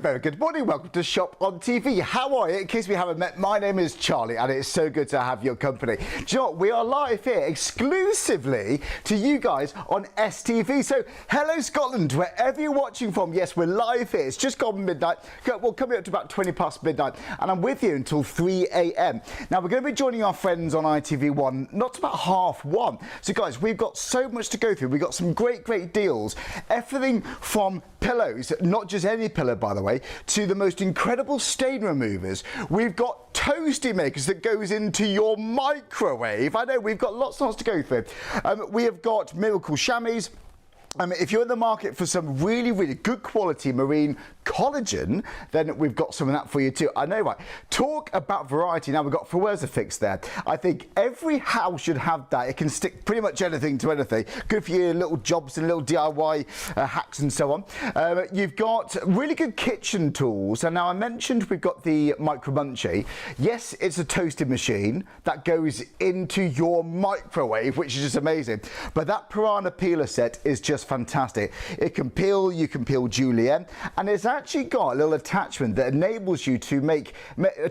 very good morning. Welcome to Shop on TV. How are you? In case we haven't met, my name is Charlie and it's so good to have your company. Do you know what? We are live here exclusively to you guys on STV. So hello Scotland, wherever you're watching from. Yes, we're live here. It's just gone midnight. Well, coming up to about 20 past midnight and I'm with you until 3 a.m. Now we're going to be joining our friends on ITV1 not about 1:30. So guys, we've got so much to go through. We've got some great deals. Everything from pillows, not just any pillow by the way, to the most incredible stain removers. We've got toasty makers that goes into your microwave. I know we've got lots and lots to go through. We have got miracle chamois. If you're in the market for some really good quality marine collagen, then we've got some of that for you too. I know, right? Talk about variety. Now we've got Fix there. I think every house should have that. It can stick pretty much anything to anything. Good for your little jobs and little DIY hacks and so on. You've got really good kitchen tools. And now I mentioned we've got the Micro Munchie. Yes, it's a toasted machine that goes into your microwave, which is just amazing. But that piranha peeler set is just fantastic. It can peel, you can peel julienne, and it's actually got a little attachment that enables you to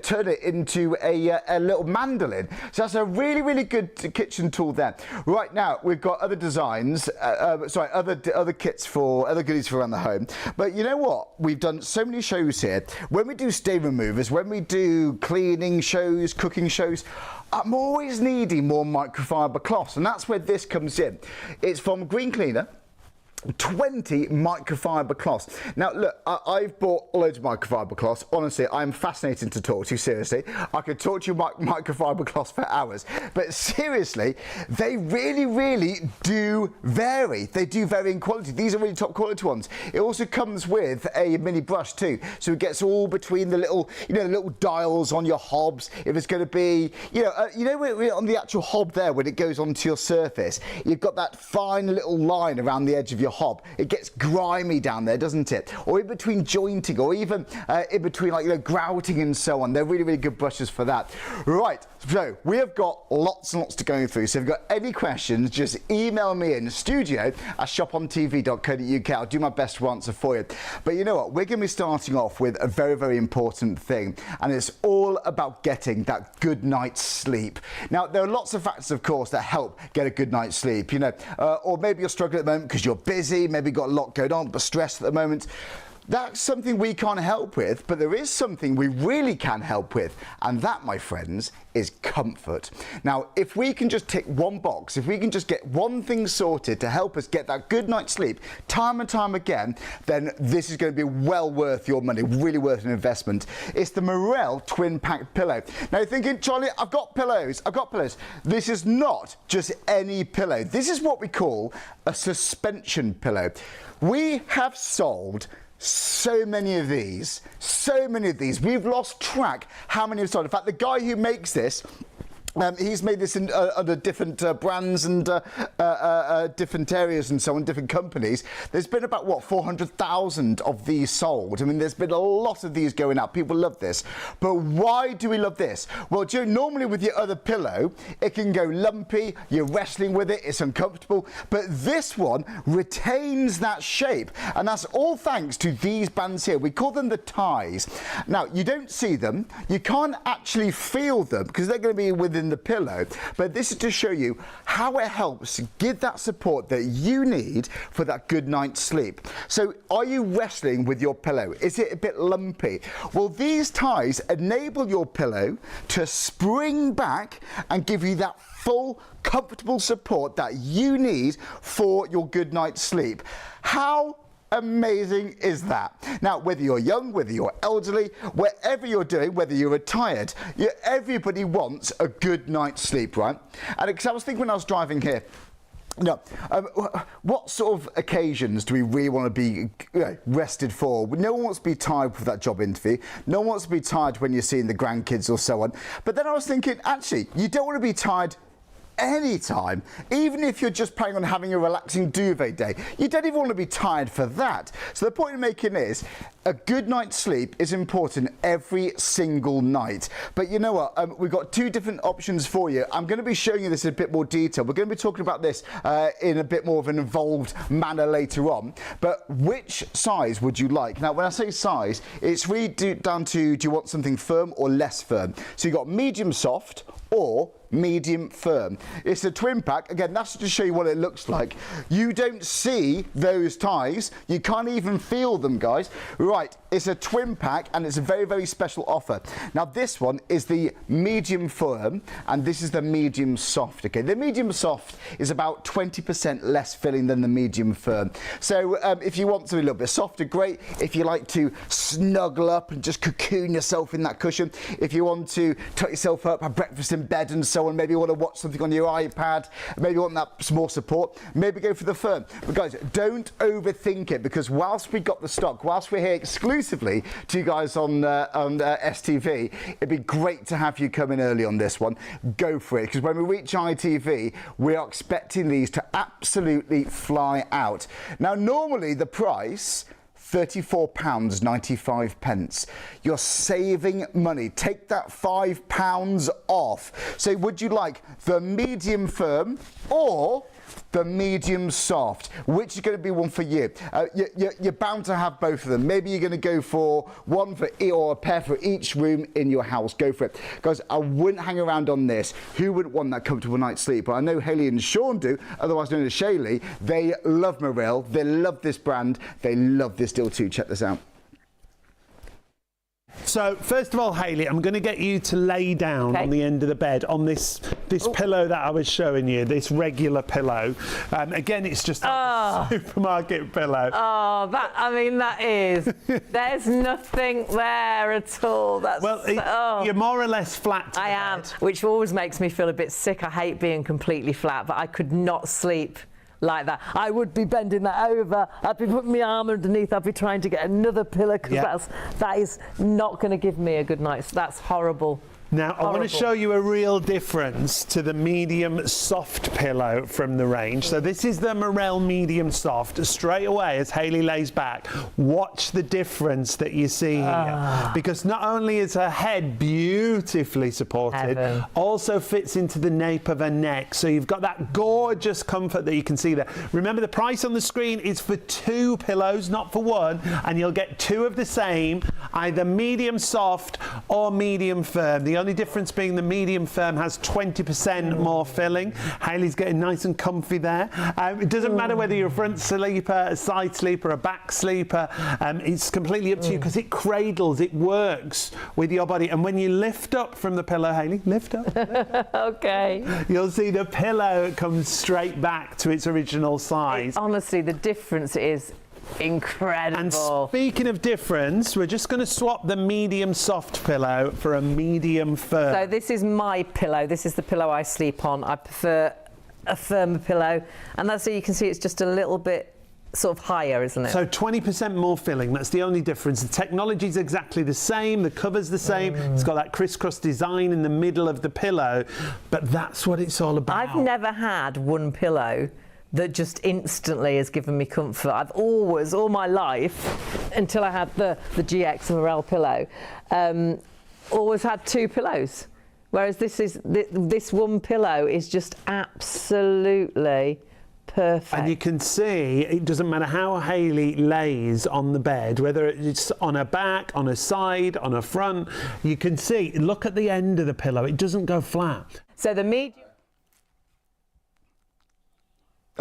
turn it into a little mandolin. So that's a really good kitchen tool there. Right now we've got other designs, other kits for other goodies for around the home. But you know what? We've done so many shows here. When we do stain removers, when we do cleaning shows, cooking shows, I'm always needing more microfiber cloths, and that's where this comes in. It's from Green Cleaner. 20 microfiber cloths. Now look, I've bought loads of microfiber cloths. Honestly, I'm fascinating to talk to, seriously. I could talk to you microfiber cloths for hours. But seriously, they really do vary. They do vary in quality. These are really top quality ones. It also comes with a mini brush too. So it gets all between the little, the little dials on your hobs. If it's going to be, on the actual hob there, when it goes onto your surface, you've got that fine little line around the edge of your hob. It gets grimy down there, doesn't it? Or in between jointing, or even in between grouting and so on. They're really good brushes for that. Right, so we have got lots and lots to go through. So if you've got any questions, just email me in studio@shopontv.co.uk. I'll do my best to answer for you. But you know what? We're going to be starting off with a very important thing, and it's all about getting that good night's sleep. Now, there are lots of factors, of course, that help get a good night's sleep. Or maybe you're struggling at the moment because you're busy, maybe got a lot going on, but stressed at the moment. That's something we can't help with, but there is something we really can help with, and that, my friends, is comfort. Now, if we can just tick one box, if we can just get one thing sorted to help us get that good night's sleep time and time again, then this is going to be well worth your money, really worth an investment. It's the Morel Twin Pack Pillow. Now you're thinking, Charlie, I've got pillows. This is not just any pillow. This is what we call a suspension pillow. We have sold so many of these. We've lost track how many we've sold. In fact, the guy who makes this, he's made this in under different brands and different areas and so on, different companies. There's been about, 400,000 of these sold. I mean, there's been a lot of these going out. People love this. But why do we love this? Well, normally with your other pillow, it can go lumpy, you're wrestling with it, it's uncomfortable. But this one retains that shape. And that's all thanks to these bands here. We call them the ties. Now, you don't see them. You can't actually feel them because they're going to be within the pillow, but this is to show you how it helps give that support that you need for that good night's sleep. So are you wrestling with your pillow? Is it a bit lumpy? Well, these ties enable your pillow to spring back and give you that full comfortable support that you need for your good night's sleep. How amazing is that? Now, whether you're young, whether you're elderly, whatever you're doing, whether you're retired, everybody wants a good night's sleep, right? And because I was thinking when I was driving here, what sort of occasions do we really want to be rested for? No one wants to be tired for that job interview. No one wants to be tired when you're seeing the grandkids or so on. But then I was thinking, actually, you don't want to be tired anytime, even if you're just planning on having a relaxing duvet day. You don't even want to be tired for that. So the point I'm making is a good night's sleep is important every single night. But you know what? We've got two different options for you. I'm going to be showing you this in a bit more detail. We're going to be talking about this in a bit more of an involved manner later on. But which size would you like? Now, when I say size, it's really down to, do you want something firm or less firm? So you've got medium soft or medium firm. It's a twin pack. Again, that's to show you what it looks like. You don't see those ties. You can't even feel them, guys. Right, it's a twin pack and it's a very, very special offer. Now, this one is the medium firm and this is the medium soft. Okay, the medium soft is about 20% less filling than the medium firm. So if you want something a little bit softer, great. If you like to snuggle up and just cocoon yourself in that cushion, if you want to tuck yourself up, have breakfast in bed and so on, maybe you want to watch something on your iPad, maybe you want that some more support, maybe go for the firm. But guys, don't overthink it, because whilst we got the stock, whilst we're here exclusively to you guys on STV, it'd be great to have you come in early on this one. Go for it, because when we reach ITV, we are expecting these to absolutely fly out. Now, normally the price, £34.95. You're saving money. Take that £5 off. So would you like the medium firm or the medium soft? Which is going to be one for you? You're bound to have both of them. Maybe you're going to go for one for or a pair for each room in your house. Go for it. Guys, I wouldn't hang around on this. Who wouldn't want that comfortable night's sleep? But I know Hayley and Sean do, otherwise known as Shaylee. They love Morel. They love this brand. They love this deal too. Check this out. So first of all, Hayley, I'm going to get you to lay down on the end of the bed on this pillow that I was showing you, this regular pillow. Again, it's just like a supermarket pillow. Oh, that is. There's nothing there at all. You're more or less flat. I am, which always makes me feel a bit sick. I hate being completely flat, but I could not sleep like that. I would be bending that over. I'd be putting my arm underneath. I'd be trying to get another pillow, because that is not going to give me a good night's. That's horrible. Now, I want to show you a real difference to the medium soft pillow from the range. So this is the Morel medium soft. Straight away, as Hayley lays back, watch the difference that you see here. Because not only is her head beautifully supported, also fits into the nape of her neck. So you've got that gorgeous comfort that you can see there. Remember, the price on the screen is for 2 pillows, not for 1. And you'll get 2 of the same, either medium soft or medium firm. The only difference being the medium firm has 20% more filling. Hayley's getting nice and comfy there. It doesn't matter whether you're a front sleeper, a side sleeper, a back sleeper. It's completely up to you, because it cradles, it works with your body. And when you lift up from the pillow, Hayley, lift up. Okay. You'll see the pillow comes straight back to its original size. Honestly, the difference is incredible. And speaking of difference, we're just going to swap the medium soft pillow for a medium firm. So this is my pillow. This is the pillow I sleep on. I prefer a firmer pillow, and that's so you can see it's just a little bit sort of higher, isn't it? So 20% more filling, that's the only difference. The technology's exactly the same, the cover's the same, it's got that crisscross design in the middle of the pillow, but that's what it's all about. I've never had one pillow that just instantly has given me comfort. I've always, all my life, until I had the GX Morel pillow, always had 2 pillows. Whereas this one pillow is just absolutely perfect. And you can see it doesn't matter how Hayley lays on the bed, whether it's on her back, on her side, on her front, you can see, look at the end of the pillow, it doesn't go flat. So the medium...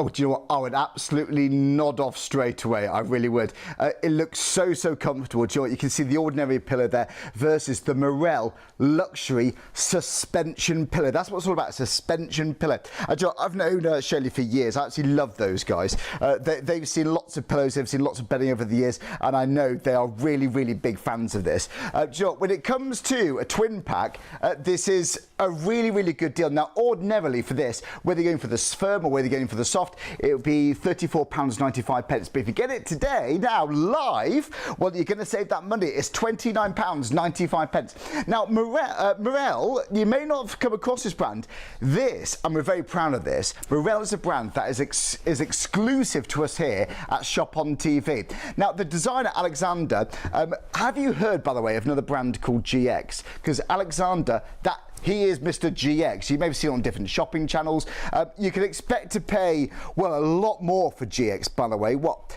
Oh, do you know what? I would absolutely nod off straight away. I really would. It looks so, so comfortable. Do you know what? You can see the ordinary pillow there versus the Morel luxury suspension pillow. That's what it's all about, suspension pillow. Do you know what? I've known Shirley for years. I actually love those guys. They've seen lots of pillows. They've seen lots of bedding over the years. And I know they are really, really big fans of this. Do you know what? When it comes to a twin pack, this is a really, really good deal. Now, ordinarily for this, whether you're going for the firm or whether you're going for the soft, it would be £34.95. But if you get it today, now live, well, you're going to save that money. It's £29.95. Now, Morel, you may not have come across this brand. This, and we're very proud of this, Morel is a brand that is exclusive to us here at Shop on TV. Now, the designer, Alexander, have you heard, by the way, of another brand called GX? Because Alexander, he is Mr. GX. You may have seen it on different shopping channels. You can expect to pay, well, a lot more for GX, by the way. What?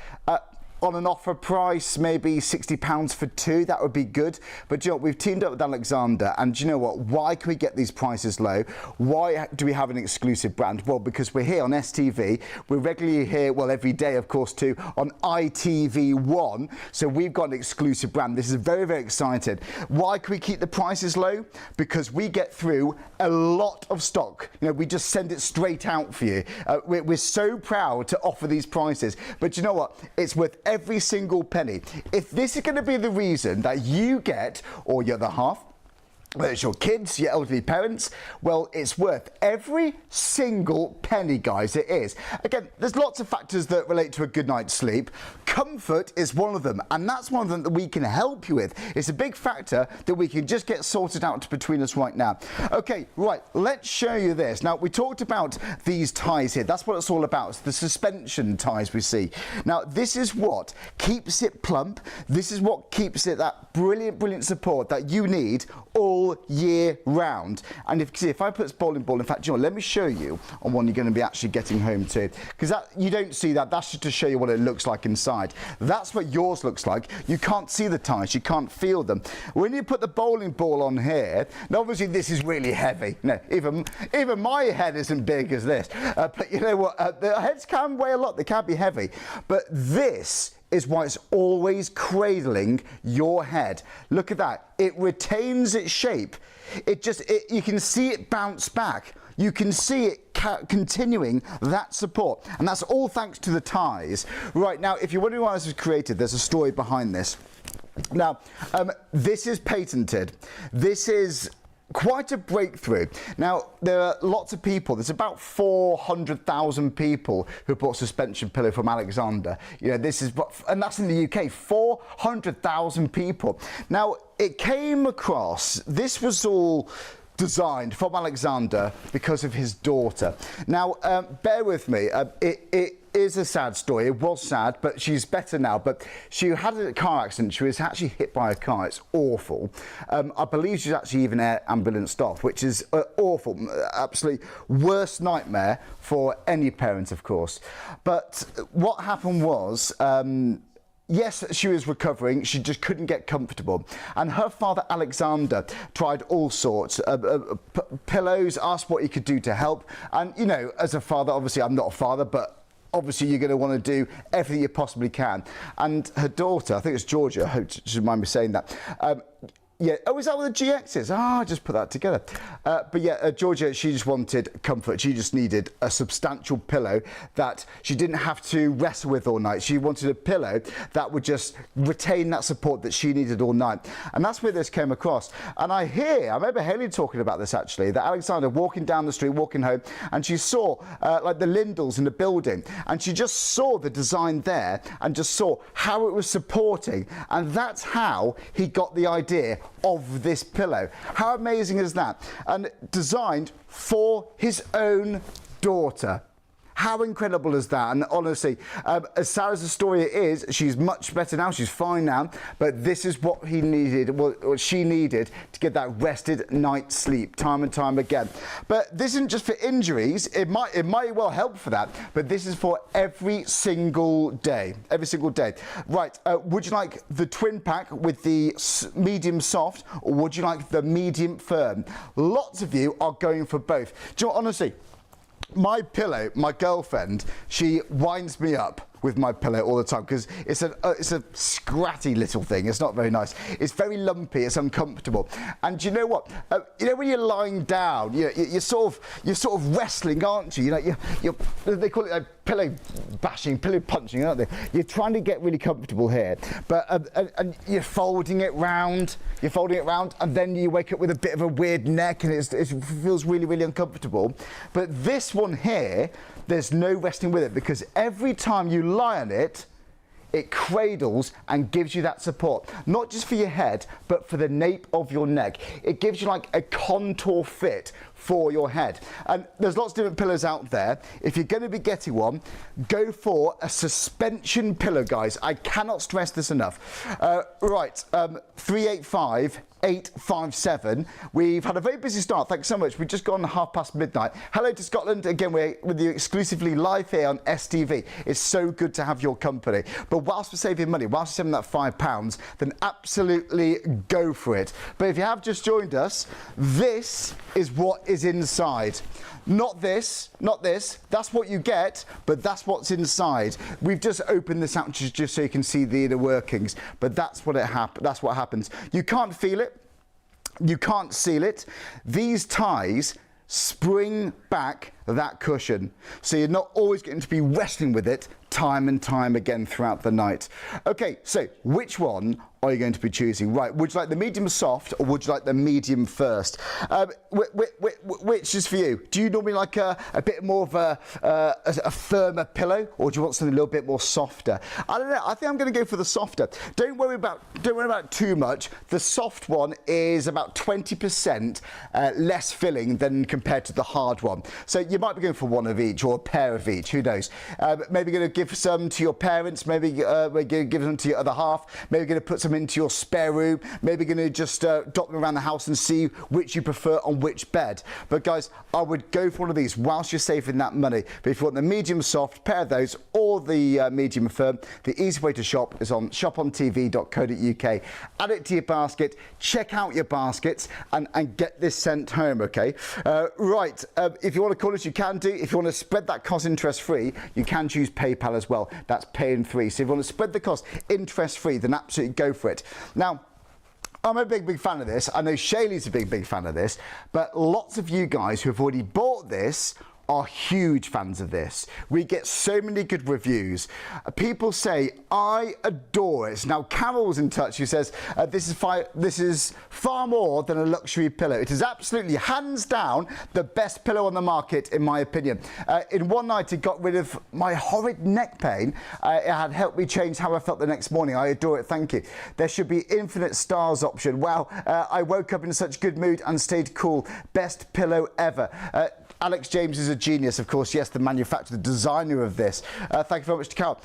On an offer price, maybe £60 for two, that would be good. But do you know what? We've teamed up with Alexander, and do you know what? Why can we get these prices low? Why do we have an exclusive brand? Well, because we're here on STV. We're regularly here, well, every day, of course, too, on ITV1. So we've got an exclusive brand. This is very, very exciting. Why can we keep the prices low? Because we get through a lot of stock. You know, we just send it straight out for you. We're so proud to offer these prices. But you know what? It's worth every single penny. If this is going to be the reason that you get, or your other half, whether it's your kids, your elderly parents, well, it's worth every single penny, guys. It is. Again, there's lots of factors that relate to a good night's sleep. Comfort is one of them, and that's one of them that we can help you with. It's a big factor that we can just get sorted out between us right now. Okay, right, let's show you this. Now, we talked about these ties here. That's what it's all about. It's the suspension ties we see. Now, this is what keeps it plump. This is what keeps it that brilliant, brilliant support that you need all year round. And if you see, if I put this bowling ball, in fact, you know, let me show you on one you're going to be actually getting home to, because you don't see that. That's just to show you what it looks like inside. That's what yours looks like. You can't see the ties, you can't feel them. When you put the bowling ball on here, now obviously this is really heavy. No, even my head isn't big as this, but you know what, the heads can weigh a lot, they can be heavy, but this is why it's always cradling your head. Look at that. It retains its shape. You can see it bounce back. You can see it continuing that support. And that's all thanks to the ties. Right, now, if you're wondering why this was created, there's a story behind this. Now, this is patented. This is quite a breakthrough. Now, there are lots of people, there's about 400,000 people who bought suspension pillow from Alexander. You know, this is, and that's in the UK, 400,000 people. Now, it came across, this was all designed from Alexander because of his daughter. Now, bear with me, it is a sad story. It was sad, but she's better now. But she had a car accident. She was actually hit by a car. It's awful. I believe she's actually even ambulanced off, which is awful. Absolutely worst nightmare for any parent, of course. But what happened was, yes, she was recovering, she just couldn't get comfortable. And her father, Alexander, tried all sorts of pillows, asked what he could do to help. And, you know, as a father, obviously I'm not a father, but obviously you're going to want to do everything you possibly can. And her daughter, I think it's Georgia, I hope she doesn't mind me saying that, yeah, oh, is that what the GX is? I just put that together. But yeah, Georgia, she just wanted comfort. She just needed a substantial pillow that she didn't have to wrestle with all night. She wanted a pillow that would just retain that support that she needed all night. And that's where this came across. And I remember Haley talking about this actually, that Alexander walking down the street, walking home, and she saw like the lindels in the building, and she just saw the design there and just saw how it was supporting. And that's how he got the idea of this pillow. How amazing is that? And designed for his own daughter. How incredible is that? And honestly, as sad as the story is, she's much better now, she's fine now, but this is what he needed, what she needed to get that rested night's sleep time and time again. But this isn't just for injuries, it might well help for that, but this is for every single day, Right, would you like the twin pack with the medium soft, or would you like the medium firm? Lots of you are going for both. Do you know what, honestly, my pillow, my girlfriend, she winds me up with my pillow all the time because it's a scratty little thing. It's not very nice. It's very lumpy. It's uncomfortable. And do you know what? You know when you're lying down, you're sort of wrestling, aren't you? They call it pillow bashing, pillow punching, aren't they? You're trying to get really comfortable here, but and you're folding it round, and then you wake up with a bit of a weird neck, and it feels really, really uncomfortable. But this one here, there's no resting with it because every time you lie on it, it cradles and gives you that support, not just for your head, but for the nape of your neck. It gives you like a contour fit for your head. And there's lots of different pillows out there. If you're going to be getting one, go for a suspension pillow, guys. I cannot stress this enough. Right, 385-857. We've had a very busy start. Thanks so much. We've just gone midnight. Hello to Scotland. Again, we're with you exclusively live here on STV. It's so good to have your company. But whilst we're saving money, whilst we're saving that £5, then absolutely go for it. But if you have just joined us, this is what is inside. Not this, that's what you get, but that's what's inside. We've just opened this out just so you can see the inner workings, but that's what happens. You can't feel it, you can't seal it. These ties spring back that cushion, so you're not always going to be wrestling with it time and time again throughout the night. Okay, so which one are you going to be choosing? Right, would you like the medium soft or would you like the medium first? Which is for you? Do you normally like a bit more of a firmer pillow, or do you want something a little bit more softer? I don't know. I think I'm going to go for the softer. Don't worry about too much. The soft one is about 20% less filling than compared to the hard one. So you might be going for one of each or a pair of each. Who knows? Maybe going to give some to your parents. Maybe we're going to give them to your other half. Maybe going to put some into your spare room. Maybe going to just drop them around the house and see which you prefer on which bed. But guys, I would go for one of these whilst you're saving that money. But if you want the medium soft, pair of those, or the medium firm, the easy way to shop is on shopontv.co.uk. Add it to your basket, check out your baskets, and get this sent home, okay? Right, if you want to call us, you can do. If you want to spread that cost interest-free, you can choose PayPal as well. That's pay in 3. So if you want to spread the cost interest-free, then absolutely go for it. Now, I'm a big fan of this. I know Shaylee's a big fan of this, but lots of you guys who have already bought this are huge fans of this. We get so many good reviews. People say, I adore it. Now, Carol's in touch, who says, this is far more than a luxury pillow. It is absolutely, hands down, the best pillow on the market, in my opinion. In one night, it got rid of my horrid neck pain. It had helped me change how I felt the next morning. I adore it, thank you. There should be infinite stars option. Wow, I woke up in such good mood and stayed cool. Best pillow ever. Alex James is a genius, of course. Yes, the manufacturer, the designer of this. Thank you very much to Carol.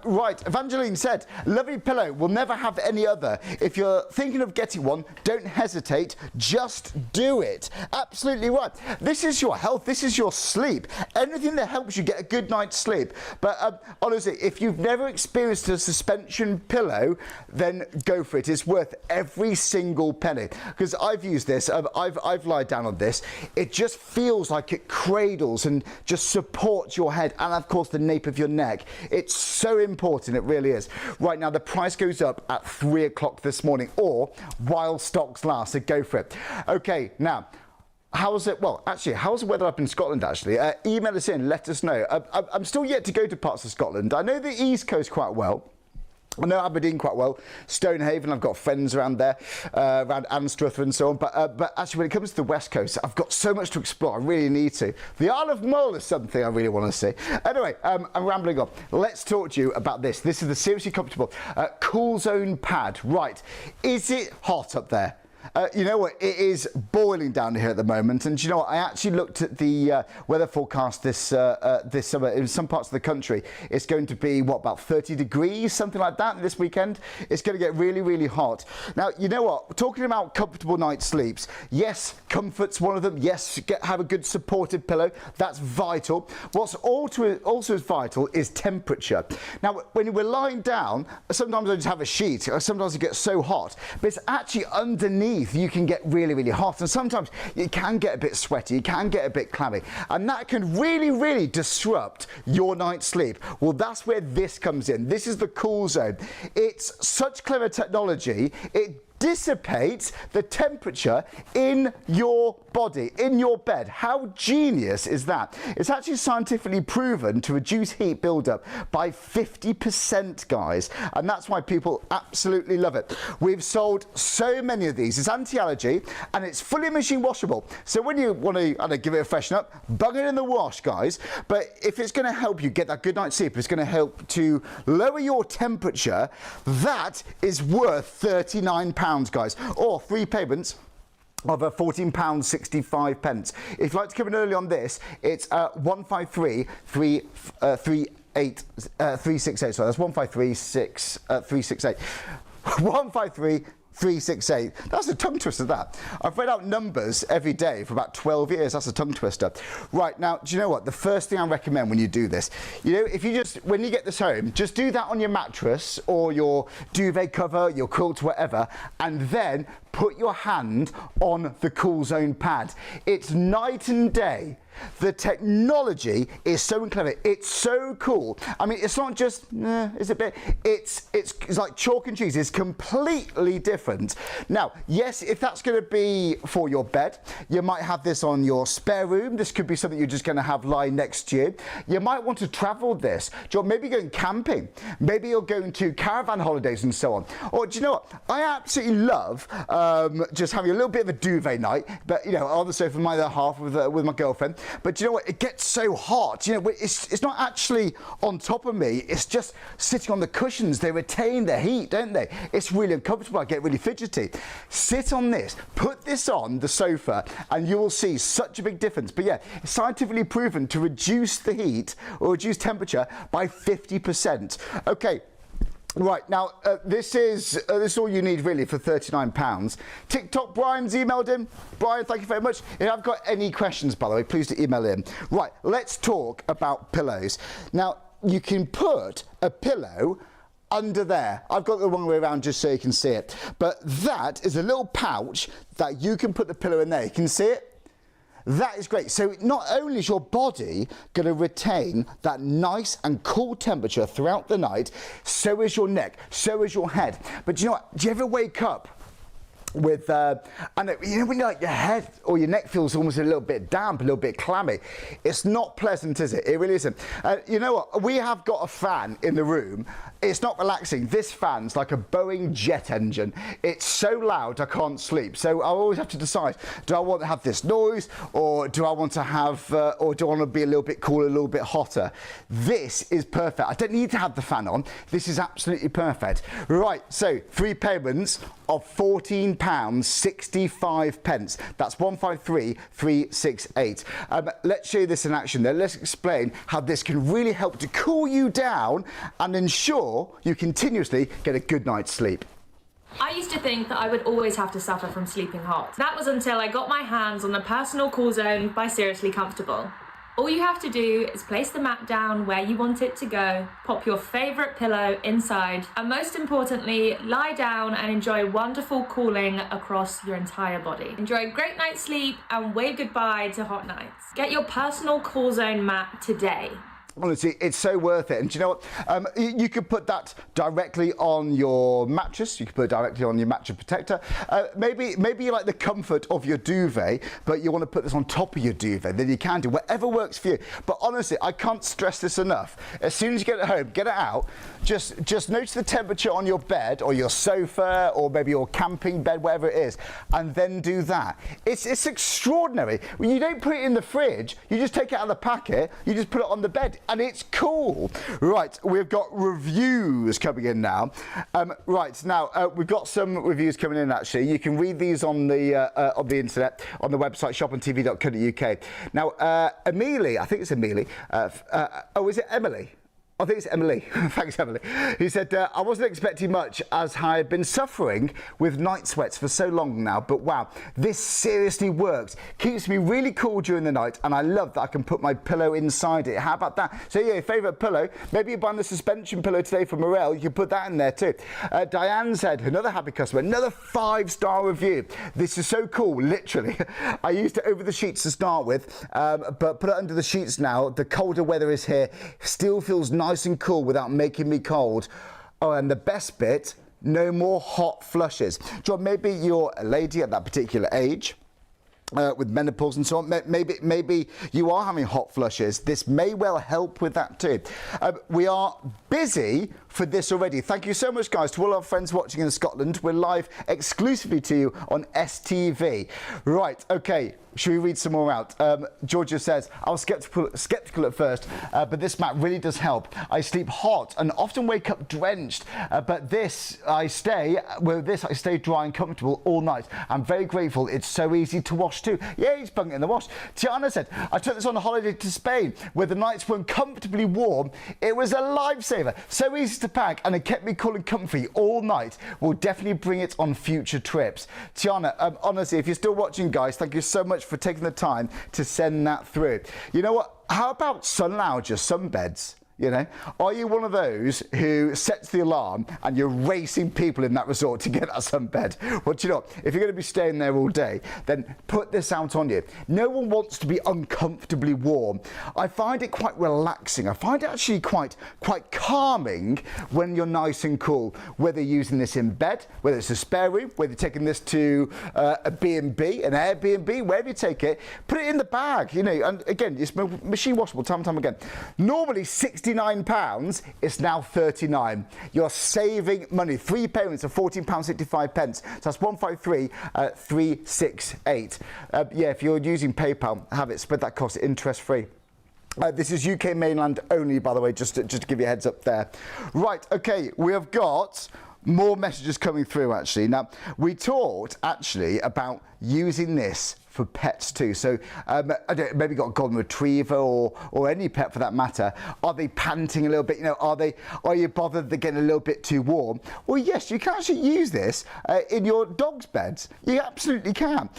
Right, Evangeline said, lovely pillow, will never have any other. If you're thinking of getting one, don't hesitate, just do it. Absolutely right. This is your health, this is your sleep. Anything that helps you get a good night's sleep. But honestly, if you've never experienced a suspension pillow, then go for it. It's worth every single penny. Because I've used this, I've lied down on this. It just feels like it cradles and just supports your head and of course the nape of your neck. It's so important, it really is. Right now the price goes up at 3 o'clock this morning, or while stocks last, so go for it. Okay, now how's it? Well, actually, how's the weather up in Scotland, actually? Email us in, let us know. I'm still yet to go to parts of Scotland. I know the East Coast quite well. I know Aberdeen quite well, Stonehaven, I've got friends around there, around Anstruther and so on, but actually when it comes to the West Coast, I've got so much to explore, I really need to. The Isle of Mull is something I really want to see. Anyway, I'm rambling on. Let's talk to you about this. This is the Seriously Comfortable Cool Zone Pad. Right, is it hot up there? You know what, it is boiling down here at the moment, and you know what, I actually looked at the weather forecast this summer. In some parts of the country it's going to be what, about 30 degrees, something like that this weekend. It's going to get really hot. Now, you know what, talking about comfortable night sleeps, yes, comfort's one of them. Yes, have a good supported pillow, that's vital. What's also as vital is temperature. Now, when we're lying down, sometimes I just have a sheet, sometimes it gets so hot, but it's actually underneath underneath you can get really, really hot, and sometimes it can get a bit sweaty, it can get a bit clammy, and that can really, really disrupt your night's sleep. Well, that's where this comes in. This is the Cool Zone. It's such clever technology. It dissipates the temperature in your body, in your bed. How genius is that? It's actually scientifically proven to reduce heat buildup by 50%, guys, and that's why people absolutely love it. We've sold so many of these. It's anti-allergy and it's fully machine washable. So when you want to give it a freshen up, bung it in the wash, guys. But if it's going to help you get that good night's sleep, it's going to help to lower your temperature, that is worth £39, guys, or 3 payments of £14.65. If you'd like to come in early on this, it's 153 368. Sorry, that's 153 368. 153 368. That's a tongue twister, that. I've read out numbers every day for about 12 years. That's a tongue twister. Right, now, do you know what? The first thing I recommend when you do this, you know, if you just, when you get this home, just do that on your mattress or your duvet cover, your quilt, whatever, and then put your hand on the Cool Zone pad. It's night and day. The technology is so clever. It's so cool. I mean, it's not just, is it bit? It's like chalk and cheese. It's completely different. Now, yes, if that's going to be for your bed, you might have this on your spare room. This could be something you're just going to have lying next to you. You might want to travel this. Maybe going camping. Maybe you're going to caravan holidays and so on. Or do you know what? I absolutely love just having a little bit of a duvet night, but you know, on the sofa with my other half with my girlfriend. But you know what? It gets so hot. You know, it's not actually on top of me. It's just sitting on the cushions. They retain the heat, don't they? It's really uncomfortable. I get really fidgety. Sit on this. Put this on the sofa, and you will see such a big difference. But yeah, it's scientifically proven to reduce the heat or reduce temperature by 50%. Okay. Right, now, this is all you need, really, for £39. TikTok, Brian's emailed him. Brian, thank you very much. If I've got any questions, by the way, please do email in. Right, let's talk about pillows. Now, you can put a pillow under there. I've got the wrong way around just so you can see it. But that is a little pouch that you can put the pillow in there. You can see it? That is great. So not only is your body going to retain that nice and cool temperature throughout the night, so is your neck, so is your head. But do you know what? Do you ever wake up with, and you know when like your head or your neck feels almost a little bit damp, a little bit clammy? It's not pleasant, is it? It really isn't. You know what? We have got a fan in the room. It's not relaxing. This fan's like a Boeing jet engine. It's so loud I can't sleep. So I always have to decide, do I want to have this noise, or do I want to have, or do I want to be a little bit cooler, a little bit hotter? This is perfect. I don't need to have the fan on. This is absolutely perfect. Right, so 3 payments of £14.65. That's 153 368. Let's show you this in action then. Let's explain how this can really help to cool you down and ensure you continuously get a good night's sleep. I used to think that I would always have to suffer from sleeping hot. That was until I got my hands on the personal Cool Zone by Seriously Comfortable. All you have to do is place the mat down where you want it to go, pop your favourite pillow inside, and most importantly, lie down and enjoy wonderful cooling across your entire body. Enjoy a great night's sleep and wave goodbye to hot nights. Get your personal Cool Zone mat today. Honestly, it's so worth it. And do you know what? You could put that directly on your mattress. You could put it directly on your mattress protector. Maybe you like the comfort of your duvet, but you want to put this on top of your duvet. Then you can do whatever works for you. But honestly, I can't stress this enough. As soon as you get it home, get it out. Just notice the temperature on your bed or your sofa or maybe your camping bed, whatever it is, and then do that. It's extraordinary. When you don't put it in the fridge, you just take it out of the packet. You just put it on the bed. And it's cool. Right, we've got reviews coming in now. Right, now we've got some reviews coming in actually. You can read these on the internet, on the website shopontv.co.uk. Now, Amelie, I think it's Amelie. Oh, is it Emily? I think it's Emily. Thanks, Emily. Who said, I wasn't expecting much as I had been suffering with night sweats for so long now, but wow, this seriously works. Keeps me really cool during the night, and I love that I can put my pillow inside it. How about that? So yeah, your favourite pillow. Maybe you're buying the suspension pillow today from Morel. You can put that in there too. Diane said, another happy customer, another 5-star review. This is so cool, literally. I used it over the sheets to start with, but put it under the sheets now. The colder weather is here. Still feels nice and cool without making me cold. Oh, and the best bit, no more hot flushes. John, maybe you're a lady at that particular age. With menopause and so on, maybe you are having hot flushes. This may well help with that too. We are busy for this already. Thank you so much, guys, to all our friends watching in Scotland. We're live exclusively to you on STV. Right, okay. Should we read some more out? Georgia says, I was skeptical at first, but this mat really does help. I sleep hot and often wake up drenched, but I stay dry and comfortable all night. I'm very grateful. It's so easy to wash too. Yeah, he's bung it in the wash. Tiana said, I took this on a holiday to Spain where the nights were uncomfortably warm. It was a lifesaver. So easy to pack and it kept me cool and comfy all night. We'll definitely bring it on future trips. Tiana, honestly, if you're still watching, guys, thank you so much for taking the time to send that through. You know what? How about sun loungers, sunbeds? You know, are you one of those who sets the alarm and you're racing people in that resort to get that sunbed? Well, do you know what? If you're going to be staying there all day, then put this out on you. No one wants to be uncomfortably warm. I find it quite relaxing. I find it actually quite calming when you're nice and cool, whether you're using this in bed, whether it's a spare room, whether you're taking this to a B&B, an Airbnb, wherever you take it, put it in the bag, you know, and again, it's machine washable time and time again. Normally £69, it's now £39. You're saving money. 3 payments of £14.65. So that's 153,368. Yeah, if you're using PayPal, have it spread that cost interest free. This is UK mainland only, by the way, just to give you a heads up there. Right, okay, we have got more messages coming through actually. Now, we talked actually about using this for pets too. So maybe got a golden retriever or any pet for that matter. Are they panting a little bit? You know, are you bothered they're getting a little bit too warm? Well, yes, you can actually use this in your dog's beds. You absolutely can.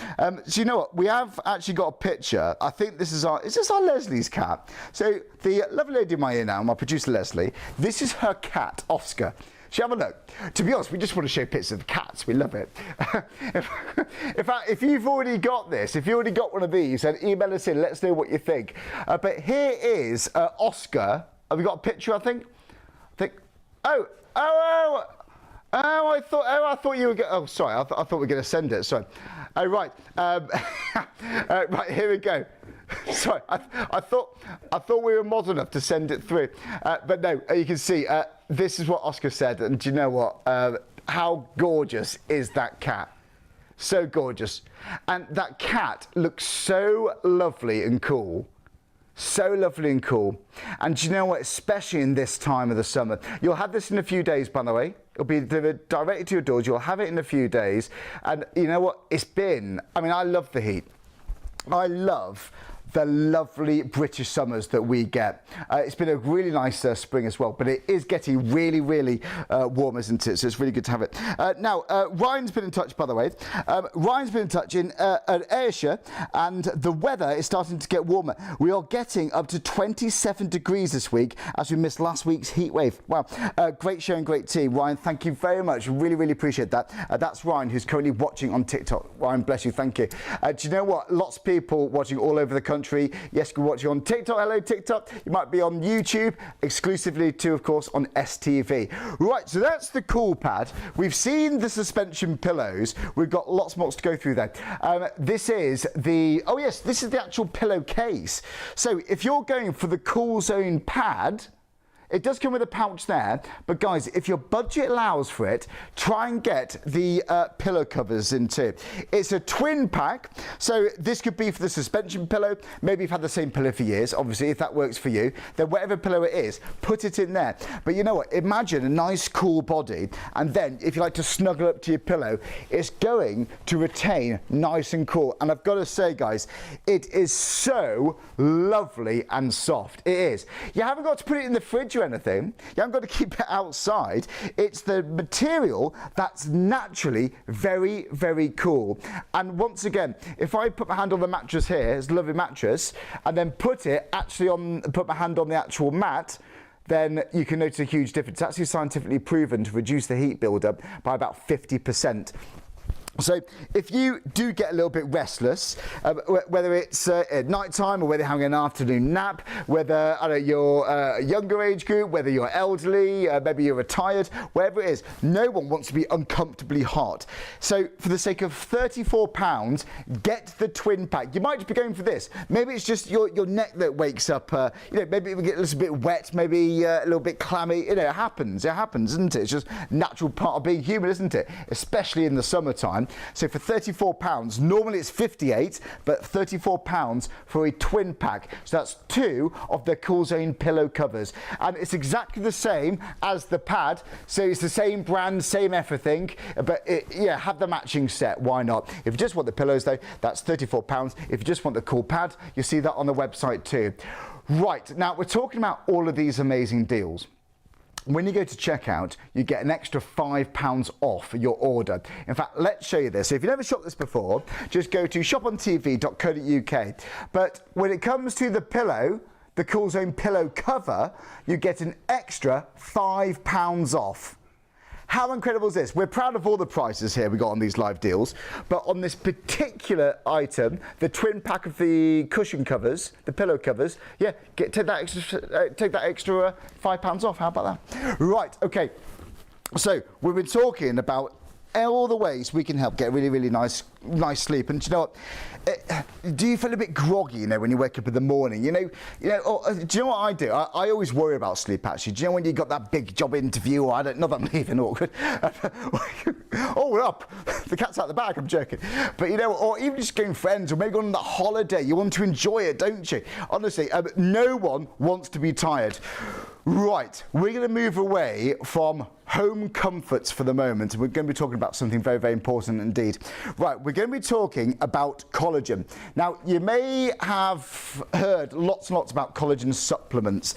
So you know what? We have actually got a picture. I think this is our Leslie's cat. So the lovely lady in my ear now, my producer Leslie, this is her cat, Oscar. Shall we have a look? To be honest, we just want to show pictures of cats. We love it. In fact, if you've already got this, if you already got one of these, then email us in. Let us know what you think. But here is Oscar. Have we got a picture? I think. Oh! I thought you were. Oh, sorry. I thought we were going to send it. Sorry. Oh, right. Right. Here we go. Sorry, I thought we were modern enough to send it through, but no. You can see this is what Oscar said, and do you know what? How gorgeous is that cat? So gorgeous, and that cat looks so lovely and cool. So lovely and cool. And do you know what? Especially in this time of the summer, you'll have this in a few days. By the way, it'll be delivered directly to your doors. You'll have it in a few days, and you know what? It's been. I mean, I love the heat. I love the lovely British summers that we get. It's been a really nice spring as well, but it is getting really, really warm, isn't it? So it's really good to have it. Now, Ryan's been in touch, by the way. Ryan's been in touch in Ayrshire, and the weather is starting to get warmer. We are getting up to 27 degrees this week as we missed last week's heat wave. Wow, great show and great team. Ryan, thank you very much. Really, really appreciate that. That's Ryan, who's currently watching on TikTok. Ryan, bless you, thank you. Do you know what? Lots of people watching all over the country. Yes, you can watch you on TikTok. Hello, TikTok. You might be on YouTube, exclusively too, of course, on STV. Right, so that's the cool pad. We've seen the suspension pillows. We've got lots more to go through there. This is the, oh yes, this is the actual pillowcase. So if you're going for the Cool Zone pad, it does come with a pouch there, but guys, if your budget allows for it, try and get the pillow covers in too. It's a twin pack, so this could be for the suspension pillow. Maybe you've had the same pillow for years, obviously, if that works for you, then whatever pillow it is, put it in there. But you know what, imagine a nice cool body, and then if you like to snuggle up to your pillow, it's going to retain nice and cool. And I've got to say, guys, it is so lovely and soft. It is. You haven't got to put it in the fridge or or anything. You haven't got to keep it outside. It's the material that's naturally very, very cool. And once again, if I put my hand on the mattress here, it's a lovely mattress, and then put my hand on the actual mat, then you can notice a huge difference. It's actually scientifically proven to reduce the heat buildup by about 50%. So if you do get a little bit restless, whether it's at night time or whether you're having an afternoon nap, whether you're a younger age group, whether you're elderly, maybe you're retired, wherever it is, no one wants to be uncomfortably hot. So for the sake of £34, get the twin pack. You might just be going for this. Maybe it's just your neck that wakes up, maybe it will get a little bit wet, maybe a little bit clammy. It happens, isn't it? It's just natural part of being human, isn't it? Especially in the summertime. So for £34, normally it's £58, but £34 for a twin pack. So that's 2 of the Cool Zone pillow covers. And it's exactly the same as the pad. So it's the same brand, same everything, but have the matching set. Why not? If you just want the pillows though, that's £34. If you just want the cool pad, you'll see that on the website too. Right, now we're talking about all of these amazing deals. When you go to checkout, you get an extra £5 off your order. In fact, let's show you this. So if you've never shopped this before, just go to shopontv.co.uk. But when it comes to the pillow, the Cool Zone pillow cover, you get an extra £5 off. How incredible is this? We're proud of all the prices here we got on these live deals, but on this particular item, the twin pack of the cushion covers, the pillow covers, take that extra £5 off. How about that? Right, okay. So we've been talking about all the ways we can help get really, really nice sleep. And do you know what? Do you feel a bit groggy, when you wake up in the morning? Do you know what I do? I always worry about sleep, actually. Do you know when you got that big job interview, or not that I'm leaving awkward. Oh, we're up. The cat's out the bag, I'm joking. But or even just going friends, or maybe going on that holiday, you want to enjoy it, don't you? Honestly, no one wants to be tired. Right, we're going to move away from home comforts for the moment, and we're going to be talking about something very, very important indeed. Right, we're going to be talking about collagen. Now, you may have heard lots and lots about collagen supplements.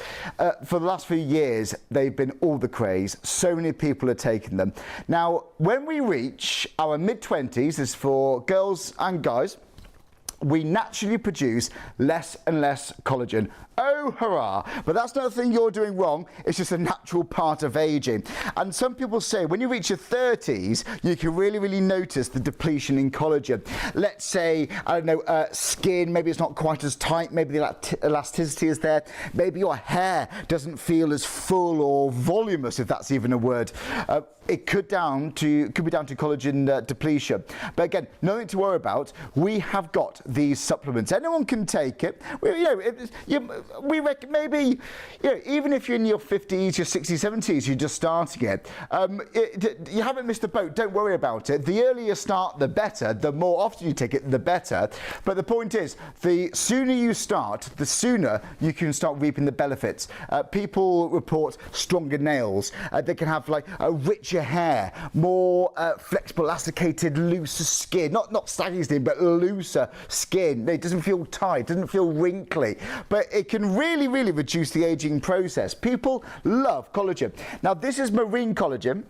For the last few years, they've been all the craze. So many people are taking them. Now, when we reach our mid-20s, this is for girls and guys, we naturally produce less and less collagen. Oh, hurrah. But that's not a thing you're doing wrong. It's just a natural part of aging. And some people say when you reach your 30s, you can really, really notice the depletion in collagen. Let's say, skin, maybe it's not quite as tight. Maybe the elasticity is there. Maybe your hair doesn't feel as full or voluminous, if that's even a word. It could be down to collagen depletion. But again, nothing to worry about. We have got these supplements. Anyone can take it. We reckon maybe, even if you're in your 50s, your 60s, 70s, you're just starting it. You haven't missed the boat. Don't worry about it. The earlier you start, the better. The more often you take it, the better. But the point is, the sooner you start, the sooner you can start reaping the benefits. People report stronger nails. They can have a richer hair, more flexible, elasticated, looser skin. Not saggy skin, but looser skin. It doesn't feel tight, doesn't feel wrinkly. But it can really, really reduce the aging process. People love collagen. Now, this is marine collagen.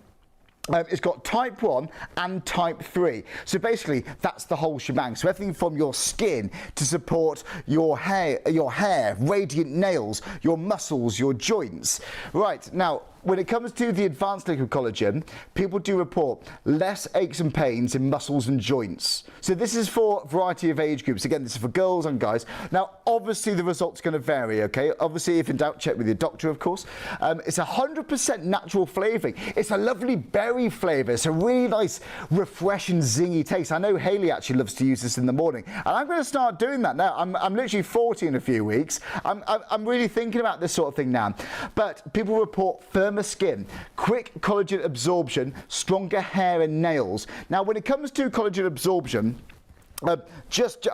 It's got type 1 and type 3. So basically, that's the whole shebang. So everything from your skin to support your hair, radiant nails, your muscles, your joints. Right, now, when it comes to the advanced liquid collagen, people do report less aches and pains in muscles and joints. So this is for a variety of age groups. Again, this is for girls and guys. Now, obviously, the results are going to vary, okay? Obviously, if in doubt, check with your doctor, of course. It's 100% natural flavouring. It's a lovely berry flavour. It's a really nice, refreshing, zingy taste. I know Hayley actually loves to use this in the morning. And I'm going to start doing that now. I'm literally 40 in a few weeks. I'm really thinking about this sort of thing now. But people report firmer skin, quick collagen absorption, stronger hair and nails. Now, when it comes to collagen absorption, I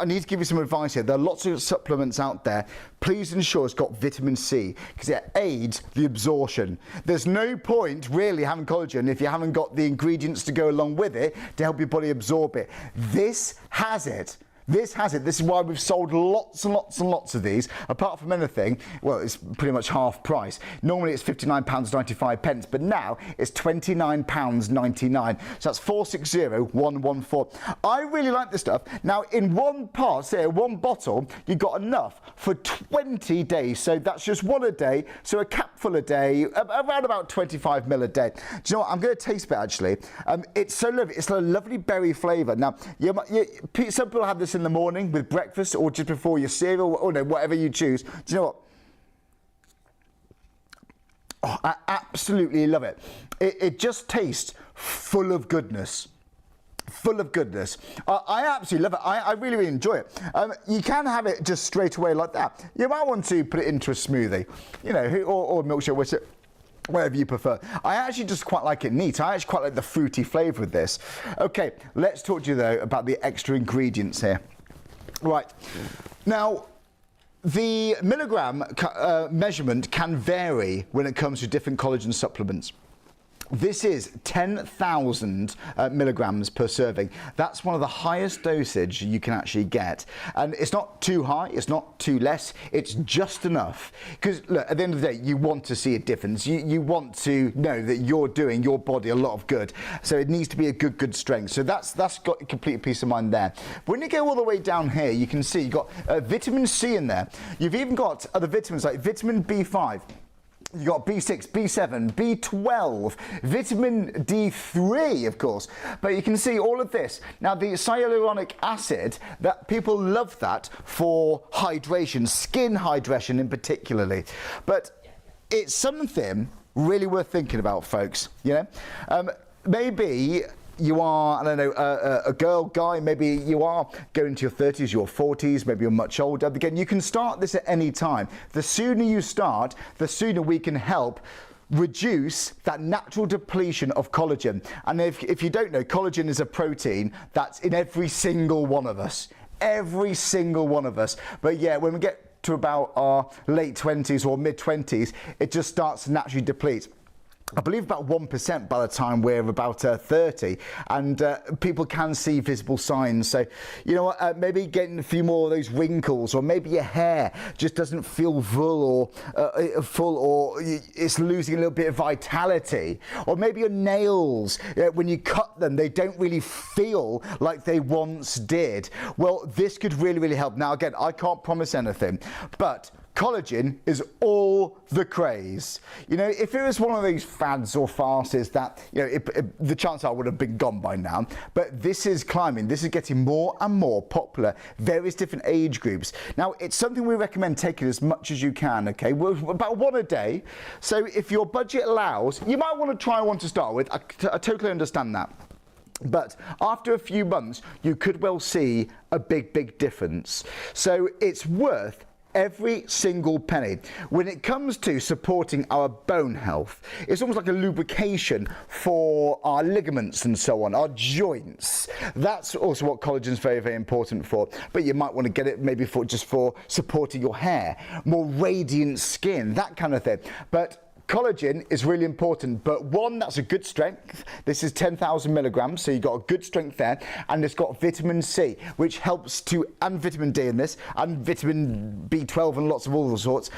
need to give you some advice here. There are lots of supplements out there. Please ensure it's got vitamin C because it aids the absorption. There's no point really having collagen if you haven't got the ingredients to go along with it to help your body absorb it. This has it. This has it. This is why we've sold lots and lots and lots of these. Apart from anything, well, it's pretty much half price. Normally it's £59.95, but now it's £29.99. So that's 460114. I really like this stuff. Now, in one part, say one bottle, you've got enough for 20 days. So that's just one a day. So a capful a day, around about 25 ml a day. Do you know what? I'm going to taste it actually. It's so lovely. It's a lovely berry flavour. Now, some people have this in the morning with breakfast or just before your cereal, or no, whatever you choose. Do you know what? Oh, I absolutely love it. It just tastes full of goodness. Full of goodness. I absolutely love it. I really, really enjoy it. You can have it just straight away like that. You might want to put it into a smoothie, you know, or milkshake, whatever you prefer. I actually just quite like it neat. I actually quite like the fruity flavour of this. Okay, let's talk to you though about the extra ingredients here. Right, now the milligram measurement can vary when it comes to different collagen supplements. This is 10,000 milligrams per serving. That's one of the highest dosage you can actually get. And it's not too high, it's not too less, it's just enough. Because look, at the end of the day, you want to see a difference. You want to know that you're doing your body a lot of good. So it needs to be a good strength. So that's got complete peace of mind there. When you go all the way down here, you can see you've got vitamin C in there. You've even got other vitamins like vitamin B5. You've got B6, B7, B12, vitamin D3, of course. But you can see all of this. Now, the hyaluronic acid, that people love that for hydration, skin hydration in particularly. But it's something really worth thinking about, folks, you know? Maybe you are, I don't know, a girl, guy, maybe you are going into your 30s, your 40s, maybe you're much older. Again, you can start this at any time. The sooner you start, the sooner we can help reduce that natural depletion of collagen. And if you don't know, collagen is a protein that's in every single one of us. Every single one of us. But yeah, when we get to about our late 20s or mid 20s, it just starts to naturally deplete. I believe about 1% by the time we're about 30, and people can see visible signs. So, you know what, maybe getting a few more of those wrinkles, or maybe your hair just doesn't feel full, or it's losing a little bit of vitality, or maybe your nails, when you cut them, they don't really feel like they once did. Well, this could really, really help. Now, again, I can't promise anything, but collagen is all the craze. You know, if it was one of these fads or farces that, you know, the chance I would have been gone by now. But this is climbing. This is getting more and more popular. Various different age groups. Now, it's something we recommend taking as much as you can, okay? Well, about one a day. So if your budget allows, you might want to try one to start with. I totally understand that. But after a few months, you could well see a big difference. So it's worth every single penny. When it comes to supporting our bone health, it's almost like a lubrication for our ligaments and so on, our joints. That's also what collagen is very important for. But you might want to get it maybe for just for supporting your hair, more radiant skin, that kind of thing. But collagen is really important, but one that's a good strength. This is 10,000 milligrams, so you've got a good strength there, and it's got vitamin C, which helps to, and vitamin D in this, and vitamin B12 and lots of all sorts,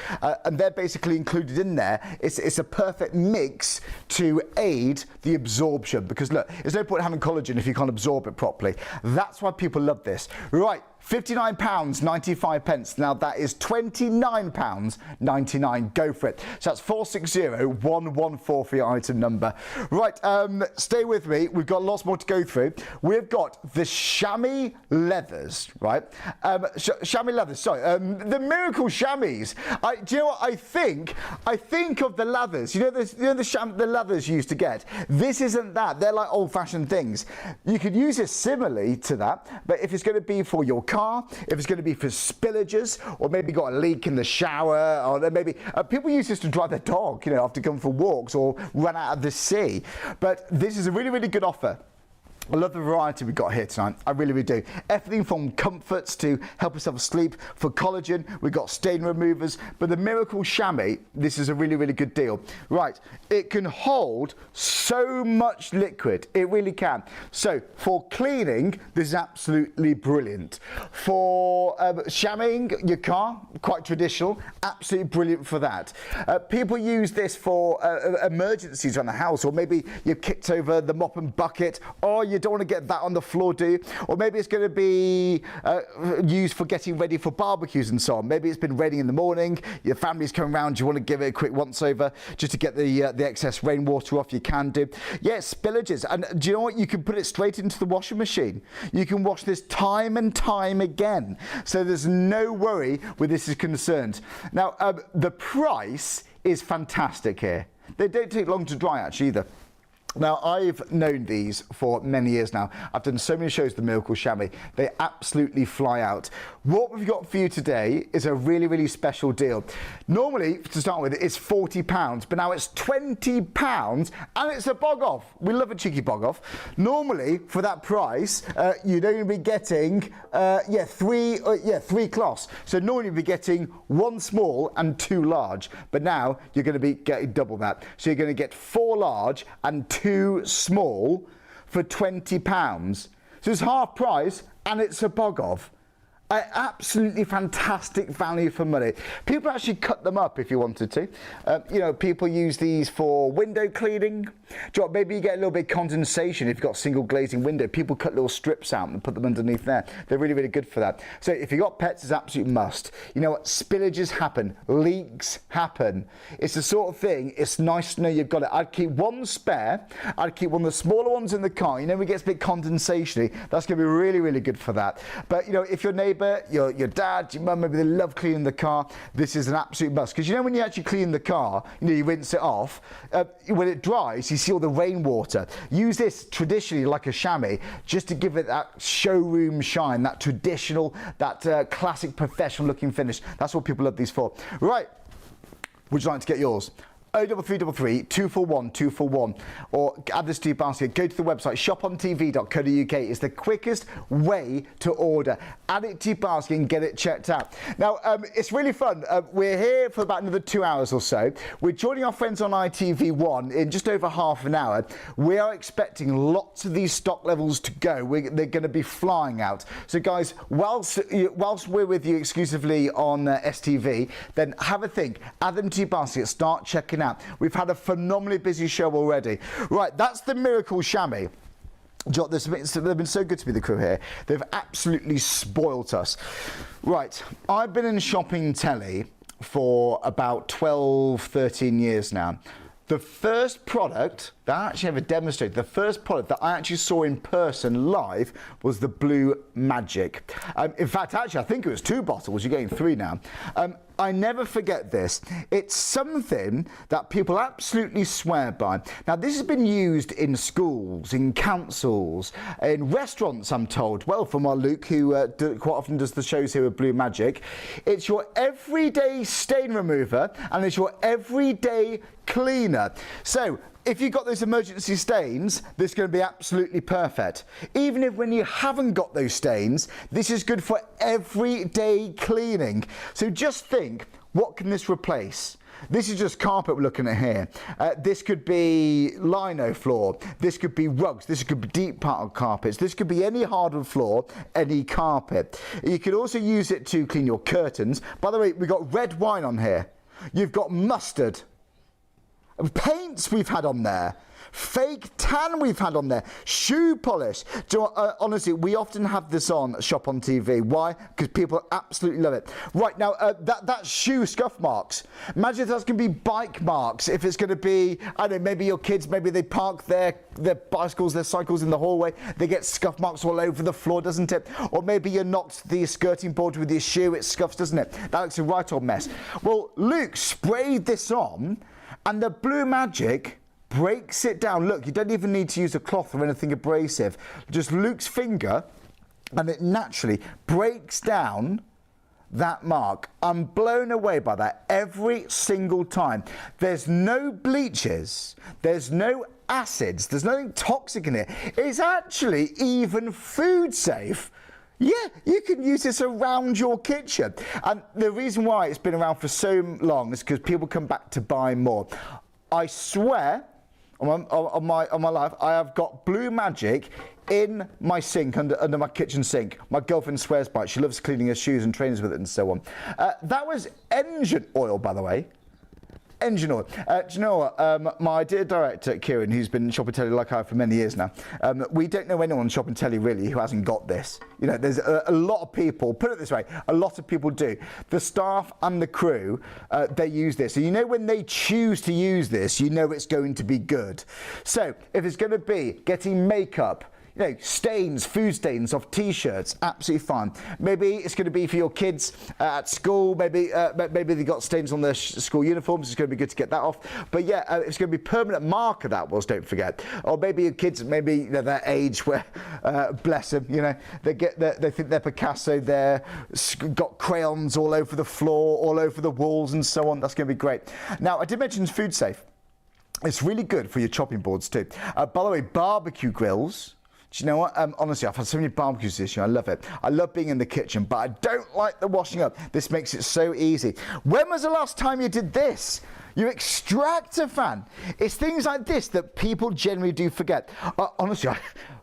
and they're basically included in there. It's a perfect mix to aid the absorption, because look, there's no point having collagen if you can't absorb it properly. That's why people love this. Right. £59.95. Now that is £29.99. Go for it. So that's 460114 for your item number. Right, stay with me. We've got lots more to go through. We've got the chamois leathers, right? Chamois leathers, sorry. The miracle chamois. Do you know what I think? I think of the leathers. You know the leathers you used to get? This isn't that. They're like old-fashioned things. You could use it similarly to that, but if it's going to be for your car, if it's going to be for spillages, or maybe got a leak in the shower, or maybe people use this to drive their dog, you know, after going for walks or run out of the sea. But this is a really good offer. I love the variety we've got here tonight. I really, really do. Everything from comforts to help yourself sleep. For collagen, we've got stain removers. But the Miracle Chamois, this is a really, really good deal. Right, it can hold so much liquid. It really can. So for cleaning, this is absolutely brilliant. For chamoising your car, quite traditional, absolutely brilliant for that. People use this for emergencies around the house, or maybe you've kicked over the mop and bucket, or you don't want to get that on the floor, do you? Or maybe it's going to be used for getting ready for barbecues and so on. Maybe it's been raining in the morning, your family's coming around, you want to give it a quick once over just to get the excess rainwater off. You can do. Yeah, spillages. And do you know what? You can put it straight into the washing machine. You can wash this time and time again. So there's no worry where this is concerned. Now, the price is fantastic here. They don't take long to dry actually either. Now, I've known these for many years now. I've done so many shows with the Miracle Chamois. They absolutely fly out. What we've got for you today is a really, really special deal. Normally, to start with, it's £40, but now it's £20 and it's a bog off. We love a cheeky bog off. Normally, for that price, you'd only be getting three cloths. So normally you'd be getting one small and two large, but now you're going to be getting double that. So you're going to get 4 large and 2 small for £20. So it's half price and it's a bog off. Absolutely fantastic value for money. People actually cut them up if you wanted to. You know, people use these for window cleaning. Maybe you get a little bit of condensation if you've got single glazing window. People cut little strips out and put them underneath there. They're really, really good for that. So if you've got pets, it's an absolute must. You know what? Spillages happen. Leaks happen. It's the sort of thing, it's nice to know you've got it. I'd keep one spare. I'd keep one of the smaller ones in the car. You know, it gets a bit condensation-y. That's going to be really, really good for that. But, you know, if your neighbour, your dad, your mum, maybe they love cleaning the car, this is an absolute must. Because you know when you actually clean the car, you know, you rinse it off, when it dries, you see all the rainwater. Use this traditionally like a chamois, just to give it that showroom shine, that traditional, that classic professional looking finish. That's what people love these for. Right, would you like to get yours? 03333 241 241, or add this to your basket. Go to the website shopontv.co.uk. It's the quickest way to order. Add it to your basket and get it checked out. Now, it's really fun. We're here for about another 2 hours or so. We're joining our friends on ITV1 in just over half an hour. We are expecting lots of these stock levels to go. They're going to be flying out. So, guys, whilst we're with you exclusively on STV, then have a think. Add them to your basket. Start checking out. We've had a phenomenally busy show already. Right, that's the Miracle Chamois. They've been so good to be the crew here. They've absolutely spoilt us. Right, I've been in shopping telly for about 12, 13 years now. The first product that I actually ever demonstrated, the first product that I actually saw in person live was the Blue Magic. In fact, actually, I think it was 2 bottles. You're getting 3 now. I never forget this. It's something that people absolutely swear by. Now, this has been used in schools, in councils, in restaurants, I'm told. Well, from our Luke, who quite often does the shows here with Blue Magic. It's your everyday stain remover, and it's your everyday cleaner. So, if you've got those emergency stains, this is going to be absolutely perfect. Even if when you haven't got those stains, this is good for everyday cleaning. So just think, what can this replace? This is just carpet we're looking at here. This could be lino floor. This could be rugs. This could be deep part carpets. This could be any hardwood floor, any carpet. You could also use it to clean your curtains. By the way, we've got red wine on here. You've got mustard. Paints we've had on there, fake tan we've had on there, shoe polish. Honestly, we often have this on Shop on TV. Why? Because people absolutely love it. Right, now, that's shoe scuff marks. Imagine if that's going to be bike marks. If it's going to be, I don't know, maybe your kids, maybe they park their bicycles, their cycles in the hallway. They get scuff marks all over the floor, doesn't it? Or maybe you knocked the skirting board with your shoe. It scuffs, doesn't it? That looks a right old mess. Well, Luke sprayed this on, and the Blue Magic breaks it down. Look, you don't even need to use a cloth or anything abrasive. Just Luke's finger, and it naturally breaks down that mark. I'm blown away by that every single time. There's no bleaches, there's no acids, there's nothing toxic in it. It's actually even food safe. Yeah, you can use this around your kitchen. And the reason why it's been around for so long is because people come back to buy more. I swear on my life, I have got Blue Magic in my sink, under my kitchen sink. My girlfriend swears by it. She loves cleaning her shoes and trainers with it and so on. That was engine oil, by the way. Engine oil. Do you know what? My dear director, Kieran, who's been shopping telly like I have for many years now, we don't know anyone shopping telly really who hasn't got this. You know, there's a lot of people, put it this way, a lot of people do. The staff and the crew, they use this. So you know when they choose to use this, you know it's going to be good. So if it's going to be getting makeup, you know, stains, food stains off T-shirts, absolutely fine. Maybe it's going to be for your kids at school. Maybe they got stains on their school uniforms. It's going to be good to get that off. But yeah, it's going to be permanent marker, that was, don't forget. Or maybe your kids, maybe you know, their age where, bless them, you know, they think they're Picasso. They're got crayons all over the floor, all over the walls, and so on. That's going to be great. Now, I did mention food safe. It's really good for your chopping boards too. By the way, barbecue grills. Do you know what? Honestly, I've had so many barbecues this year. I love it. I love being in the kitchen, but I don't like the washing up. This makes it so easy. When was the last time you did this? Your extractor fan. It's things like this that people generally do forget. Honestly,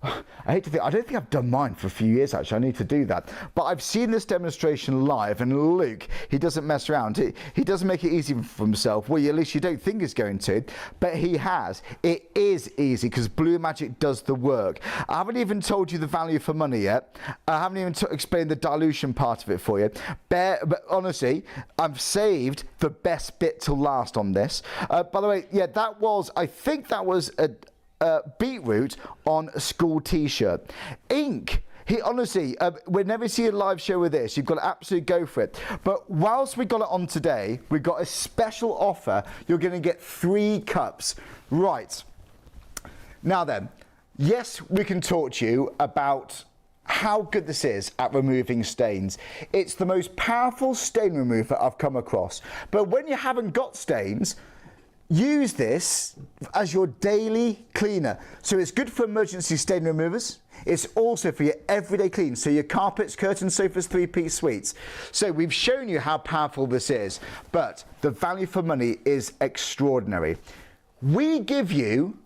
I hate to think, I don't think I've done mine for a few years actually. I need to do that. But I've seen this demonstration live, and Luke, he doesn't mess around. He doesn't make it easy for himself. Well, at least you don't think he's going to, but he has. It is easy because Blue Magic does the work. I haven't even told you the value for money yet. I haven't even explained the dilution part of it for you. But honestly, I've saved the best bit till last on this. By the way, yeah, that was, I think that was a beetroot on a school T-shirt. Ink. Honestly, whenever you see a live show with this, you've got to absolutely go for it. But whilst we got it on today, we've got a special offer. You're going to get 3 cups. Right. Now then, yes, we can talk to you about how good this is at removing stains. It's the most powerful stain remover I've come across. But when you haven't got stains, use this as your daily cleaner. So it's good for emergency stain removers. It's also for your everyday clean. So your carpets, curtains, sofas, 3-piece suites. So we've shown you how powerful this is, but the value for money is extraordinary. We give you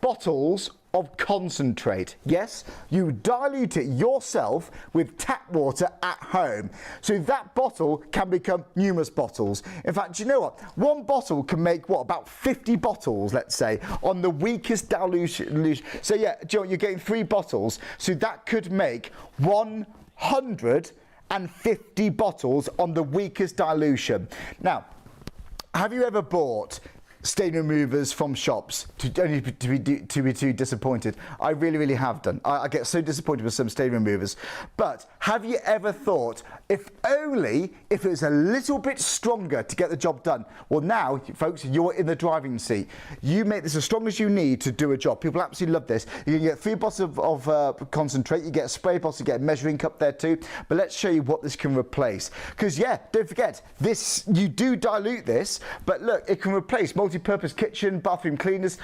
bottles of concentrate. Yes, you dilute it yourself with tap water at home. So that bottle can become numerous bottles. In fact, you know what? One bottle can make, what, about 50 bottles, let's say, on the weakest dilution. So yeah, Joe, you're getting 3 bottles. So that could make 150 bottles on the weakest dilution. Now, have you ever bought stain removers from shops only to be too disappointed? I really have done. I get so disappointed with some stain removers. But have you ever thought, if it was a little bit stronger to get the job done? Well, now, folks, you're in the driving seat. You make this as strong as you need to do a job. People absolutely love this. You can get 3 bottles of concentrate. You get a spray bottle, you get a measuring cup there too. But let's show you what this can replace. Because yeah, don't forget, this, you do dilute this, but look, it can replace multi-purpose kitchen, bathroom cleaners,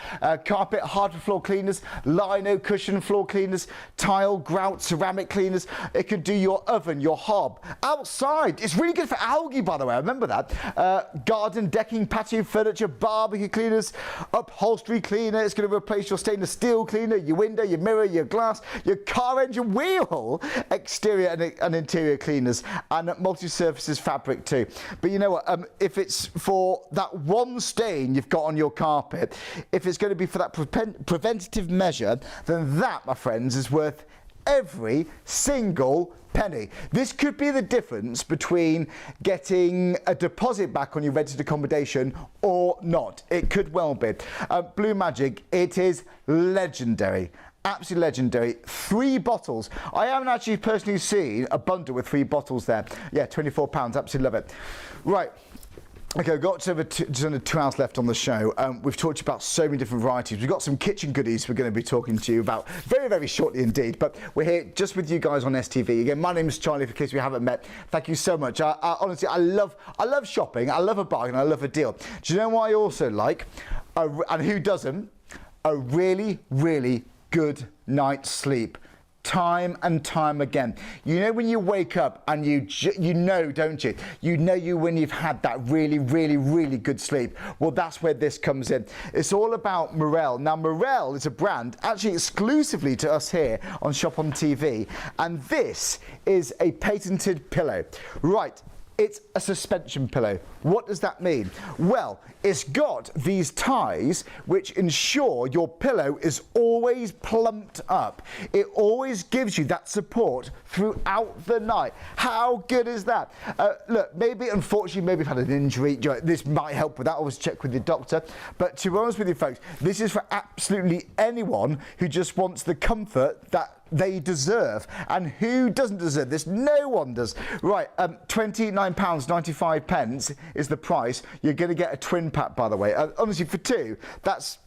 carpet, hardwood floor cleaners, lino, cushion floor cleaners, tile, grout, ceramic cleaners. It could do your oven, your hob. Outside, it's really good for algae, by the way, I remember that. Garden, decking, patio furniture, barbecue cleaners, upholstery cleaner. It's going to replace your stainless steel cleaner, your window, your mirror, your glass, your car engine wheel, exterior and interior cleaners, and multi-surfaces fabric too. But you know what, if it's for that one stain you've got on your carpet, if it's going to be for that preventative measure, then that, my friends, is worth every single penny. This could be the difference between getting a deposit back on your rented accommodation or not. It could well be. Blue Magic, it is legendary. Absolutely legendary. 3 bottles. I haven't actually personally seen a bundle with 3 bottles there. Yeah, £24. Absolutely love it. Right. Okay, we've got just under 2 hours left on the show. We've talked to you about so many different varieties. We've got some kitchen goodies we're going to be talking to you about very shortly indeed. But we're here just with you guys on STV. Again, my name is Charlie, in case we haven't met. Thank you so much. Honestly, I love shopping. I love a bargain. I love a deal. Do you know what I also like? And who doesn't? a really, really good night's sleep. Time and time again. You know when you wake up and you know, don't you? You know when you've had that really, really, really good sleep. Well, that's where this comes in. It's all about Morel. Now, Morel is a brand actually exclusively to us here on Shop on TV, and this is a patented pillow. Right. It's a suspension pillow. What does that mean? Well, it's got these ties which ensure your pillow is always plumped up. It always gives you that support throughout the night. How good is that? Look, unfortunately, maybe you've had an injury. This might help with that. Always check with your doctor. But to be honest with you, folks, this is for absolutely anyone who just wants the comfort that they deserve. And who doesn't deserve this? No one does. Right, £29.95 is the price. You're going to get a twin pack, by the way. Honestly, for two, that's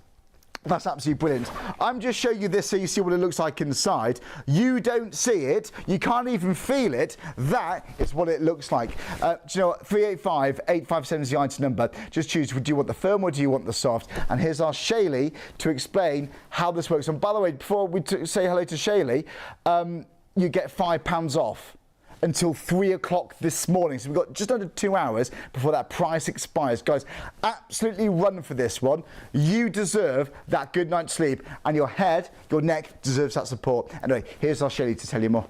absolutely brilliant. I'm just showing you this so you see what it looks like inside. You don't see it. You can't even feel it. That is what it looks like. Do you know what? 385-857 is the item number. Just choose, do you want the firm or do you want the soft? And here's our Shaylee to explain how this works. And by the way, before we say hello to Shaylee, you get £5 off until 3 o'clock this morning. So we've got just under 2 hours before that price expires. Guys, absolutely run for this one. You deserve that good night's sleep, and your head, your neck deserves that support. Anyway, here's our Shelley to tell you more.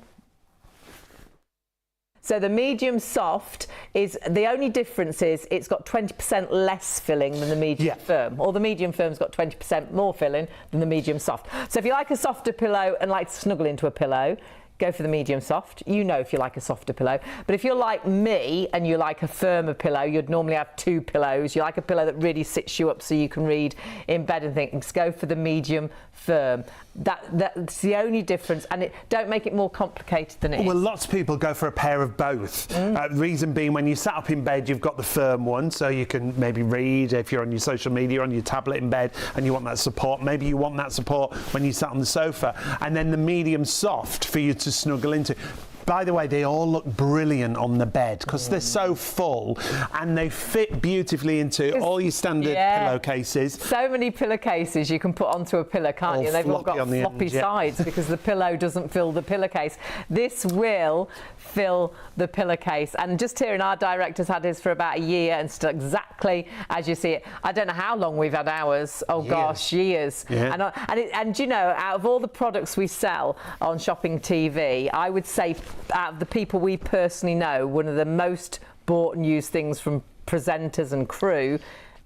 So the medium soft is, the only difference is it's got 20% less filling than the medium firm. Or the medium firm's got 20% more filling than the medium soft. So if you like a softer pillow and like to snuggle into a pillow, go for the medium soft. You know if you like a softer pillow. But if you're like me and you like a firmer pillow, you'd normally have two pillows. You like a pillow that really sits you up so you can read in bed and things, go for the medium firm. That's the only difference, and don't make it more complicated than it is. Well, lots of people go for a pair of both. Reason being, when you sat up in bed, you've got the firm one, so you can maybe read if you're on your social media, on your tablet in bed, and you want that support. Maybe you want that support when you sat on the sofa, and then the medium soft for you to snuggle into. By the way, they all look brilliant on the bed because they're so full and they fit beautifully into all your standard pillowcases. So many pillowcases you can put onto a pillow, can't you? They've all got floppy sides because the pillow doesn't fill the pillowcase. This will fill the pillowcase. And just hearing our director's had his for about a year and still exactly as you see it. I don't know how long we've had ours. Oh, gosh, years. Yeah. And you know, out of all the products we sell on Shopping TV, I would say out of the people we personally know, one of the most bought and used things from presenters and crew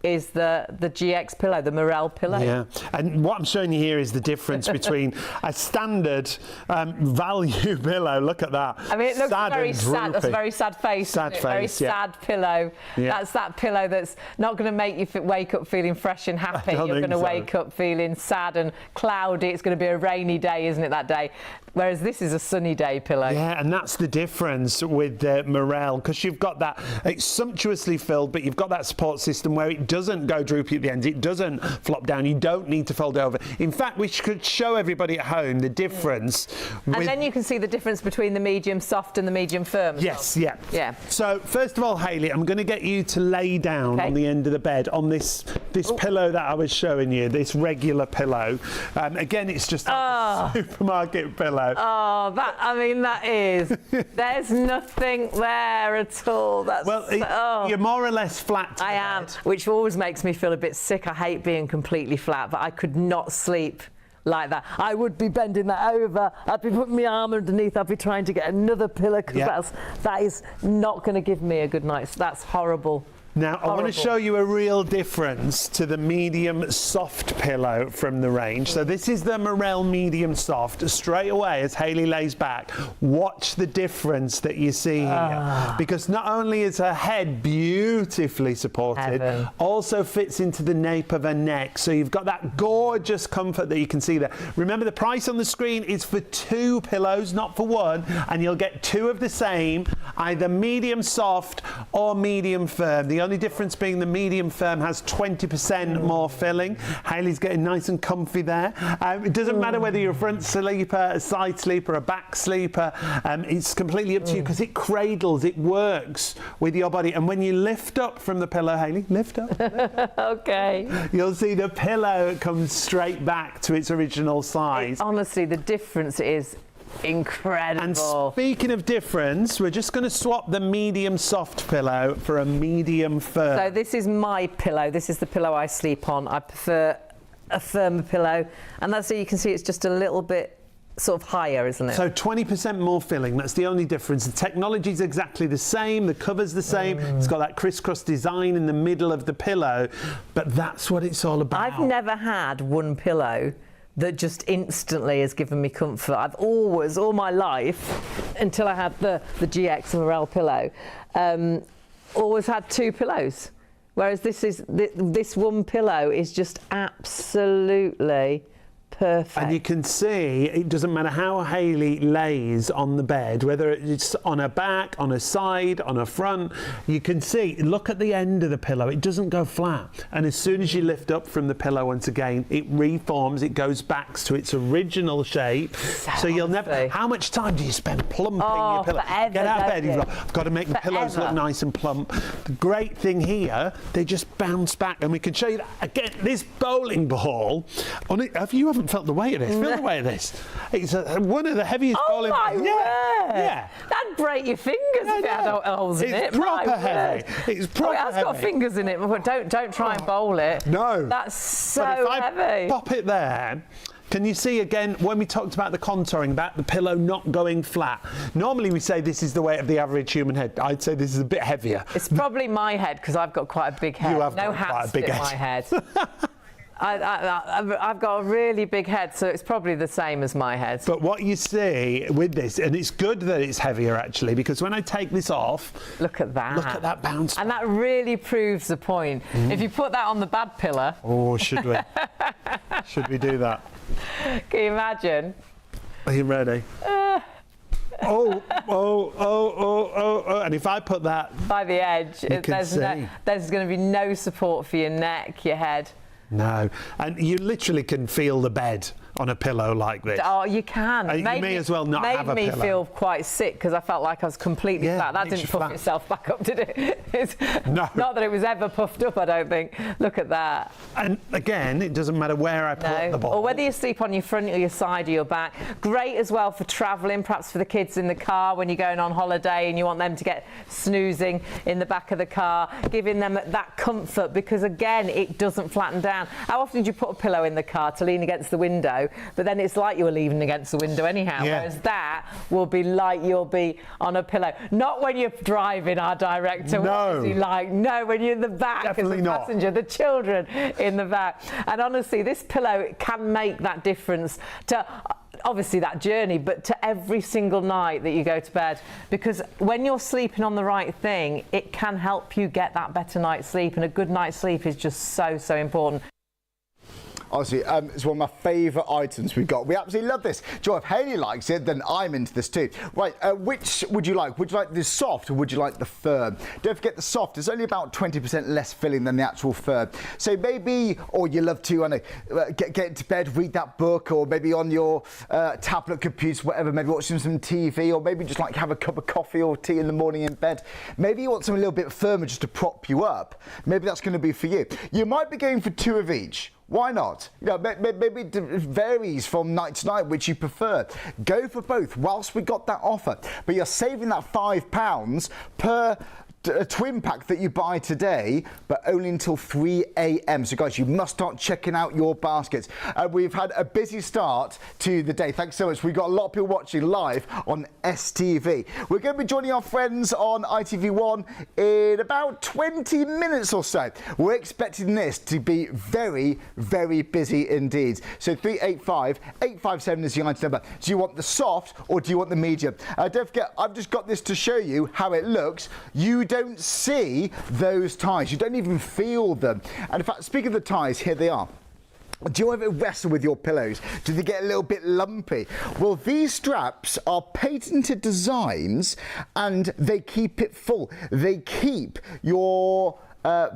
is the GX pillow, the Morel pillow. Yeah, and what I'm showing you here is the difference between a standard value pillow. Look at that. I mean, it looks very sad. That's a very sad face. Very sad pillow. Yeah. That's that pillow that's not going to make you wake up feeling fresh and happy. You're going to wake up feeling sad and cloudy. It's going to be a rainy day, isn't it, that day? Whereas this is a sunny day pillow. Yeah, and that's the difference with Morel, because you've got that, it's sumptuously filled, but you've got that support system where it doesn't go droopy at the end, it doesn't flop down, you don't need to fold it over. In fact, we could show everybody at home the difference. And then you can see the difference between the medium soft and the medium firm. Yes, yeah. So first of all, Hayley, I'm going to get you to lay down on the end of the bed on this pillow that I was showing you, this regular pillow. Again, it's just a supermarket pillow. Oh, that is. There's nothing there at all. You're more or less flat. I am, which always makes me feel a bit sick. I hate being completely flat, but I could not sleep like that. I would be bending that over. I'd be putting my arm underneath. I'd be trying to get another pillow because that is not going to give me a good night's. That's horrible. Now, I want to show you a real difference to the medium soft pillow from the range. So this is the Morel medium soft. Straight away, as Hayley lays back, watch the difference that you see here. Because not only is her head beautifully supported, also fits into the nape of her neck. So you've got that gorgeous comfort that you can see there. Remember, the price on the screen is for 2 pillows, not for 1, and you'll get 2 of the same, either medium soft or medium firm. The only difference being the medium firm has 20% more filling. Hayley's getting nice and comfy there. It doesn't matter whether you're a front sleeper, a side sleeper, a back sleeper. It's completely up to you because it cradles, it works with your body. And when you lift up from the pillow, Hayley, lift up. Okay. You'll see the pillow comes straight back to its original size. Honestly, the difference is incredible. And speaking of difference, we're just going to swap the medium soft pillow for a medium firm. So this is my pillow. This is the pillow I sleep on. I prefer a firmer pillow, and that's so you can see it's just a little bit sort of higher, isn't it? So 20% more filling, that's the only difference. The technology's exactly the same, the cover's the same, it's got that crisscross design in the middle of the pillow, but that's what it's all about. I've never had one pillow that just instantly has given me comfort. I've always, all my life, until I had the GX Morel pillow, always had two pillows. Whereas this one pillow is just absolutely perfect. And you can see it doesn't matter how Hayley lays on the bed, whether it's on her back, on her side, on her front, you can see, look at the end of the pillow, it doesn't go flat. And as soon as you lift up from the pillow once again, it reforms, it goes back to its original shape. So you'll never, how much time do you spend plumping your pillow? Forever, get out of bed, you've got, I've got to make the pillows look nice and plump. The great thing here, they just bounce back, and we can show you that again. This bowling ball, on it, you haven't felt the weight of this. Feel the weight of this. It's one of the heaviest bowling. Oh my word! Yeah. That'd break your fingers if it had holes in it. It's proper heavy. It's proper heavy. It's got fingers in it. Don't try and bowl it. No. That's so but if heavy. I pop it there. Can you see again when we talked about the contouring, about the pillow not going flat? Normally we say this is the weight of the average human head. I'd say this is a bit heavier. It's probably my head because I've got quite a big head. You have no got quite a big fit head. my head. I've got a really big head, so it's probably the same as my head. But what you see with this, and it's good that it's heavier actually, because when I take this off, look at that. Look at that bounce. And that really proves the point. If you put that on the bad pillow. Oh, should we? Should we do that? Can you imagine? Are you ready? Oh, and if I put that by the edge, there's going to be no support for your neck, your head. No, and you literally can feel the bed on a pillow like this. Oh, you can. You may as well not have a pillow. Made me feel quite sick because I felt like I was completely flat. That didn't puff itself back up, did it? No. Not that it was ever puffed up, I don't think. Look at that. And again, it doesn't matter where I put the ball. Or whether you sleep on your front or your side or your back. Great as well for travelling, perhaps for the kids in the car when you're going on holiday and you want them to get snoozing in the back of the car, giving them that comfort because, again, it doesn't flatten down. How often do you put a pillow in the car to lean against the window, but then it's like you were leaning against the window anyhow, whereas that will be like you'll be on a pillow. Not when you're driving, our director. No. No, when you're in the back Definitely as a passenger, the children in the back. And honestly, this pillow can make that difference to obviously that journey, but to every single night that you go to bed, because when you're sleeping on the right thing, it can help you get that better night's sleep, and a good night's sleep is just so important. Honestly, it's one of my favourite items we've got. We absolutely love this. Joe, if Hayley likes it, then I'm into this too. Right, which would you like? Would you like the soft or would you like the firm? Don't forget the soft is only about 20% less filling than the actual firm. So maybe, or you love to get into bed, read that book, or maybe on your tablet, computer, whatever, maybe watching some TV, or maybe just like have a cup of coffee or tea in the morning in bed. Maybe you want something a little bit firmer just to prop you up. Maybe that's going to be for you. You might be going for two of each. Why not? You know, maybe it varies from night to night which you prefer. Go for both whilst we got that offer. But you're saving that £5 per twin pack that you buy today, but only until 3 a.m. So guys, you must start checking out your baskets. We've had a busy start to the day. Thanks so much. We've got a lot of people watching live on STV. We're going to be joining our friends on ITV1 in about 20 minutes or so. We're expecting this to be very, very busy indeed. So 385 857 is the item number. Do you want the soft or do you want the medium? Don't forget, I've just got this to show you how it looks. You don't see those ties. You don't even feel them. And in fact, speaking of the ties, here they are. Do you ever wrestle with your pillows? Do they get a little bit lumpy? Well, these straps are patented designs and they keep it full. They keep your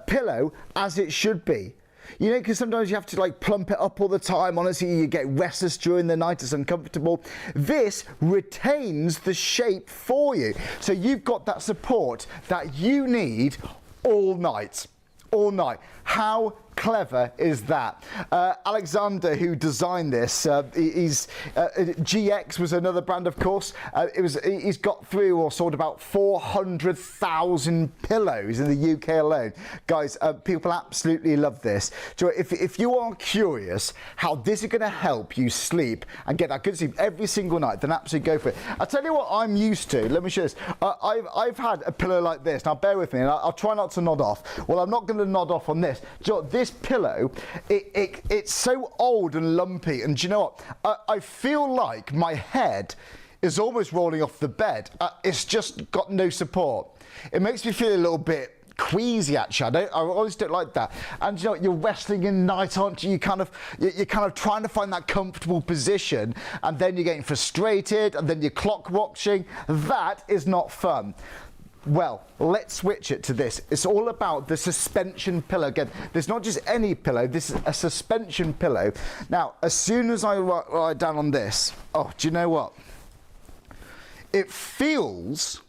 pillow as it should be. You know, because sometimes you have to like plump it up all the time. Honestly, you get restless during the night. It's uncomfortable. This retains the shape for you. So you've got that support that you need all night. All night. How clever is that? Alexander, who designed this, GX was another brand, of course. He's got through or sold about 400,000 pillows in the UK alone. Guys, people absolutely love this. So if you are curious how this is going to help you sleep and get that good sleep every single night, then absolutely go for it. I'll tell you what I'm used to. Let me show this. I've had a pillow like this. Now bear with me, and I'll try not to nod off. Well, I'm not going to nod off on this. Do you know what? This pillow, it's so old and lumpy, and do you know what? I feel like my head is almost rolling off the bed. It's just got no support. It makes me feel a little bit queasy, actually. I always don't like that. And you know, you're wrestling in the night, aren't you? You're kind of trying to find that comfortable position, and then you're getting frustrated, and then you're clock watching. That is not fun. Well, let's switch it to this. It's all about the suspension pillow. Again, there's not just any pillow, this is a suspension pillow. Now, as soon as I lie down on this, oh, do you know what? It feels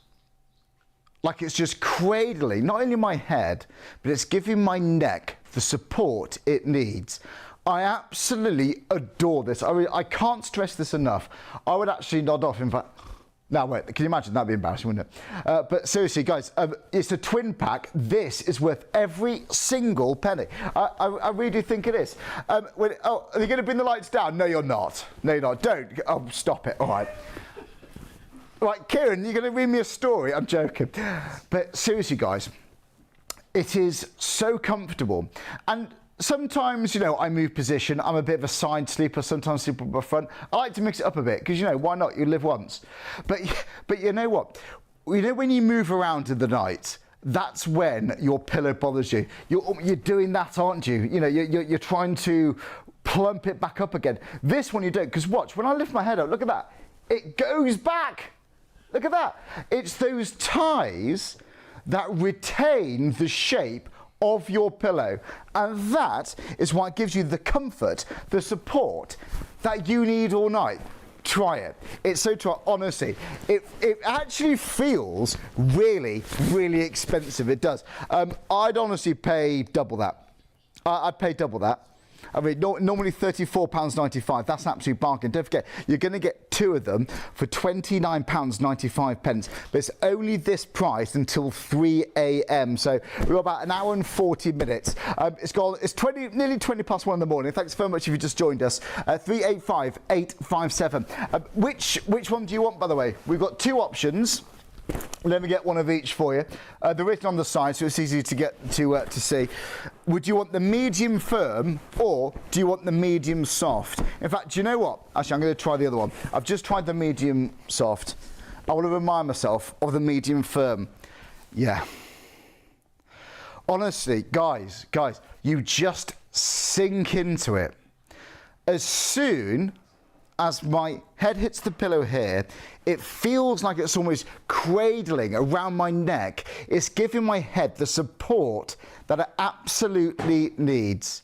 like it's just cradling, not only my head, but it's giving my neck the support it needs. I absolutely adore this. I can't stress this enough. I would actually nod off, in fact. Now wait, can you imagine? That'd be embarrassing, wouldn't it? But seriously, guys, it's a twin pack. This is worth every single penny. I really do think it is. Are you going to bring the lights down? No, you're not. No, you're not. Don't. Oh, stop it. All right. Right, Kieran, you're going to read me a story. I'm joking. But seriously, guys, it is so comfortable. And sometimes, you know, I move position. I'm a bit of a side sleeper, sometimes sleep up front. I like to mix it up a bit because, you know, why not? You live once. But you know what? You know, when you move around in the night, that's when your pillow bothers you. You're doing that, aren't you? You know, you're trying to plump it back up again. This one you don't, because watch, when I lift my head up, look at that. It goes back. Look at that. It's those ties that retain the shape of your pillow, and that is why it gives you the comfort, the support that you need all night. Try it. It's so true. Honestly, it actually feels really, really expensive. It does. I'd honestly pay double that. I'd pay double that. I mean, normally £34.95. That's an absolute bargain. Don't forget, you're going to get two of them for £29.95. But it's only this price until 3 a.m. So we're about an hour and 40 minutes. It's nearly 20 past 1 in the morning. Thanks very much if you just joined us. 385-857. Which one do you want, by the way? We've got two options. Let me get one of each for you. They're written on the side, so it's easy to get to see. Would you want the medium firm, or do you want the medium soft? In fact, do you know what? Actually, I'm going to try the other one. I've just tried the medium soft. I want to remind myself of the medium firm. Yeah. Honestly, guys, you just sink into it. As soon as my head hits the pillow here, it feels like it's almost cradling around my neck. It's giving my head the support that it absolutely needs.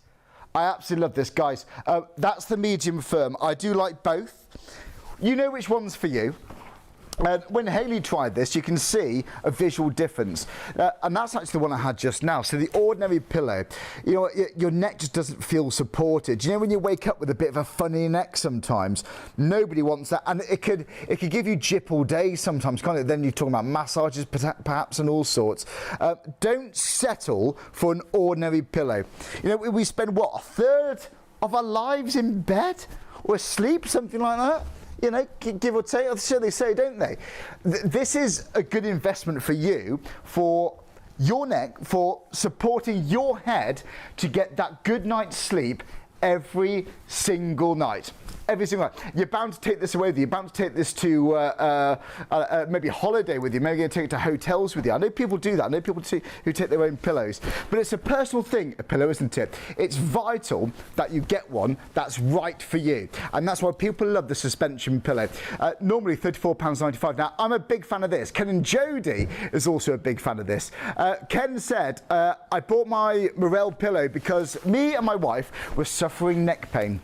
I absolutely love this, guys. That's the medium firm. I do like both. You know which one's for you. When Hayley tried this, you can see a visual difference, and that's actually the one I had just now. So the ordinary pillow, you know, your neck just doesn't feel supported. You know, when you wake up with a bit of a funny neck sometimes, nobody wants that, and it could give you jip all day sometimes, can't it? Then you're talking about massages perhaps and all sorts. Don't settle for an ordinary pillow. You know, we spend what, a third of our lives in bed or asleep, something like that. You know, give or take, so they say, don't they? This is a good investment for you, for your neck, for supporting your head to get that good night's sleep every single night. Every single night. You're bound to take this away with you. You're bound to take this to maybe a holiday with you. Maybe you're going to take it to hotels with you. I know people do that. I know people who take their own pillows. But it's a personal thing, a pillow, isn't it? It's vital that you get one that's right for you. And that's why people love the suspension pillow. Normally £34.95. Now, I'm a big fan of this. Ken and Jodie is also a big fan of this. Ken said, I bought my Morel pillow because me and my wife were suffering neck pain.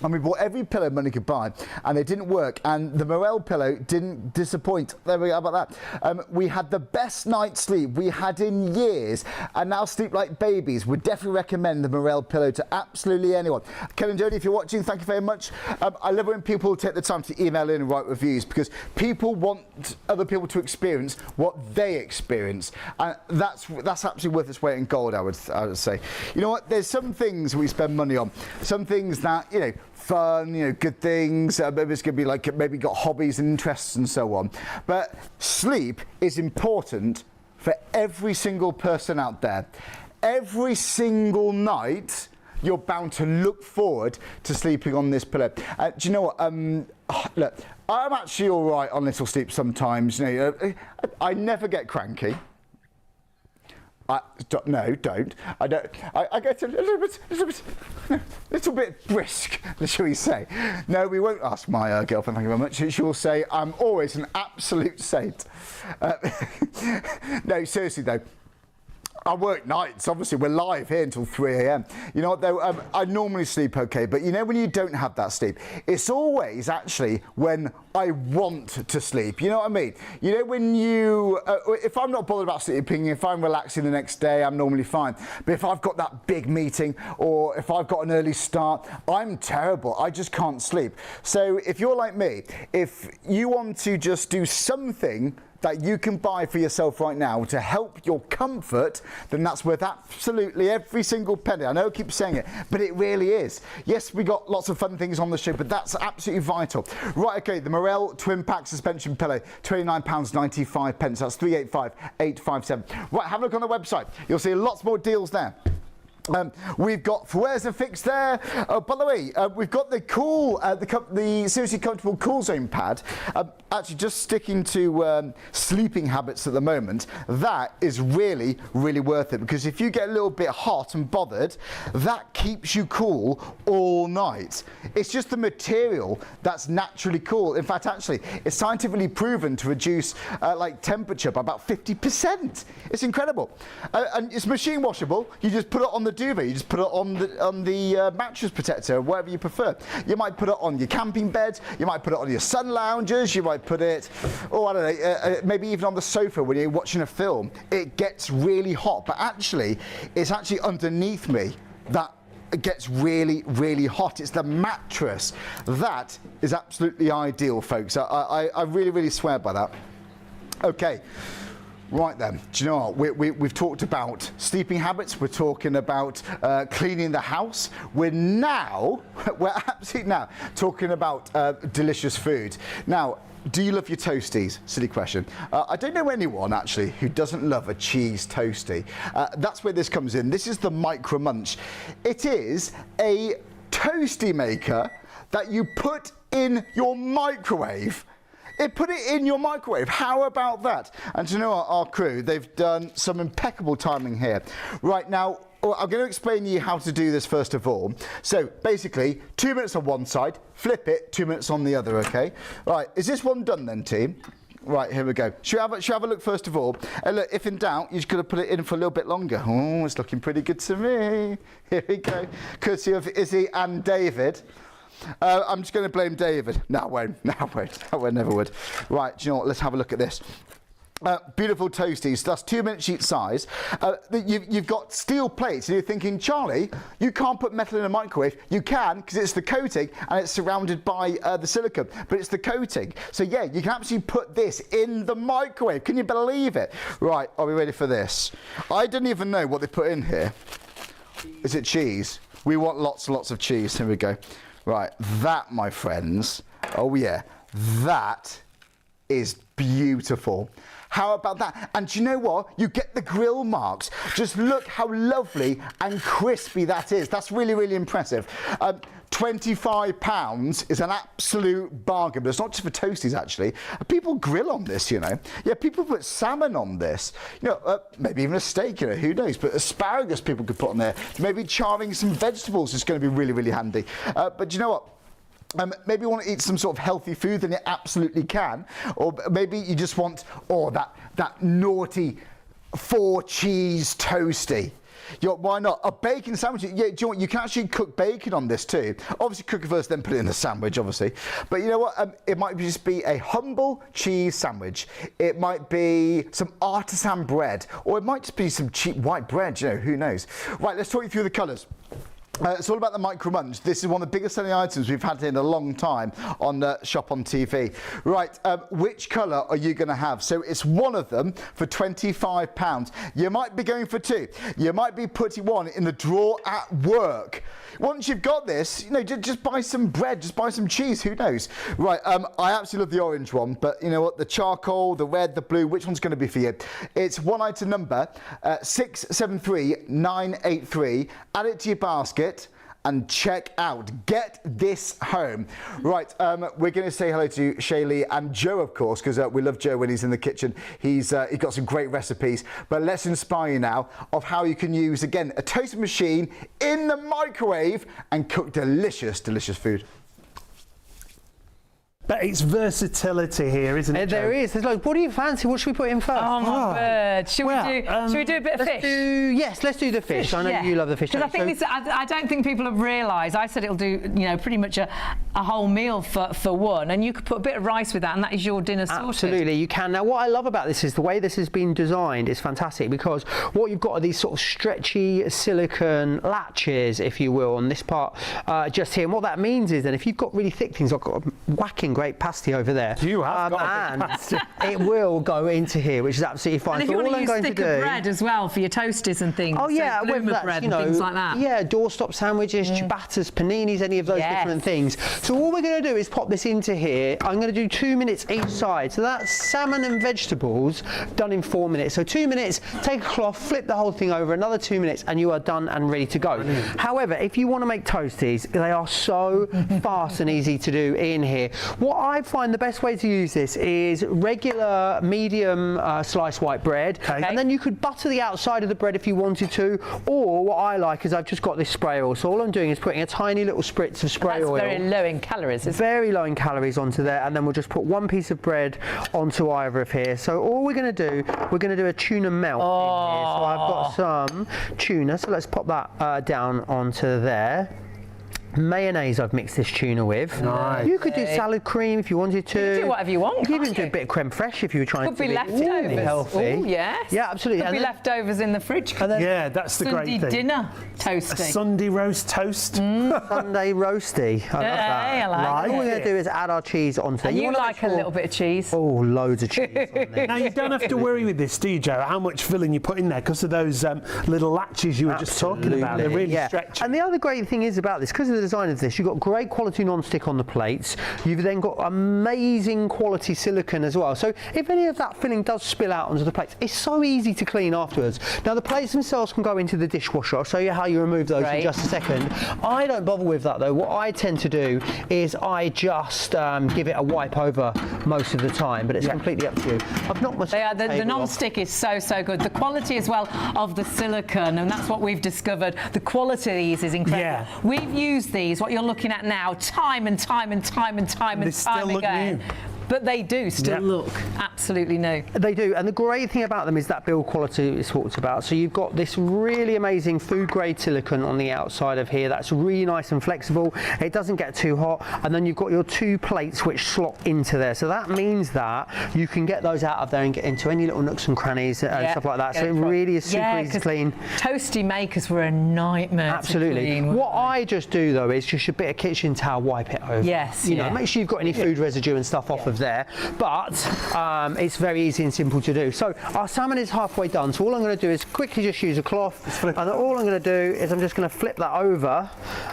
And we bought every pillow money could buy, and they didn't work. And the Morel pillow didn't disappoint. There we go, how about that? We had the best night's sleep we had in years, and now sleep like babies. Would definitely recommend the Morel pillow to absolutely anyone. Ken and Jodie, if you're watching, thank you very much. I love when people take the time to email in and write reviews, because people want other people to experience what they experience, and that's absolutely worth its weight in gold. I would say. You know what? There's some things we spend money on, some things that, you know, fun, you know, good things. Maybe it's going to be like, maybe got hobbies and interests and so on. But sleep is important for every single person out there. Every single night, you're bound to look forward to sleeping on this pillow. Do you know what? Look, I'm actually all right on little sleep sometimes. You know, I never get cranky. No, don't. I don't. I get a little bit brisk, shall we say? No, we won't ask my girlfriend. Thank you very much. She will say I'm always an absolute saint. No, seriously though. I work nights, obviously. We're live here until 3 a.m. You know what, though? I normally sleep okay, but you know when you don't have that sleep, it's always actually when I want to sleep. You know what I mean? You know when you, if I'm not bothered about sleeping, if I'm relaxing the next day, I'm normally fine. But if I've got that big meeting or if I've got an early start, I'm terrible. I just can't sleep. So if you're like me, if you want to just do something that you can buy for yourself right now to help your comfort, then that's worth absolutely every single penny. I know I keep saying it, but it really is. Yes, we got lots of fun things on the show, but that's absolutely vital. Right, okay, the Morel Twin Pack Suspension Pillow, £29.95. That's 385-857. Right, have a look on the website. You'll see lots more deals there. We've got Where's a Fix there. By the way, we've got the cool, the Seriously Comfortable Cool Zone pad. Actually, just sticking to sleeping habits at the moment, that is really, really worth it, because if you get a little bit hot and bothered, that keeps you cool all night. It's just the material that's naturally cool. In fact, actually, it's scientifically proven to reduce like temperature by about 50%. It's incredible. And it's machine washable. You just put it on the duvet, you just put it on the mattress protector, whatever you prefer. You might put it on your camping bed, you might put it on your sun loungers, you might put it, oh I don't know, maybe even on the sofa when you're watching a film. It gets really hot, but actually it's actually underneath me that it gets really, really hot. It's the mattress. That is absolutely ideal, folks. I really, really swear by that. Okay. Right then, do you know what? We've talked about sleeping habits, we're talking about cleaning the house. We're absolutely now talking about delicious food. Now, do you love your toasties? Silly question. I don't know anyone actually who doesn't love a cheese toastie. That's where this comes in. This is the Micro Munch. It is a toastie maker that you put in your microwave. Put it in your microwave. How about that? And do you know what, our crew, they've done some impeccable timing here. Right now, I'm going to explain to you how to do this first of all. So basically, 2 minutes on one side, flip it, 2 minutes on the other, okay? Right, is this one done then, team? Right, here we go. Should we have a look first of all? And look, if in doubt, you're just going to put it in for a little bit longer. Oh, it's looking pretty good to me. Here we go. Courtesy of Izzy and David. I'm just going to blame David. No, I won't. No, I won't. I never would. Right, do you know what? Let's have a look at this. Beautiful toasties. That's 2 minutes each size. You've got steel plates, and you're thinking, Charlie, you can't put metal in a microwave. You can, because it's the coating and it's surrounded by the silicone, but it's the coating. So yeah, you can actually put this in the microwave. Can you believe it? Right, are we ready for this? I don't even know what they put in here. Is it cheese? We want lots and lots of cheese. Here we go. Right, that, my friends, oh yeah, that is beautiful. How about that? And do you know what? You get the grill marks. Just look how lovely and crispy that is. That's really, really impressive. £25 is an absolute bargain, but it's not just for toasties actually. People grill on this, you know. Yeah, people put salmon on this. You know, maybe even a steak, you know, who knows. But asparagus people could put on there. Maybe charring some vegetables is going to be really, really handy. But do you know what? Maybe you want to eat some sort of healthy food, then you absolutely can. Or maybe you just want, that naughty 4-cheese toasty. Why not? A bacon sandwich. Yeah, do you know what? You can actually cook bacon on this too. Obviously cook it first, then put it in the sandwich, obviously. But you know what? It might just be a humble cheese sandwich. It might be some artisan bread. Or it might just be some cheap white bread, you know, who knows? Right, let's talk you through the colours. It's all about the micro munch. This is one of the biggest selling items we've had in a long time on Shop on TV. Right, which colour are you going to have? So it's one of them for £25. You might be going for two. You might be putting one in the drawer at work. Once you've got this, you know, just buy some bread, just buy some cheese, who knows? Right, I absolutely love the orange one, but you know what? The charcoal, the red, the blue, which one's going to be for you? It's one item number, 673983. Add it to your basket and check out. Get this home. Right, we're going to say hello to Shaylee and Joe, of course, because we love Joe when he's in the kitchen. He's got some great recipes. But let's inspire you now of how you can use, again, a toaster machine in the microwave and cook delicious, delicious food. But it's versatility here, isn't it? There is. There's loads. What do you fancy? What should we put in first? Oh my word! Should we do a bit of fish? Yes, let's do the fish. I know you love the fish. Because I think I don't think people have realised. I said it'll do, you know, pretty much a whole meal for one, and you could put a bit of rice with that, and that is your dinner sorted. Absolutely, you can. Now, what I love about this is the way this has been designed is fantastic, because what you've got are these sort of stretchy silicone latches, if you will, on this part just here. And what that means is that if you've got really thick things, I've got a whacking great pasty over there. You have got and it will go into here, which is absolutely fine. And if so you all want to I'm use going thicker to do, bread as well for your toasties and things. oh yeah, so whether that's, bread you know, and things like that. Yeah, doorstop sandwiches, ciabattas, paninis, any of those different things. So all we're going to do is pop this into here. I'm going to do 2 minutes each side. So that's salmon and vegetables done in 4 minutes. So 2 minutes, take a cloth, flip the whole thing over, another 2 minutes, and you are done and ready to go. However, if you want to make toasties, they are so fast and easy to do in here. What I find the best way to use this is regular medium sliced white bread, and then you could butter the outside of the bread if you wanted to, or what I like is I've just got this spray oil. So all I'm doing is putting a tiny little spritz of spray oil. That's very low in calories. Very low in calories onto there, and then we'll just put one piece of bread onto either of here. So all we're going to do, we're going to do a tuna melt in here. So I've got some tuna, so let's pop that down onto there. Mayonnaise I've mixed this tuna with. Nice. You could do salad cream if you wanted to. You can do whatever you want. You could even do a bit of creme fraiche if you were trying Could to be leftovers. healthy. Ooh, yes. Yeah, absolutely. Could be leftovers in the fridge. Yeah, that's the great Sunday thing. dinner toasty. A Sunday roast toast. Sunday roasty. I love that. I like All we're it. going to do is add our cheese onto And it. you wanna like make a sure- little bit of cheese. Oh, loads of cheese on there. Now, you don't have to worry with this, do you, Joe, how much filling you put in there because of those little latches you were just talking about. They're really stretchy. And the other great thing is about this, because of the design of this, you've got great quality non-stick on the plates. You've then got amazing quality silicone as well. So if any of that filling does spill out onto the plates, it's so easy to clean afterwards. Now, the plates themselves can go into the dishwasher. I'll show you how you remove those in just a second. I don't bother with that, though. What I tend to do is I just give it a wipe over most of the time, but it's completely up to you. I've knocked my The non-stick is so good. The quality as well of the silicone, and that's what we've discovered. The quality of these is incredible. Yeah. We've used these, what you're looking at now, time and time still look again. new. But they do still look absolutely new. They do, and the great thing about them is that build quality is talked about. So you've got this really amazing food grade silicone on the outside of here that's really nice and flexible. It doesn't get too hot, and then you've got your two plates which slot into there. So that means that you can get those out of there and get into any little nooks and crannies and stuff like that. So it really is super easy to clean. Toasty makers were a nightmare. Absolutely. To clean, what I just do though is just a bit of kitchen towel, wipe it over. Yes. You know, make sure you've got any food residue and stuff off of there, but it's very easy and simple to do. So our salmon is halfway done, so all I'm going to do is quickly just use a cloth, and all I'm going to do is I'm just going to flip that over,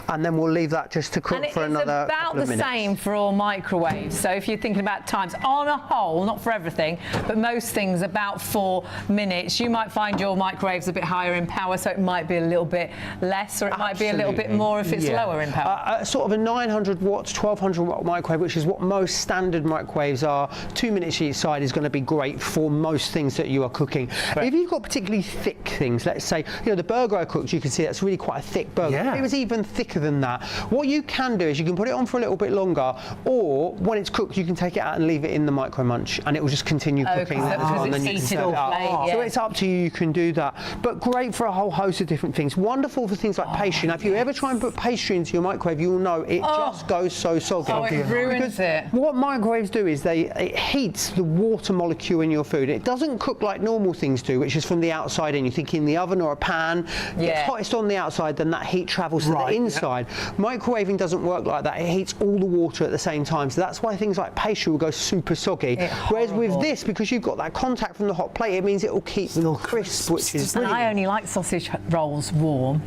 and then we'll leave that just to cook for another couple of minutes. It's about the same for all microwaves. So if you're thinking about times, on a whole, not for everything, but most things about 4 minutes. You might find your microwave's a bit higher in power, so it might be a little bit less, or it might be a little bit more if it's lower in power. Sort of a 900 watts, 1200 watt microwave, which is what most standard microwaves are. 2 minutes each side is going to be great for most things that you are cooking. Right. If you've got particularly thick things, let's say, you know, the burger I cooked, you can see that's really quite a thick burger. Yeah. It was even thicker than that. What you can do is you can put it on for a little bit longer, or when it's cooked, you can take it out and leave it in the micro munch, and it will just continue cooking. And then you can serve it up. So it's up to you. You can do that. But great for a whole host of different things. Wonderful for things like pastry. Now, if you ever try and put pastry into your microwave, you will know it just goes so soggy. Oh, it ruins it. What microwaves do is it heats the water molecule in your food. It doesn't cook like normal things do, which is from the outside in. You think in the oven or a pan, it's hottest on the outside, then that heat travels to the inside. Microwaving doesn't work like that. It heats all the water at the same time. So that's why things like pastry will go super soggy. Whereas with this, because you've got that contact from the hot plate, it means it will keep them crisp, which is brilliant. And I only like sausage rolls warm.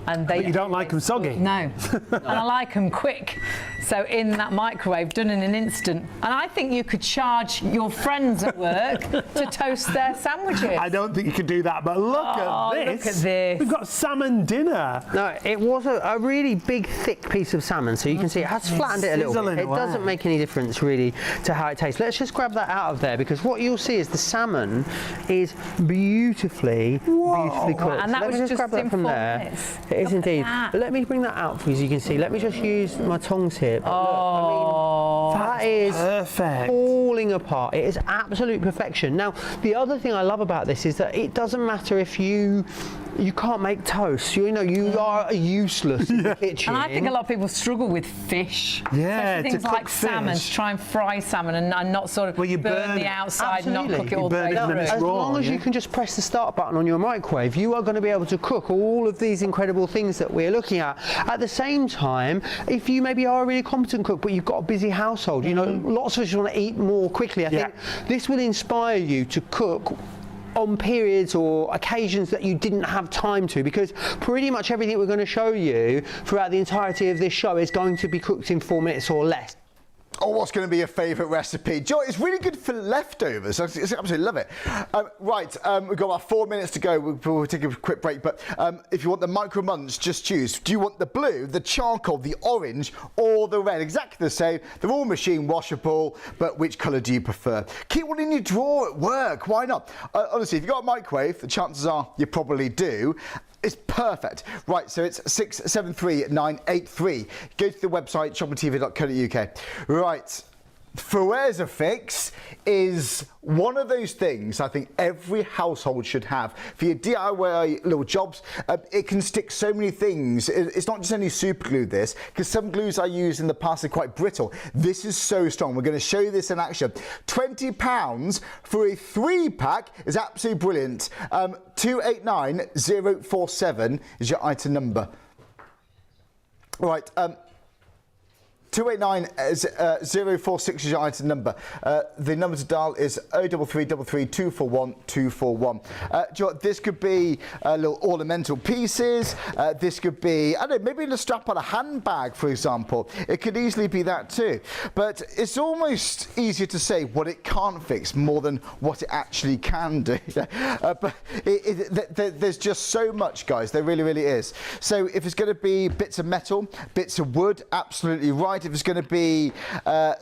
But you don't like them soggy? No. And I like them quick. So in that microwave, done in an instant. And I think you could charge your friends at work to toast their sandwiches. I don't think you could do that, but look at this. Look at this. We've got salmon dinner. No, it was a really big, thick piece of salmon, so you can see it has flattened it a little bit. It doesn't make any difference, really, to how it tastes. Let's just grab that out of there, because what you'll see is the salmon is beautifully cooked. And that Let was me just just grab that in from 4 there. minutes. It is Look at indeed. that. But let me bring that out for you, so you can see. Let me just use my tongs here. But look, I mean, that is perfect. Falling apart. It is absolute perfection. Now, the other thing I love about this is that it doesn't matter if you can't make toast. You know, you are useless in the kitchen. And I think a lot of people struggle with fish. Yeah, especially things like salmon, to try and fry salmon and not sort of burn the outside and not cook it all the way through. As long as you can just press the start button on your microwave, you are going to be able to cook all of these incredible things that we're looking at. At the same time, if you maybe are a really competent cook, but you've got a busy household, you know, lots of us want to eat more quickly. I think this will inspire you to cook on periods or occasions that you didn't have time to, because pretty much everything we're going to show you throughout the entirety of this show is going to be cooked in 4 minutes or less. Oh, what's going to be your favourite recipe? Joy, it's really good for leftovers. I absolutely love it. We've got about 4 minutes to go. We'll take a quick break. But if you want the micro munch, just choose. Do you want the blue, the charcoal, the orange, or the red? Exactly the same. They're all machine washable, but which colour do you prefer? Keep one in your drawer at work. Why not? Honestly, if you've got a microwave, the chances are you probably do. It's perfect. Right, so it's 673983. Go to the website, shopandtv.co.uk. Right, Ferreza Fix is one of those things I think every household should have. For your DIY little jobs, it can stick so many things. It's not just any super glue, this, because some glues I used in the past are quite brittle. This is so strong. We're going to show you this in action. £20 for a 3-pack is absolutely brilliant. 289047 is your item number. Right, 289046 is your item number. The number to dial is 03333 241 241. Do you know what? This could be little ornamental pieces. This could be, I don't know, maybe a strap on a handbag, for example. It could easily be that too. But it's almost easier to say what it can't fix more than what it actually can do. But there's just so much, guys. There really, really is. So if it's going to be bits of metal, bits of wood, absolutely right. If it's going to be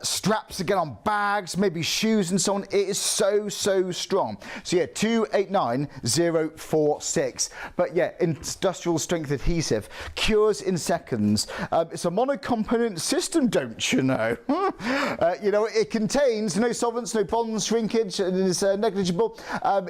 straps to get on bags, maybe shoes and so on, it is so strong. So yeah, 289046. But yeah, industrial strength adhesive, cures in seconds. It's a monocomponent system, don't you know? You know, it contains no solvents, no bonds, shrinkage, and is negligible.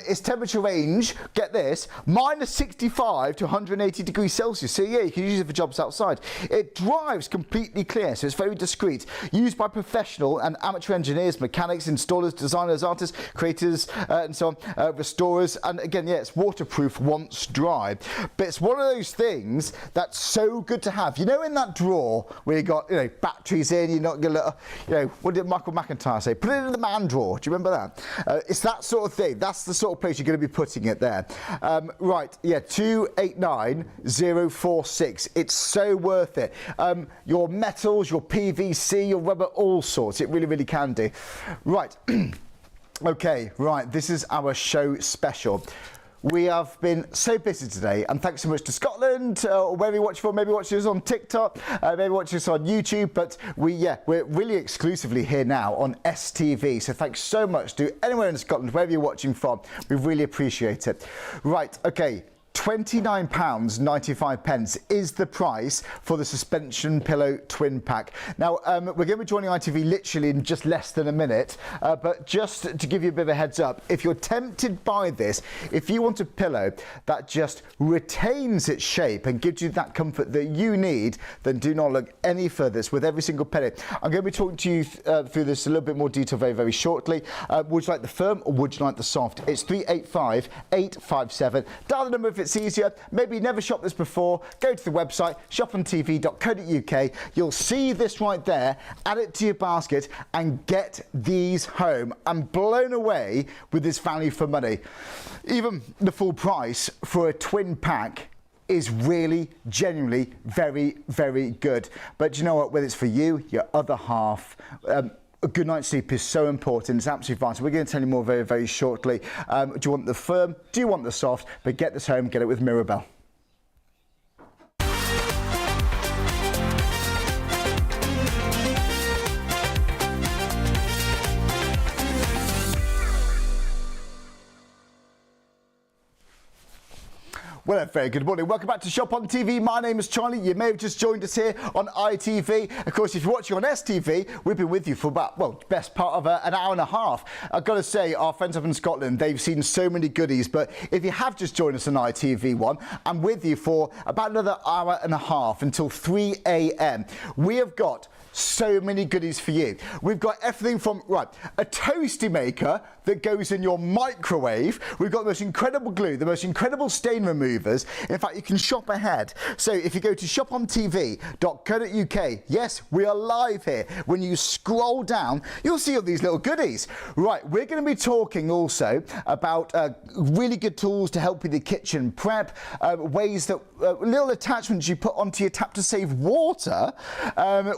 Its temperature range, get this, -65 to 180 degrees Celsius. So yeah, you can use it for jobs outside. It dries completely clear, so it's very discreet, used by professional and amateur engineers, mechanics, installers, designers, artists, creators, and so on, restorers. And again, yeah, it's waterproof once dry. But it's one of those things that's so good to have. You know, in that drawer where you got, you know, batteries in, you're not going to, you know, what did Michael McIntyre say? Put it in the man drawer. Do you remember that? It's that sort of thing. That's the sort of place you're going to be putting it there. Right, yeah, 289046. It's so worth it. Your metals, your PVC, your rubber, all sorts. It really, really can do. Right. Okay, right. This is our show special. We have been so busy today, and thanks so much to Scotland, or wherever you watch from. Maybe watch us on TikTok, maybe watch us on YouTube. But we're really exclusively here now on STV. So thanks so much to anyone in Scotland, wherever you're watching from. We really appreciate it. Right, okay. £29.95 is the price for the suspension pillow twin pack. Now, we're going to be joining ITV literally in just less than a minute, but just to give you a bit of a heads up, if you're tempted by this, if you want a pillow that just retains its shape and gives you that comfort that you need, then do not look any further. It's with every single penny. I'm going to be talking to you through this in a little bit more detail very, very shortly. Would you like the firm or would you like the soft? It's 385 857. Dial the number if it's easier. Maybe you never shopped this before. Go to the website shopontv.co.uk. You'll see this right there. Add it to your basket and get these home. I'm blown away with this value for money. Even the full price for a twin pack is really, genuinely very, very good. But you know what? Whether it's for you, your other half, a good night's sleep is so important. It's absolutely vital. We're going to tell you more very, very shortly. Do you want the firm? Do you want the soft? But get this home, get it with Mirabelle. Well, a very good morning. Welcome back to Shop on TV. My name is Charlie. You may have just joined us here on ITV. Of course, if you're watching on STV, we've been with you for about, well, best part of an hour and a half. I've got to say, our friends up in Scotland, they've seen so many goodies. But if you have just joined us on ITV1, I'm with you for about another hour and a half until 3 a.m. We have got so many goodies for you. We've got everything from, right, a toasty maker that goes in your microwave. We've got the most incredible glue, the most incredible stain removers. In fact, you can shop ahead. So if you go to shopontv.co.uk, yes, we are live here. When you scroll down, you'll see all these little goodies. Right, we're going to be talking also about really good tools to help with the kitchen prep, ways that little attachments you put onto your tap to save water.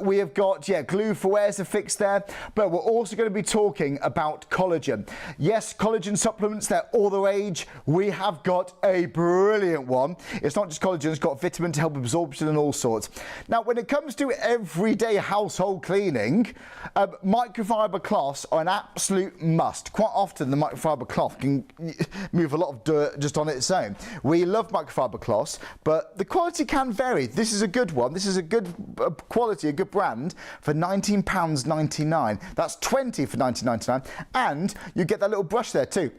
We have got, glue for where's the fix there, but we're also going to be talking about collagen. Yes, collagen supplements, they're all the rage. We have got a brilliant one. It's not just collagen, it's got vitamin to help absorption and all sorts. Now, when it comes to everyday household cleaning, microfiber cloths are an absolute must. Quite often, the microfiber cloth can move a lot of dirt just on its own. We love microfiber cloths, but the quality can vary. This is a good one. This is a good quality, a good brand for £19.99. That's 20 for £19.99, and you get that little brush there too.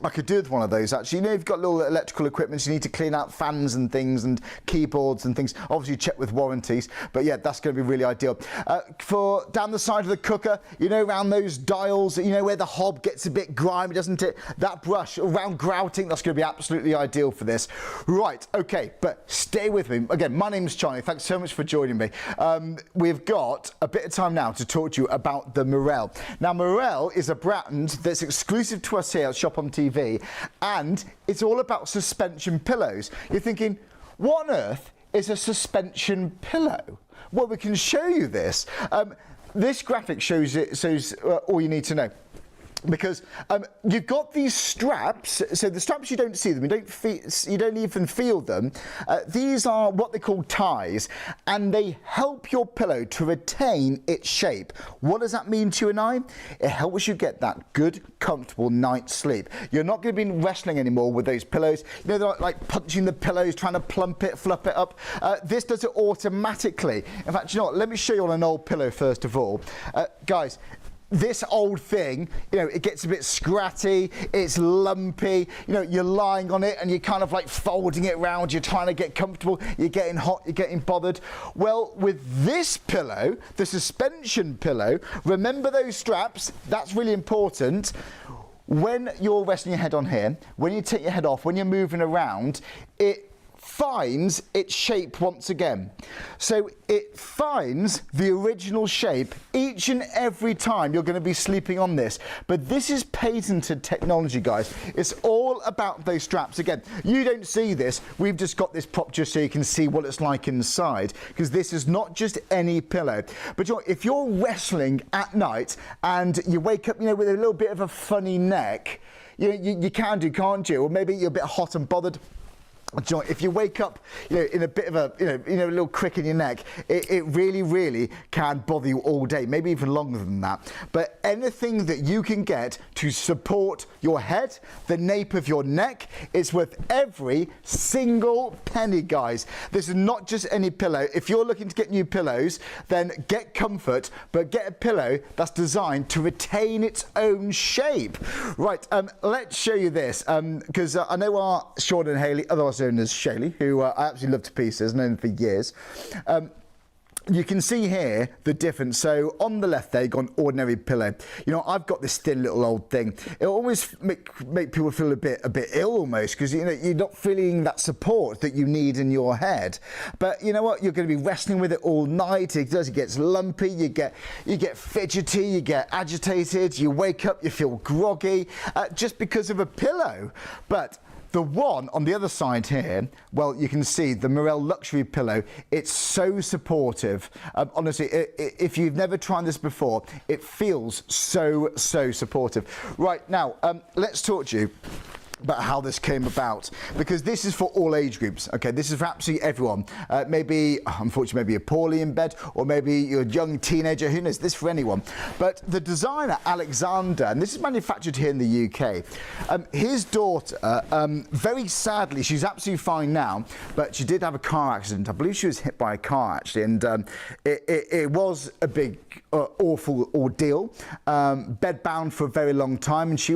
I could do with one of those actually. You know, you've got little electrical equipment, you need to clean out fans and things and keyboards and things. Obviously check with warranties, but yeah, that's going to be really ideal. For down the side of the cooker, you know, around those dials, you know, where the hob gets a bit grimy, doesn't it? That brush around grouting, that's going to be absolutely ideal for this. Right, okay, but stay with me. Again, my name's Charlie. Thanks so much for joining me. We've got a bit of time now to talk to you about the Morel. Now, Morel is a brand that's exclusive to us here at Shop on TV. And it's all about suspension pillows. You're thinking, what on earth is a suspension pillow? Well, we can show you this. This graphic shows all you need to know. Because you've got these straps, so the straps you don't see them, you don't even feel them. These are what they call ties, and they help your pillow to retain its shape. What does that mean to you and I? It helps you get that good, comfortable night's sleep. You're not going to be wrestling anymore with those pillows. You know, they're like punching the pillows, trying to plump it, fluff it up. This does it automatically. In fact, you know what? Let me show you on an old pillow first of all. Guys, this old thing, you know, it gets a bit scratty, it's lumpy, you know, you're lying on it and you're kind of like folding it around, you're trying to get comfortable, you're getting hot, you're getting bothered. Well, with this pillow, the suspension pillow, remember those straps, that's really important. When you're resting your head on here, when you take your head off, when you're moving around, it finds its shape once again. So it finds the original shape each and every time you're going to be sleeping on this. But this is patented technology, guys. It's all about those straps. Again, you don't see this. We've just got this prop just so you can see what it's like inside, because this is not just any pillow. But if you're wrestling at night and you wake up, you know, with a little bit of a funny neck, you can do, can't you? Or maybe you're a bit hot and bothered. If you wake up, you know, in a bit of a, a little crick in your neck, it really, really can bother you all day, maybe even longer than that. But anything that you can get to support your head, the nape of your neck, it's worth every single penny, guys. This is not just any pillow. If you're looking to get new pillows, then get comfort, but get a pillow that's designed to retain its own shape. Right, let's show you this, because I know our Sean and Hayley, otherwise known as Shaylee, who I absolutely love to pieces, known for years. You can see here the difference. So on the left there, you've got an ordinary pillow. You know, I've got this thin little old thing. It always make people feel a bit ill almost, because you know you're not feeling that support that you need in your head. But you know what? You're going to be wrestling with it all night. It gets lumpy. You get fidgety. You get agitated. You wake up. You feel groggy just because of a pillow. But the one on the other side here, well, you can see the Morel luxury pillow. It's so supportive. Honestly, if you've never tried this before, it feels so supportive. Right, now, let's talk to you about how this came about, because this is for all age groups. Okay, this is for absolutely everyone. Maybe, unfortunately, maybe you're poorly in bed, or maybe you're a young teenager, who knows, this is for anyone. But the designer Alexander, and this is manufactured here in the UK, his daughter, very sadly, she's absolutely fine now, but she did have a car accident. I believe she was hit by a car actually, and it was a big awful ordeal, bedbound for a very long time, and she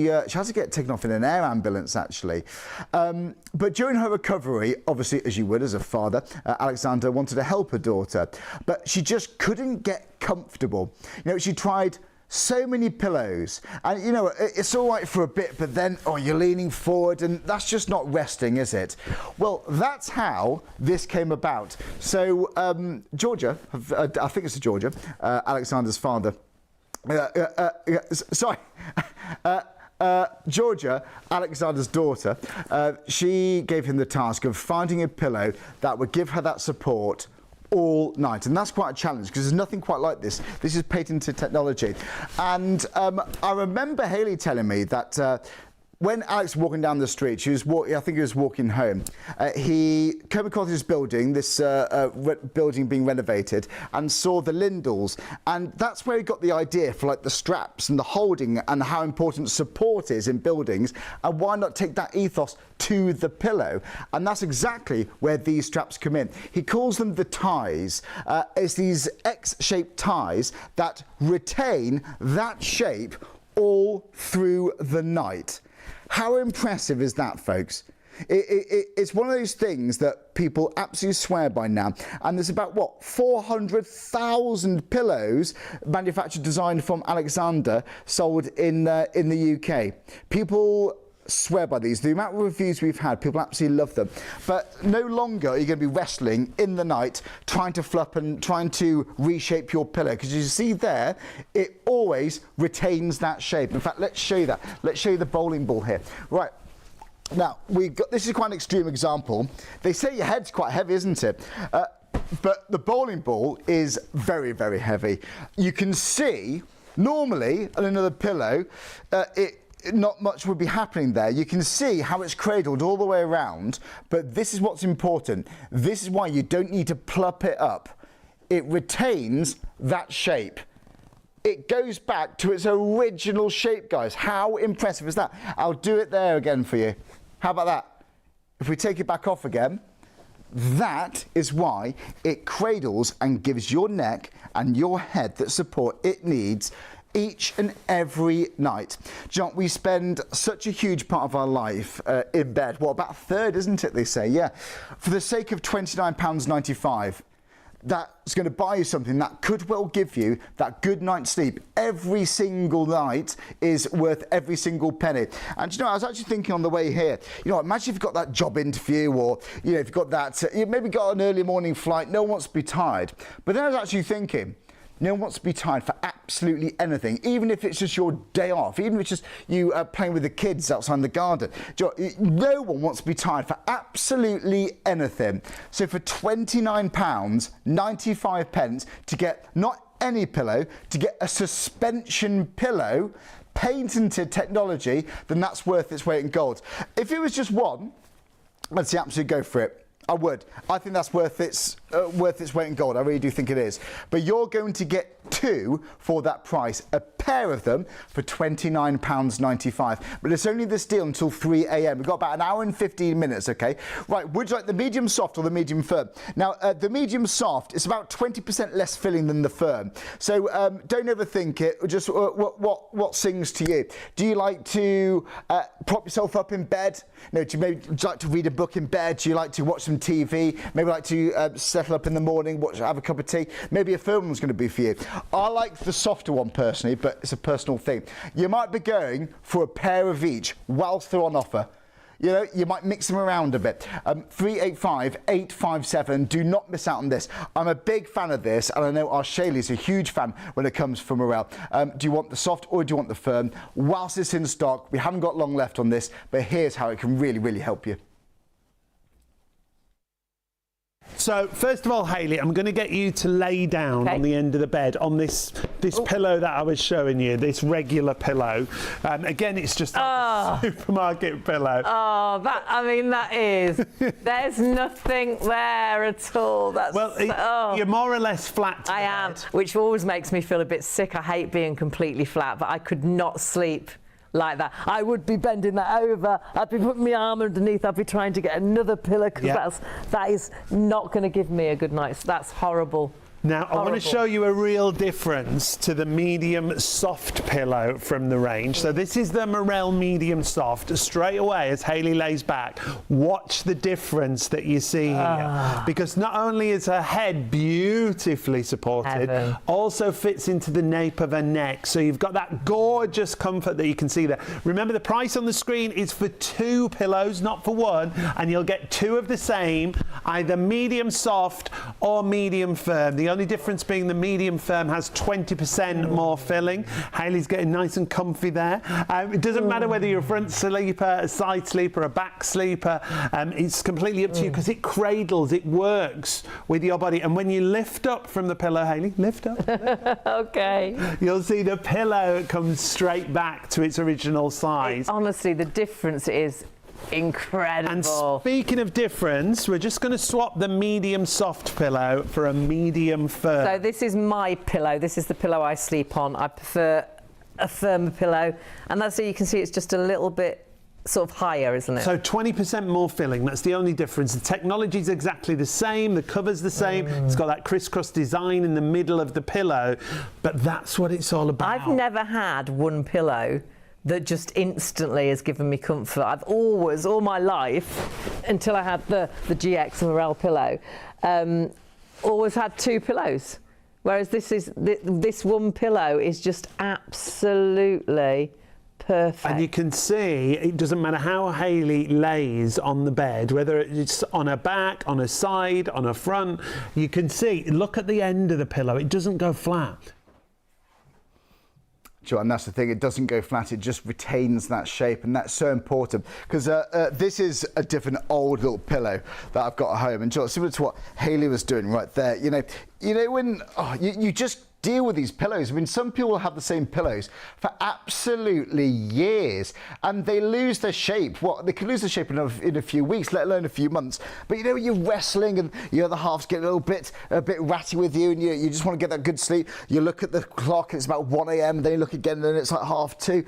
had to get taken off in an air ambulance actually. But during her recovery, obviously as you would as a father, Alexander wanted to help her daughter, but she just couldn't get comfortable. You know, she tried so many pillows, and you know, it's all right for a bit, but then you're leaning forward, and that's just not resting, is it? Well, that's how this came about. So Georgia, I think it's Georgia, Alexander's father, Georgia, Alexander's daughter, she gave him the task of finding a pillow that would give her that support all night, and that's quite a challenge because there's nothing quite like this. This is patented technology. And I remember Hayley telling me that when Alex was walking down the street, I think he was walking home, he came across this building, building being renovated, and saw the lindels, and that's where he got the idea for like the straps and the holding and how important support is in buildings, and why not take that ethos to the pillow? And that's exactly where these straps come in. He calls them the ties. It's these X-shaped ties that retain that shape all through the night. How impressive is that, folks? It's one of those things that people absolutely swear by now. And there's about, 400,000 pillows manufactured, designed from Alexander, sold in the UK. People swear by these. The amount of reviews we've had, people absolutely love them. But no longer are you going to be wrestling in the night, trying to fluff and trying to reshape your pillow, because you see there, it always retains that shape. In fact, let's show you that. Let's show you the bowling ball here. Right. Now, this is quite an extreme example. They say your head's quite heavy, isn't it? But the bowling ball is very, very heavy. You can see, normally, on another pillow, not much would be happening there. You can see how it's cradled all the way around, but this is what's important. This is why you don't need to plop it up. It retains that shape. It goes back to its original shape, guys. How impressive is that? I'll do it there again for you. How about that? If we take it back off again, that is why it cradles and gives your neck and your head that support it needs each and every night. Do you know what? We spend such a huge part of our life in bed. Well, about a third, isn't it, they say? Yeah. For the sake of £29.95, that's going to buy you something that could well give you that good night's sleep. Every single night is worth every single penny. And you know, I was actually thinking on the way here, you know, imagine if you've got that job interview, or you know, if you've got that, you maybe got an early morning flight, no one wants to be tired. But then I was actually thinking, no one wants to be tired for absolutely anything, even if it's just your day off, even if it's just you playing with the kids outside in the garden. No one wants to be tired for absolutely anything. So for £29.95 to get not any pillow, to get a suspension pillow, patented technology, then that's worth its weight in gold. If it was just one, I'd say absolutely go for it. I would. I think that's worth its weight in gold. I really do think it is. But you're going to get two for that price, a pair of them for £29.95. But it's only this deal until 3 a.m. We've got about an hour and 15 minutes, okay? Right, would you like the medium soft or the medium firm? Now, the medium soft is about 20% less filling than the firm. So don't overthink it. Just what sings to you? Do you like to prop yourself up in bed? No, do you like to read a book in bed? Do you like to watch some TV? Maybe like to settle up in the morning, have a cup of tea? Maybe a firm one's going to be for you. I like the softer one personally, but it's a personal thing. You might be going for a pair of each whilst they're on offer. You know, you might mix them around a bit. 385-857. Do not miss out on this. I'm a big fan of this, and I know our Shaylee's a huge fan when it comes from Morel. Do you want the soft or do you want the firm? Whilst it's in stock, we haven't got long left on this, but here's how it can really, really help you. So first of all, Hayley, I'm going to get you to lay down on the end of the bed on this pillow that I was showing you, this regular pillow. Again, it's just a supermarket pillow. Oh, that is. There's nothing there at all. You're more or less flat. I am, which always makes me feel a bit sick. I hate being completely flat, but I could not sleep like that. I would be bending that over. I'd be putting my arm underneath. I'd be trying to get another pillow because that is not going to give me a good night's. That's horrible. Now, I want to show you a real difference to the medium soft pillow from the range. So this is the Morel medium soft. Straight away, as Hayley lays back, watch the difference that you see here. Because not only is her head beautifully supported, also fits into the nape of her neck. So you've got that gorgeous comfort that you can see there. Remember, the price on the screen is for two pillows, not for one, and you'll get two of the same, either medium soft or medium firm. The only difference being the medium firm has 20% more filling. Hayley's getting nice and comfy there. It doesn't matter whether you're a front sleeper, a side sleeper, a back sleeper. It's completely up to you because it cradles, it works with your body. And when you lift up from the pillow, Hayley, lift up. Okay. You'll see the pillow comes straight back to its original size. Honestly, the difference is incredible. And speaking of difference, we're just going to swap the medium soft pillow for a medium firm. So this is my pillow. This is the pillow I sleep on. I prefer a firmer pillow, and that's so you can see it's just a little bit sort of higher, isn't it? So 20% more filling, that's the only difference. The technology's exactly the same, the cover's the same, it's got that crisscross design in the middle of the pillow, but that's what it's all about. I've never had one pillow that just instantly has given me comfort. I've always, all my life, until I had the GX Morel pillow, always had two pillows. Whereas this one pillow is just absolutely perfect. And you can see it doesn't matter how Hayley lays on the bed, whether it's on her back, on her side, on her front, you can see, look at the end of the pillow, it doesn't go flat. Sure, and that's the thing, it doesn't go flat, it just retains that shape, and that's so important because this is a different old little pillow that I've got at home, and similar to what Hayley was doing right there, you know when you just deal with these pillows. I mean, some people have the same pillows for absolutely years and they lose their shape. They can lose their shape in a few weeks, let alone a few months. But you know, you're wrestling and your other half's getting a bit ratty with you, and you just want to get that good sleep. You look at the clock and it's about 1 a.m. Then you look again and it's like 2:30.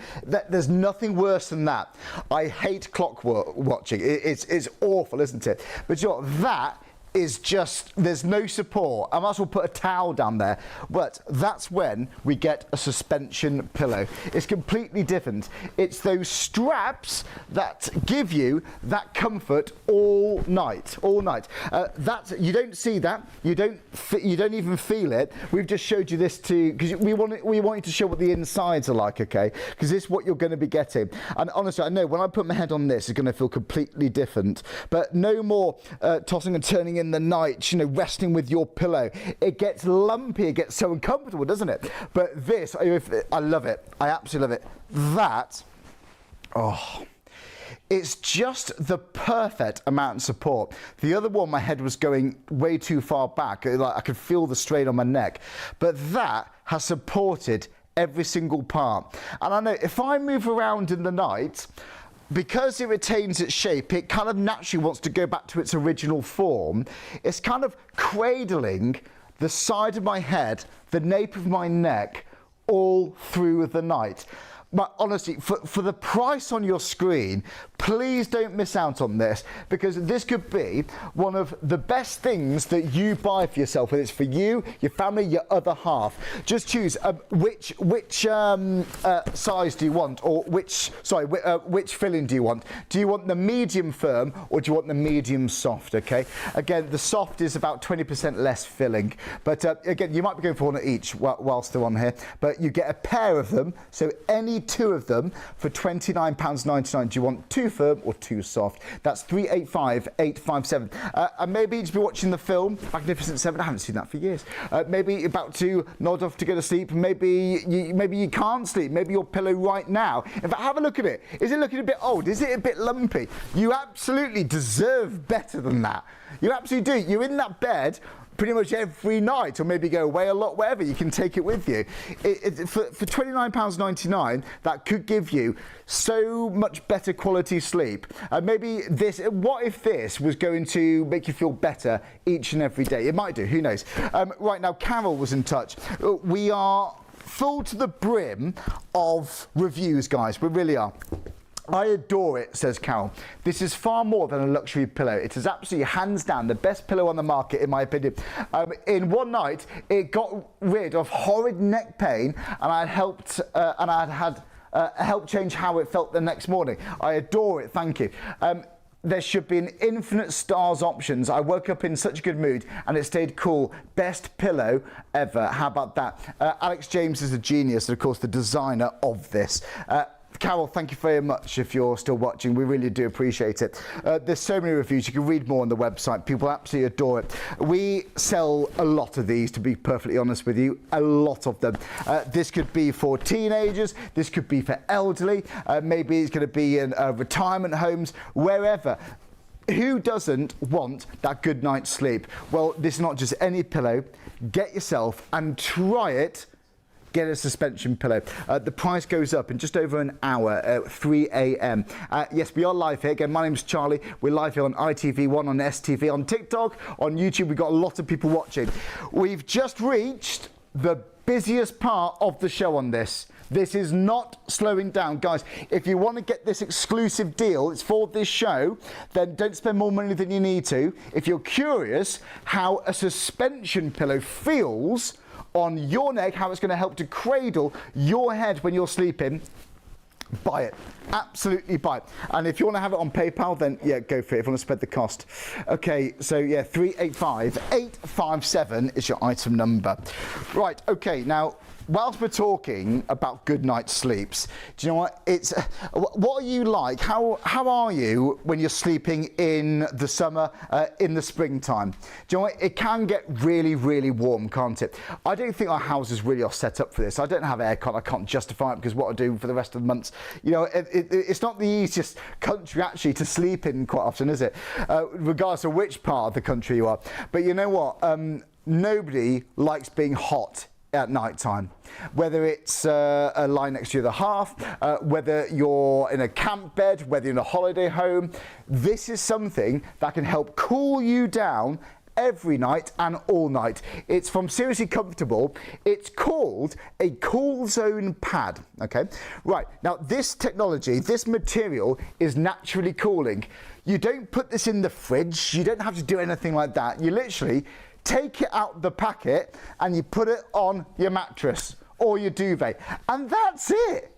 There's nothing worse than that. I hate clock watching. It's awful, isn't it? But you know, that is just, there's no support. I might as well put a towel down there. But that's when we get a suspension pillow. It's completely different. It's those straps that give you that comfort all night. You don't see that. You don't even feel it. We've just showed you this because we want you to show what the insides are like, okay? Because this is what you're going to be getting. And honestly, I know when I put my head on this, it's going to feel completely different. But no more tossing and turning in the night, resting with your pillow. It gets lumpy. It gets so uncomfortable, doesn't it? But this, I love it. I absolutely love it. It's just the perfect amount of support. The other one, my head was going way too far back. I could feel the strain on my neck. But that has supported every single part. And I know if I move around in the night, because it retains its shape, it kind of naturally wants to go back to its original form. It's kind of cradling the side of my head, the nape of my neck, all through the night. But honestly, for the price on your screen, please don't miss out on this, because this could be one of the best things that you buy for yourself, whether it's for you, your family, your other half. Just choose which size do you want, or which filling do you want? Do you want the medium firm, or do you want the medium soft? Okay. Again, the soft is about 20% less filling, but again, you might be going for one of each whilst they're on here. But you get a pair of them, so any two of them for £29.99. Do you want two firm or two soft? That's 385-857. And maybe you've been watching the film Magnificent Seven. I haven't seen that for years. Maybe you're about to nod off to go to sleep. Maybe you can't sleep. Maybe your pillow right now. In fact, have a look at it. Is it looking a bit old? Is it a bit lumpy? You absolutely deserve better than that. You absolutely do. You're in that bed pretty much every night, or maybe go away a lot, wherever. You can take it with you. For £29.99, that could give you so much better quality sleep. Maybe this, what if this was going to make you feel better each and every day? It might do, who knows? Right now, Carol was in touch. We are full to the brim of reviews, guys. We really are. I adore it, says Carol. This is far more than a luxury pillow. It is absolutely, hands down, the best pillow on the market, in my opinion. In one night, it got rid of horrid neck pain, and I had helped change how it felt the next morning. I adore it, thank you. There should be an infinite stars options. I woke up in such a good mood and it stayed cool. Best pillow ever. How about that? Alex James is a genius, and of course the designer of this. Carol, thank you very much if you're still watching. We really do appreciate it. There's so many reviews. You can read more on the website. People absolutely adore it. We sell a lot of these, to be perfectly honest with you. A lot of them. This could be for teenagers. This could be for elderly. Maybe it's going to be in retirement homes, wherever. Who doesn't want that good night's sleep? Well, this is not just any pillow. Get yourself and try it. Get a suspension pillow. The price goes up in just over an hour at 3 a.m. Yes, we are live here. Again, my name's Charlie. We're live here on ITV1, on STV, on TikTok, on YouTube. We've got a lot of people watching. We've just reached the busiest part of the show on this. This is not slowing down. Guys, if you want to get this exclusive deal, it's for this show, then don't spend more money than you need to. If you're curious how a suspension pillow feels on your neck, how it's going to help to cradle your head when you're sleeping, buy it. Absolutely buy it. And if you want to have it on PayPal, then yeah, go for it if you want to spread the cost. Okay, so yeah, 385-857 is your item number. Right, okay, now whilst we're talking about good night's sleeps, do you know what? What are you like? How are you when you're sleeping in the summer, in the springtime? Do you know what? It can get really, really warm, can't it? I don't think our houses really are set up for this. I don't have aircon. I can't justify it because what I do for the rest of the months, you know, it's not the easiest country actually to sleep in quite often, is it? Regardless of which part of the country you are. But you know what? Nobody likes being hot at night time, whether it's a lie next to the half, whether you're in a camp bed, whether you're in a holiday home. This is something that can help cool you down every night and all night. It's from Seriously Comfortable. It's called a Cool Zone Pad, okay? Right, now this technology, this material is naturally cooling. You don't put this in the fridge, you don't have to do anything like that. You literally take it out the packet and you put it on your mattress or your duvet, and that's it.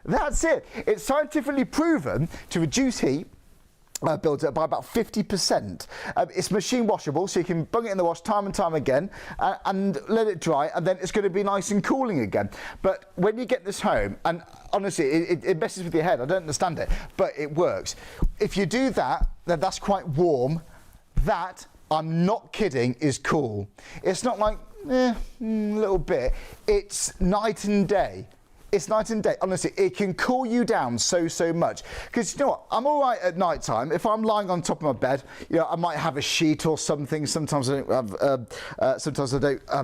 That's it. It's scientifically proven to reduce heat builds up by about 50%. It's machine washable, so you can bung it in the wash time and time again and let it dry, and then it's going to be nice and cooling again. But when you get this home, and honestly, it messes with your head, I don't understand it, but it works. If you do that, then that's quite warm. That, I'm not kidding, is cool. It's not like, a little bit. It's night and day. It's night and day. Honestly, it can cool you down so much. Because you know what? I'm all right at night time. If I'm lying on top of my bed, you know, I might have a sheet or something. Sometimes I don't have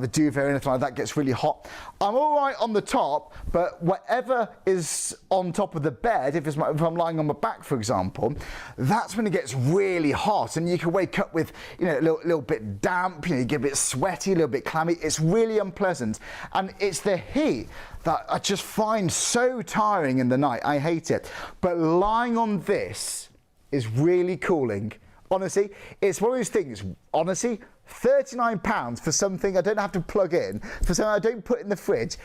a duvet or anything like that. It gets really hot. I'm all right on the top, but whatever is on top of the bed, if I'm lying on my back, for example, that's when it gets really hot, and you can wake up with, you know, a little bit damp. You know, you get a bit sweaty, a little bit clammy. It's really unpleasant, and it's the heat that I just find so tiring in the night. I hate it. But lying on this is really cooling. Honestly, it's one of those things, honestly, £39 for something I don't have to plug in, for something I don't put in the fridge.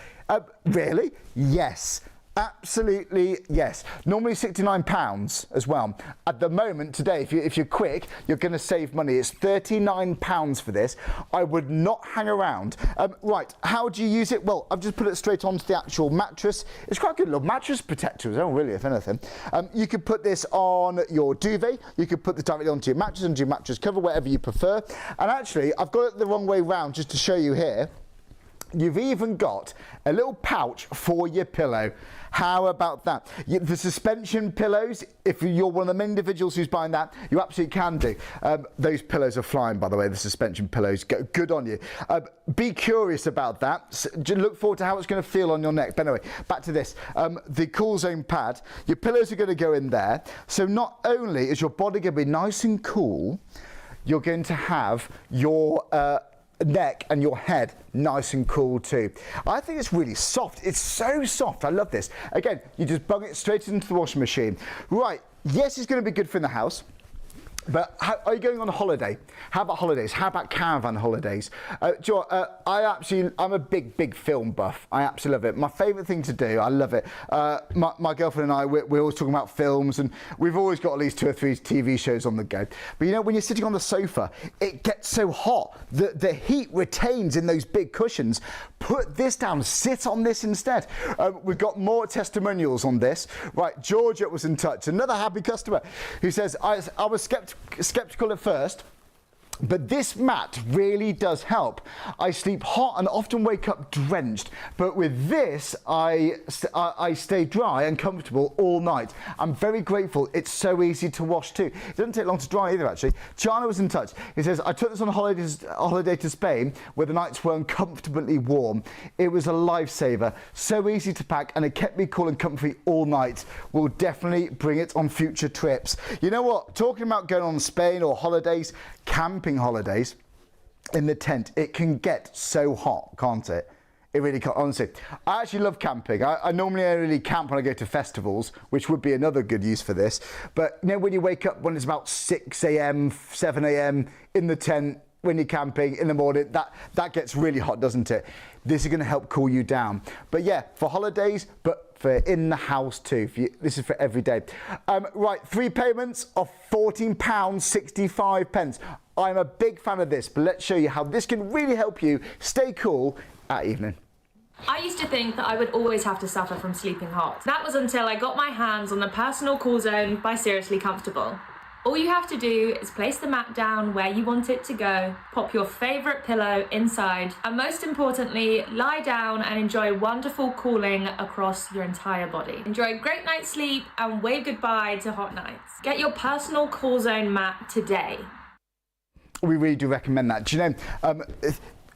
Really? Yes. Absolutely, yes. Normally £69 as well. At the moment, today, if you're quick, you're going to save money. It's £39 for this. I would not hang around. Right, how do you use it? Well, I've just put it straight onto the actual mattress. It's quite a good little mattress protector, isn't it? Really, if anything. You could put this on your duvet. You could put this directly onto your mattress cover, whatever you prefer. And actually, I've got it the wrong way round just to show you here. You've even got a little pouch for your pillow. How about that? The suspension pillows, if you're one of the individuals who's buying that, you absolutely can do. Those pillows are flying, by the way, the suspension pillows. Good on you. Be curious about that. Look forward to how it's going to feel on your neck. But anyway, back to this. The Cool Zone pad, your pillows are going to go in there. So not only is your body going to be nice and cool, you're going to have your neck and your head nice and cool too. I think it's really soft. It's so soft. I love this. Again, you just bung it straight into the washing machine. Right, yes, it's going to be good for in the house. But are you going on a holiday? How about holidays? How about caravan holidays? I'm a big film buff. I absolutely love it. My favourite thing to do, I love it. My girlfriend and I, we're always talking about films, and we've always got at least 2 or 3 TV shows on the go. But you know, when you're sitting on the sofa, it gets so hot. The heat retains in those big cushions. Put this down. Sit on this instead. We've got more testimonials on this. Right, Georgia was in touch. Another happy customer who says, I was skeptical at first, but this mat really does help. I sleep hot and often wake up drenched, but with this I stay dry and comfortable all night. I'm very grateful. It's so easy to wash too. It doesn't take long to dry either, actually. Chana was in touch. He says, I took this on a holiday to Spain where the nights were uncomfortably warm. It was a lifesaver. So easy to pack, and it kept me cool and comfy all night. We'll definitely bring it on future trips. You know what? Talking about going on Spain or holidays, camping holidays in the tent, it can get so hot, can't it? It really can't, honestly. I actually love camping. I normally only camp when I go to festivals, which would be another good use for this. But you know, when you wake up when it's about 6 a.m, 7 a.m. in the tent, when you're camping in the morning, that gets really hot, doesn't it? This is going to help cool you down. But yeah, for holidays, but for in the house too. This is for every day. Right, 3 payments of £14.65. I'm a big fan of this, but let's show you how this can really help you stay cool at evening. I used to think that I would always have to suffer from sleeping hot. That was until I got my hands on the personal Cool Zone by Seriously Comfortable. All you have to do is place the mat down where you want it to go, pop your favourite pillow inside, and most importantly, lie down and enjoy wonderful cooling across your entire body. Enjoy a great night's sleep and wave goodbye to hot nights. Get your personal Cool Zone mat today. We really do recommend that. Do you know,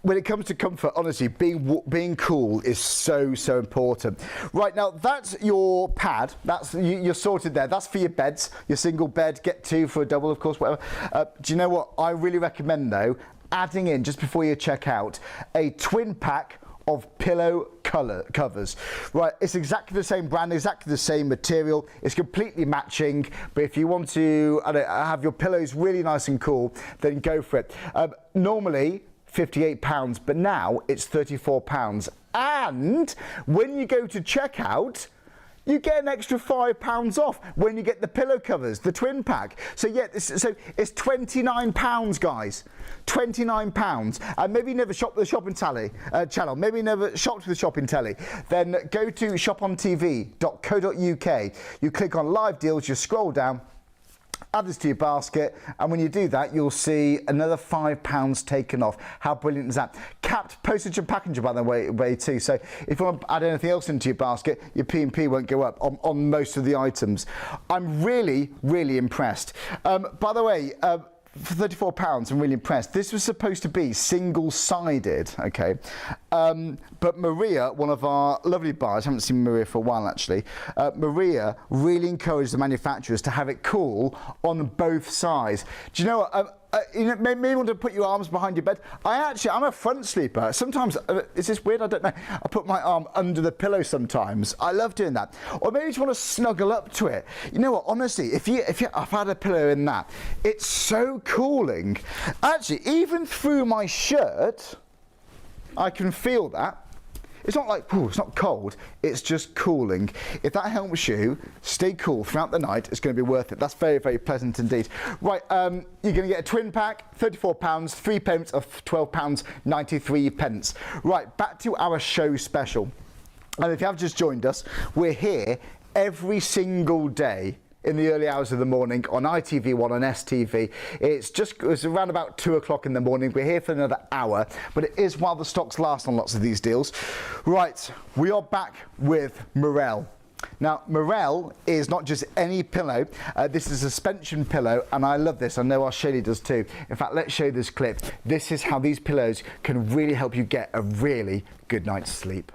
when it comes to comfort, honestly, being cool is so important. Right, now that's your pad. You're sorted there. That's for your beds, your single bed. Get 2 for a double, of course, whatever. Do you know what I really recommend though? adding in, just before you check out, a twin pack of pillow covers. Right, it's exactly the same brand, exactly the same material, it's completely matching, but if you want to have your pillows really nice and cool, then go for it. Normally £58, but now it's £34. And when you go to checkout, you get an extra £5 off when you get the pillow covers, the twin pack. So yeah, so it's £29, guys. £29. And maybe you never shop with the shopping channel. Maybe you never shopped with the shopping telly. Then go to shopontv.co.uk. You click on live deals, you scroll down, add this to your basket, and when you do that, you'll see another £5 taken off. How brilliant is that? Capped postage and packaging, by the way too. So if you want to add anything else into your basket, your P&P won't go up on most of the items. I'm really, really impressed. By the way, for £34, I'm really impressed. This was supposed to be single-sided, okay? But Maria, one of our lovely buyers, I haven't seen Maria for a while actually, Maria really encouraged the manufacturers to have it cool on both sides. Do you know what? You may want to put your arms behind your bed. I'm a front sleeper. Sometimes, is this weird? I don't know. I put my arm under the pillow sometimes. I love doing that. Or maybe you just want to snuggle up to it. You know what? Honestly, I've had a pillow in that, it's so cooling. Actually, even through my shirt, I can feel that. It's not like, it's not cold, it's just cooling. If that helps you stay cool throughout the night, it's going to be worth it. That's very, very pleasant indeed. Right, you're going to get a twin pack, £34, 3 payments of £12.93. Right, back to our show special. And if you have just joined us, we're here every single day in the early hours of the morning on ITV1 and STV. It's around about 2 o'clock in the morning. We're here for another hour, but it is while the stocks last on lots of these deals. Right, we are back with Morel. Now, Morel is not just any pillow. This is a suspension pillow, and I love this. I know our Shirley does too. In fact, let's show you this clip. This is how these pillows can really help you get a really good night's sleep.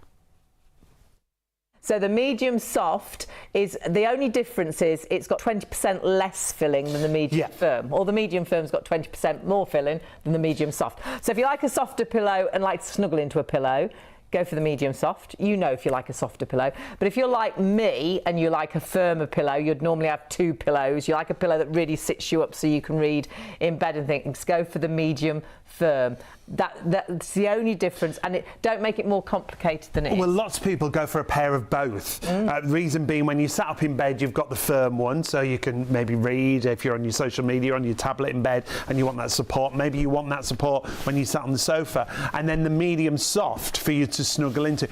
So the medium soft is, the only difference is it's got 20% less filling than the medium firm. Or the medium firm's got 20% more filling than the medium soft. So if you like a softer pillow and like to snuggle into a pillow, go for the medium soft. You know if you like a softer pillow. But if you're like me and you like a firmer pillow, you'd normally have 2 pillows. You like a pillow that really sits you up so you can read in bed and things, go for the medium firm. That's the only difference, and don't make it more complicated than it is. Well, lots of people go for a pair of both. Reason being, when you sat up in bed, you've got the firm one, so you can maybe read if you're on your social media, on your tablet in bed, and you want that support. Maybe you want that support when you sat on the sofa, and then the medium soft for you to snuggle into.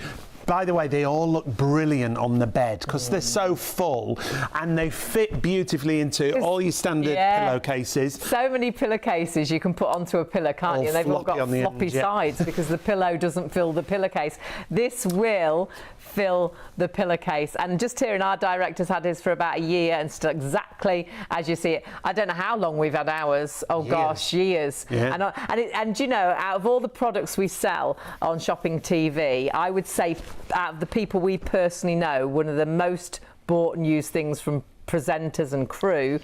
By the way, they all look brilliant on the bed because they're so full and they fit beautifully into all your standard pillowcases. So many pillowcases you can put onto a pillow, can't you? They've all got floppy sides because the pillow doesn't fill the pillowcase. This will fill the pillowcase, and just hearing our director's had his for about a year and still exactly as you see it. I don't know how long we've had ours. Oh gosh, years. Yeah. And you know, out of all the products we sell on Shopping TV, I would say out of the people we personally know, one of the most bought and used things from presenters and crew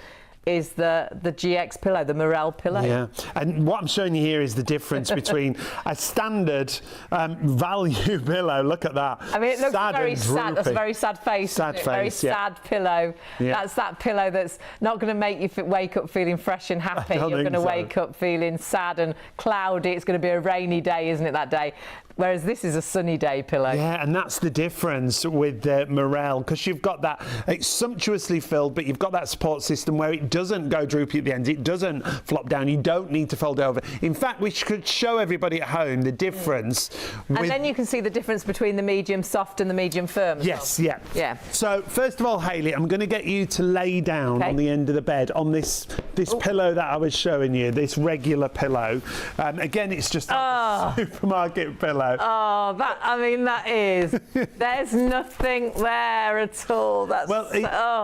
is the GX pillow, the Morel pillow. Yeah, and what I'm showing you here is the difference between a standard value pillow. Look at that. I mean, it looks very sad. That's a very sad face. Sad face, very sad pillow. Yeah. That's that pillow that's not going to make you wake up feeling fresh and happy. You're going to wake up feeling sad and cloudy. It's going to be a rainy day, isn't it, that day? Whereas this is a sunny day pillow. Yeah, and that's the difference with Morel, because you've got that, it's sumptuously filled, but you've got that support system where it doesn't go droopy at the ends, it doesn't flop down, you don't need to fold over. In fact, we could show everybody at home the difference. And then you can see the difference between the medium soft and the medium firm. Yes, well. Yeah. So first of all, Hayley, I'm going to get you to lay down on the end of the bed on this pillow that I was showing you, this regular pillow. Again, it's just a supermarket pillow. Oh, that is. There's nothing there at all.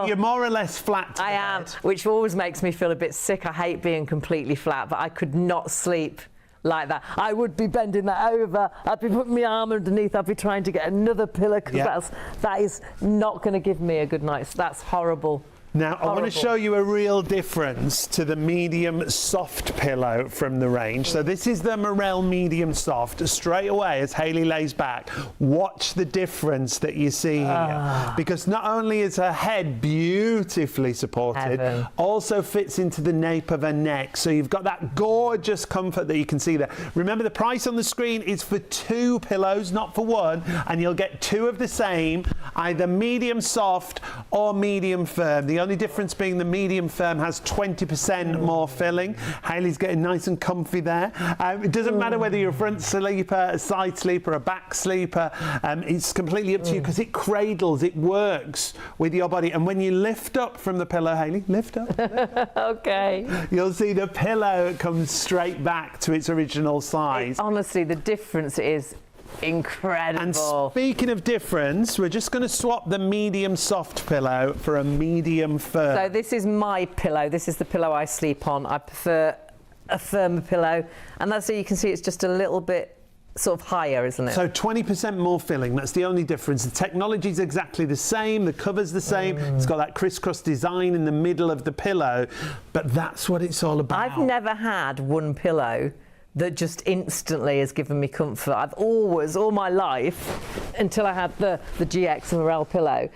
You're more or less flat. I am, which always makes me feel a bit sick. I hate being completely flat, but I could not sleep like that. I would be bending that over. I'd be putting my arm underneath. I'd be trying to get another pillow because that is not going to give me a good night's. That's horrible. Now, I want to show you a real difference to the medium soft pillow from the range. So this is the Morel medium soft. Straight away, as Hayley lays back, watch the difference that you see here. Because not only is her head beautifully supported, also fits into the nape of her neck. So you've got that gorgeous comfort that you can see there. Remember, the price on the screen is for 2 pillows, not for 1, and you'll get 2 of the same, either medium soft or medium firm. The only difference being the medium firm has 20% more filling. Hayley's getting nice and comfy there. It doesn't matter whether you're a front sleeper, a side sleeper, a back sleeper. It's completely up to you because it cradles, it works with your body. And when you lift up from the pillow, Hayley, lift up. Okay. You'll see the pillow comes straight back to its original size. Honestly, the difference is incredible. And speaking of difference, we're just going to swap the medium soft pillow for a medium firm. So this is my pillow. This is the pillow I sleep on. I prefer a firmer pillow, and that's so you can see it's just a little bit sort of higher, isn't it? So 20% more filling, that's the only difference. The technology's exactly the same, the cover's the same, it's got that crisscross design in the middle of the pillow, but that's what it's all about. I've never had one pillow that just instantly has given me comfort. I've always, all my life, until I had the GX Morel pillow,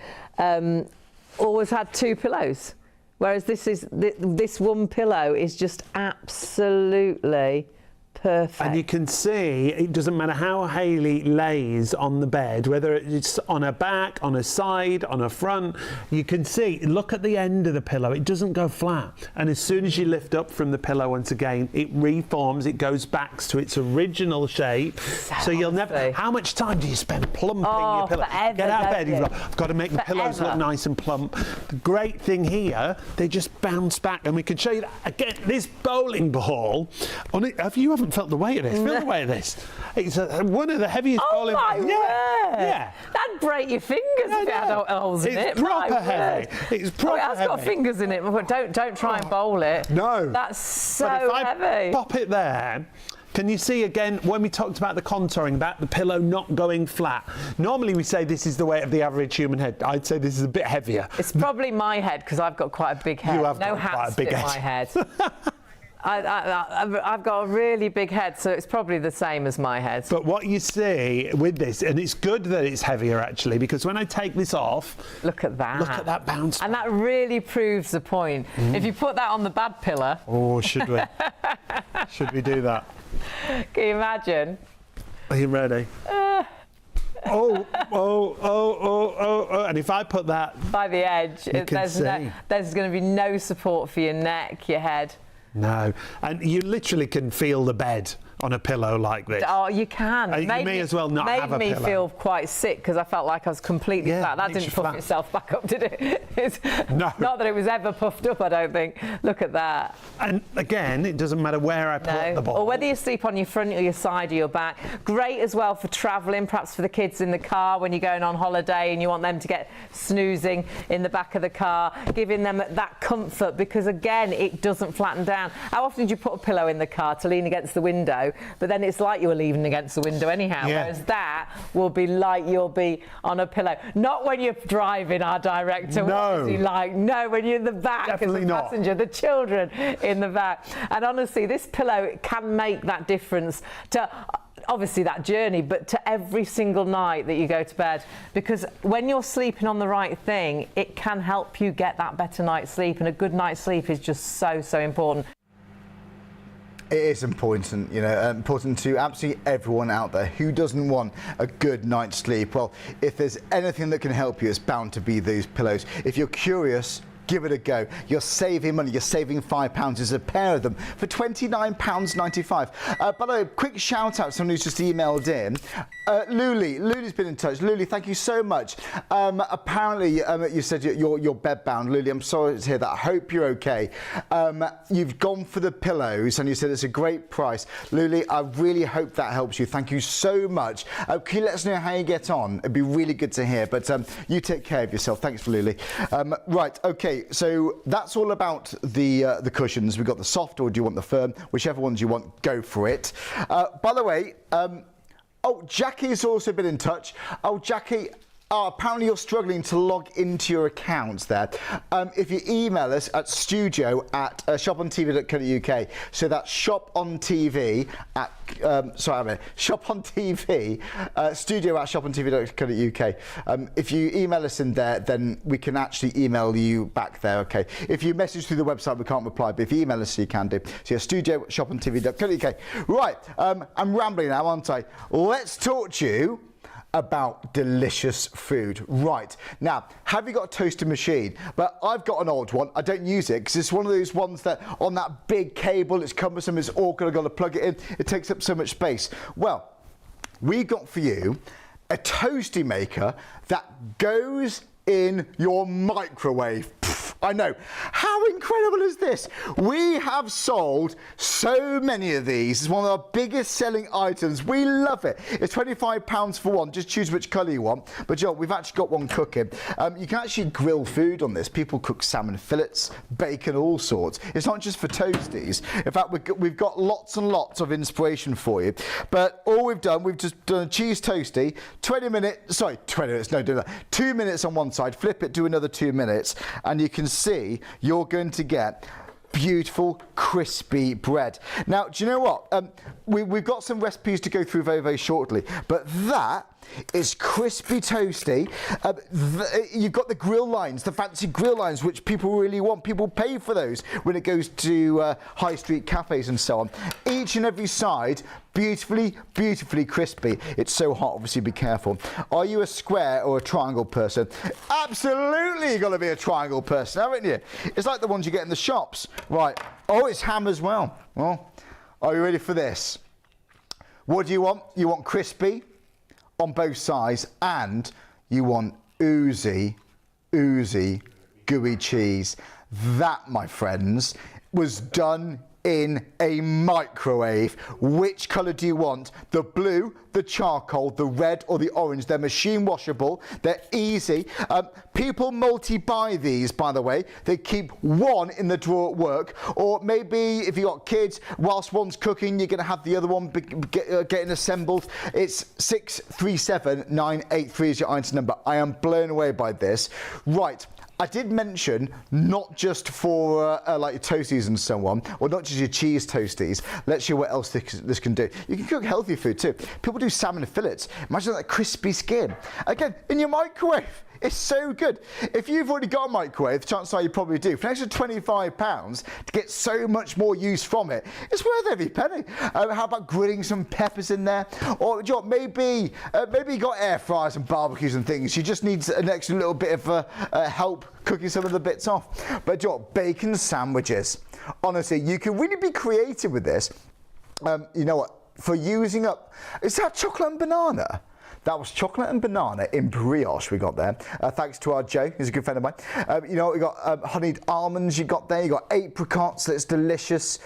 always had 2 pillows. Whereas this one pillow is just absolutely perfect. And you can see it doesn't matter how Hayley lays on the bed, whether it's on her back, on her side, on her front, you can see, look at the end of the pillow, it doesn't go flat. And as soon as you lift up from the pillow once again, it reforms, it goes back to its original shape. So you'll never, how much time do you spend plumping your pillow? Forever, get out of bed, you've got, I've got to make the pillows look nice and plump. The great thing here, they just bounce back, and we can show you that again. This bowling ball, on it, you haven't felt the weight of this. Feel the weight of this. It's one of the heaviest bowling balls. Oh my word! Yeah. That'd break your fingers if it had holes in it. It's proper heavy. It's proper heavy. It's got fingers in it. Don't try and bowl it. No. That's so heavy. heavy. If I pop it there, can you see again when we talked about the contouring, about the pillow not going flat? Normally we say this is the weight of the average human head. I'd say this is a bit heavier. It's probably my head because I've got quite a big head. You have no got quite a big fit head. my head. I've got a really big head, so it's probably the same as my head. But what you see with this, and it's good that it's heavier actually, because when I take this off, look at that bounce. And that really proves the point. If you put that on the bad pillow. Oh, should we? Should we do that? Can you imagine? Are you ready? Oh, and if I put that by the edge, there's going to be no support for your neck, your head. No, and you literally can feel the bed on a pillow like this. Oh, you can. You may as well not have a pillow. Made me feel quite sick because I felt like I was completely flat. That didn't puff itself back up, did it? No. Not that it was ever puffed up, I don't think. Look at that. And again, it doesn't matter where I put the ball. Or whether you sleep on your front or your side or your back. Great as well for travelling, perhaps for the kids in the car when you're going on holiday and you want them to get snoozing in the back of the car, giving them that comfort because, again, it doesn't flatten down. How often do you put a pillow in the car to lean against the window? But then it's like you were leaning against the window anyhow, whereas that will be like you'll be on a pillow. Not when you're driving, our director. No. No, when you're in the back Definitely as a passenger, the children in the back. And honestly, this pillow can make that difference to obviously that journey, but to every single night that you go to bed, because when you're sleeping on the right thing, it can help you get that better night's sleep, and a good night's sleep is just so important. It is important, important to absolutely everyone out there who doesn't want a good night's sleep. Well, if there's anything that can help you, it's bound to be these pillows. If you're curious, give it a go. You're saving money. You're saving £5. There's a pair of them for £29.95. By the way, quick shout out to someone who's just emailed in. Luli's been in touch. Luli, thank you so much. Apparently, you said you're bedbound. Luli, I'm sorry to hear that. I hope you're okay. You've gone for the pillows and you said it's a great price. Luli, I really hope that helps you. Thank you so much. Can you let us know how you get on? It'd be really good to hear. But you take care of yourself. Thanks for Luli. Right, okay. So that's all about the cushions. We've got the soft, or do you want the firm? Whichever ones you want, go for it. By the way, Jackie's also been in touch. Oh, Jackie, apparently you're struggling to log into your accounts there. If you email us at studio@shopontv.co.uk, so that's shopontv at studio@shopontv.co.uk. If you email us in there, then we can actually email you back there, okay? If you message through the website, we can't reply, but if you email us, you can do. So yeah, studio@shopontv.co.uk. Right, I'm rambling now, aren't I? Let's talk to you about delicious food. Right, now, have you got a toaster machine? But I've got an old one. I don't use it because it's one of those ones that on that big cable, it's cumbersome, it's awkward, I've got to plug it in, it takes up so much space. Well, we've got for you a toasty maker that goes in your microwave. I know. How incredible is this? We have sold so many of these. It's one of our biggest selling items. We love it. It's £25 for one. Just choose which colour you want. But Joe, we've actually got one cooking. You can actually grill food on this. People cook salmon fillets, bacon, all sorts. It's not just for toasties. In fact, we've got lots and lots of inspiration for you. But all we've just done a cheese toasty, 20 minutes, no, do that. 2 minutes on one side, flip it, do another 2 minutes, and you can see you're going to get beautiful crispy bread. Now, do you know what? We've got some recipes to go through very, very shortly, but that is crispy toasty. You've got the grill lines, the fancy grill lines, which people really want. People pay for those when it goes to high street cafes and so on. Each and every side beautifully, beautifully crispy. It's so hot, obviously, be careful. Are you a square or a triangle person? Absolutely, you've got to be a triangle person, haven't you? It's like the ones you get in the shops. Right. Oh, it's ham as well. Well, are you ready for this? What do you want? You want crispy on both sides, and you want oozy, gooey cheese. That, my friends, was done in a microwave. Which colour do you want? The blue, the charcoal, the red or the orange? They're machine washable, they're easy. People multi-buy these, by the way. They keep one in the drawer at work, or maybe if you've got kids, whilst one's cooking, you're going to have the other one getting assembled. It's 637983 is your item number. I am blown away by this. Right. I did mention not just for like your toasties and so on, or not just your cheese toasties. Let's show you what else this can do. You can cook healthy food too. People do salmon fillets. Imagine that crispy skin. Again, in your microwave. It's so good. If you've already got a microwave, chances are you probably do. For an extra £25 to get so much more use from it, it's worth every penny. How about grilling some peppers in there? Or you know, maybe you got air fryers and barbecues and things. You just need an extra little bit of help cooking some of the bits off. But you know, bacon sandwiches. Honestly, you can really be creative with this. You know what? For using up, is that chocolate and banana? That was chocolate and banana in brioche we got there. Thanks to our Joe, he's a good friend of mine. You know, we got honeyed almonds you got there. You got apricots, that's delicious.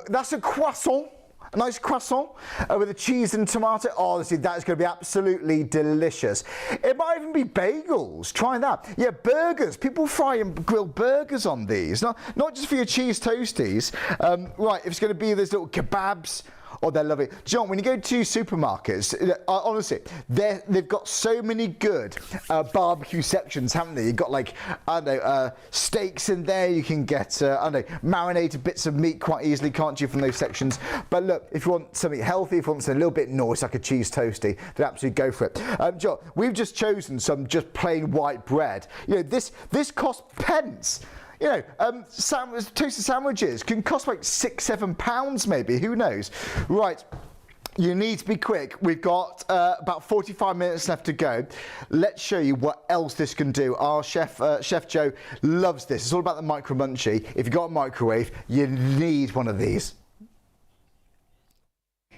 That's a croissant. A nice croissant with a cheese and tomato. Oh, honestly, that is going to be absolutely delicious. It might even be bagels. Try that. Yeah, burgers. People fry and grill burgers on these. Not just for your cheese toasties. Right, if it's going to be those little kebabs. Oh, they're lovely. John, when you go to supermarkets, honestly, they've got so many good barbecue sections, haven't they? You've got like, I don't know, steaks in there. You can get, I don't know, marinated bits of meat quite easily, can't you, from those sections? But look, if you want something healthy, if you want something a little bit nice, like a cheese toasty, then absolutely go for it. John, we've just chosen some just plain white bread. You know, this costs pence. You know, toasted sandwiches can cost like £6-7 maybe, who knows? Right, you need to be quick. We've got about 45 minutes left to go. Let's show you what else this can do. Our chef Joe loves this. It's all about the micro munchie. If you've got a microwave, you need one of these.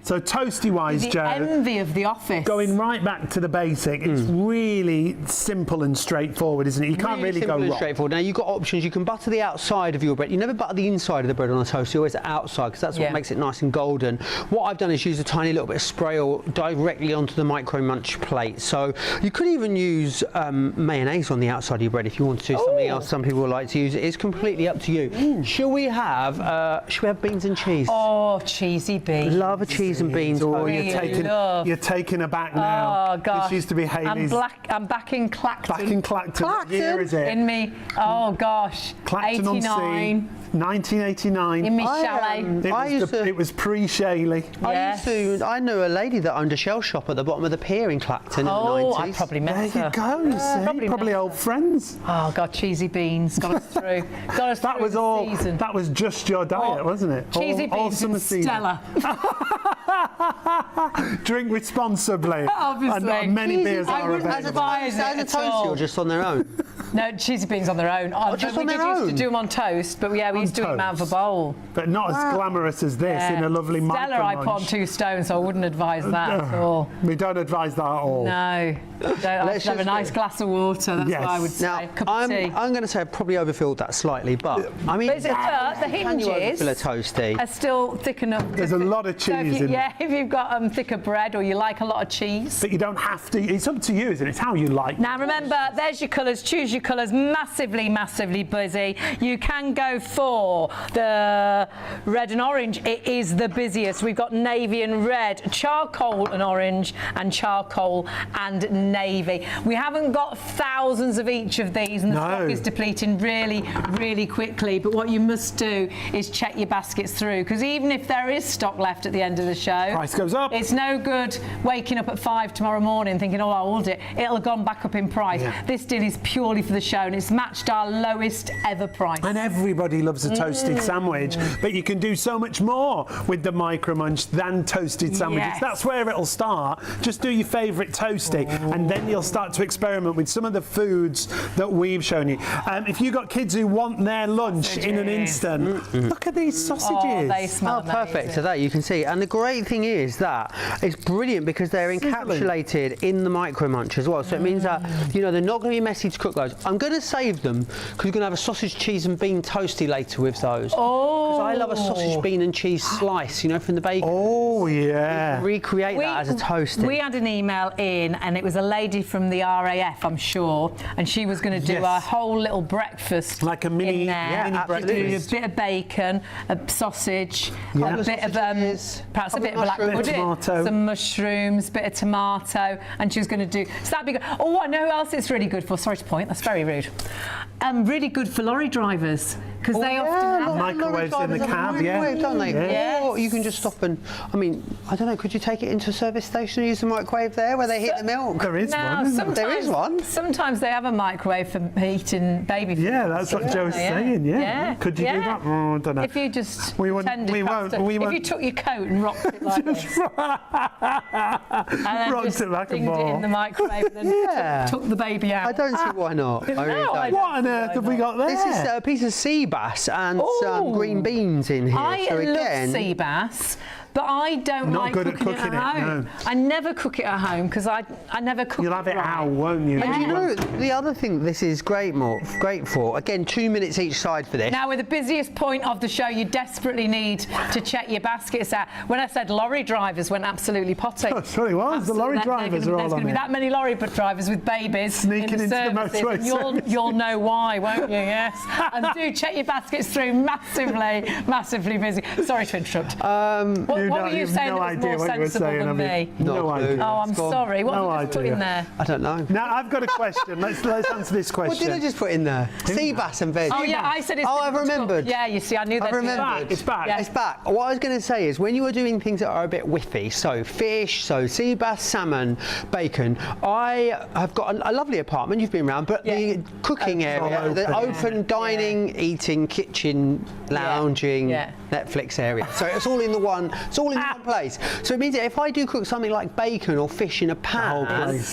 So toasty-wise, Joe, envy of the office. Going right back to the basic, it's really simple and straightforward, isn't it? You can't really go wrong. Straightforward. Now you've got options. You can butter the outside of your bread. You never butter the inside of the bread on a toast. You always the outside because that's what makes it nice and golden. What I've done is use a tiny little bit of spray oil directly onto the micro munch plate. So you could even use mayonnaise on the outside of your bread if you want to do something else. Some people like to use it. It's completely up to you. Shall we have beans and cheese? Oh, cheesy beans. Love a cheesy cheese and bean Oh, toast. you're taken aback now. Oh gosh. This used to be Hayley's. I'm back in Clacton. Back in Clacton. What year is it? In me. Oh gosh. Clacton on 89. Sea. 1989. In me chalet. It was pre-Shaley. Yes. I knew a lady that owned a shell shop at the bottom of the pier in Clacton in the 90s. I probably met There her. you go. You see? Probably met old friends. Oh God, cheesy beans got us through. Got us That through was the all. season. That was just your diet, wasn't it? Cheesy all beans summer and season. Stella. Drink responsibly. Obviously. And many beers I are wouldn't available. advise As a it at all. toast or just on their own? No, cheesy beans on their own. just we on did their used to own? do them on toast, but yeah, we used to do them out of a toast. bowl. But not as glamorous as this in a lovely Stella, I put on micro-munch. 2 stones, so I wouldn't advise that at all. We don't advise that at all. No, I Let's have a just nice glass of water. That's Yes. what I would say. Now, Cup of tea. I'm going to say I probably overfilled that slightly, but I mean, But is it the can you hinges overfill a toasty? are still thick enough. There's a lot of So if cheese you, in yeah, if you've got thicker bread or you like a lot of cheese. But you don't have to. It's up to you, isn't it? It's how you like. Now remember, there's your colours. Choose your colours. Massively, massively busy. You can go for the red and orange. It is the busiest. We've got navy and red, charcoal and orange, and charcoal and navy. We haven't got thousands of each of these, and the stock is depleting really, really quickly. But what you must do is check your baskets through, because even if there is stock left at the end of the show, Price goes up. It's no good waking up at 5 tomorrow morning thinking, oh, I'll hold it. It'll have gone back up in price. Yeah. This deal is purely for the show, and it's matched our lowest ever price. And everybody loves a toasted sandwich, but you can do so much more with the micro munch than toasted sandwiches. Yes. That's where it'll start. Just do your favourite toasty, and then you'll start to experiment with some of the foods that we've shown you. If you've got kids who want their lunch in an instant, look at these sausages. Oh, they smell Perfect. amazing. So that you can see, and the great thing is that it's brilliant because they're encapsulated in the micro munch as well. So it means that they're not going to be messy to cook those. I'm going to save them because we're going to have a sausage, cheese, and bean toasty later with those. Oh, Because I love a sausage, bean, and cheese slice. From the bacon. Oh yeah. Recreate that as a toasty. We had an email in, and it was a lady from the RAF, I'm sure, and she was going to do a whole little breakfast, Like a mini- in there. mini She'd do a bit of bacon, a sausage, Yeah. a bit of Sausages, perhaps a bit of couple black of mushrooms. pudding, Tomato. some mushrooms, bit of tomato, and she was going to do. So that'd be good. Oh, I know who else it's really good for. Sorry to point. That's very rude. Really good for lorry drivers, because they often have Microwaves in the cab, Microwave, don't they? Yes. Or you can just stop and, I don't know, could you take it into a service station and use the microwave there where they heat the milk? There is Now, one. Isn't there? There is one. Sometimes they have a microwave for heating baby food. Yeah, that's what Joe's saying. Yeah. Could you do that? Oh, I don't know. If you just We won't- pretended we perhaps won't- we if won't. you took your coat and rocked it like this, and then Rocked just it like a dinged it ball. in the microwave, and then Yeah. took the baby out. I don't see why not. I really No, I don't. What on earth have we got there? This is a piece of sea bass and some Ooh. green beans in here. I so love again, sea bass, but I don't Not like good at cooking cooking it at it, home. no. I never cook it at home because I never cook You'll have it right. out, won't you? And you know, the other thing this is great for, again, 2 minutes each side for this. Now, with the busiest point of the show, you desperately need to check your baskets out. When I said lorry drivers went absolutely potty. That's what it was. The lorry drivers are all There's on going to be it. that many lorry drivers with babies Sneaking in into the services, motorway and service. you'll know why, won't you? Yes. And do check your baskets through. Massively busy. Sorry to interrupt. What were you You've saying no that was idea more what you were sensible saying, than have me? you? No Not a clue. idea. Oh, I'm Go on. sorry. What No did I just put idea. in there? I don't know. Now I've got a question. Let's answer this What question. did I just put in there? Sea bass and veg. Oh, yeah, I said it's Oh, I've difficult to cook. remembered. Yeah, you see, I knew that. I've remembered. It's back. Yeah. It's back. What I was going to say is when you were doing things that are a bit whiffy, so fish, so sea bass, salmon, bacon, I have got a lovely apartment, you've been around, but the cooking area, the open dining, eating, kitchen, lounging, Netflix area. So it's all in one place. So it means that if I do cook something like bacon or fish in a pan,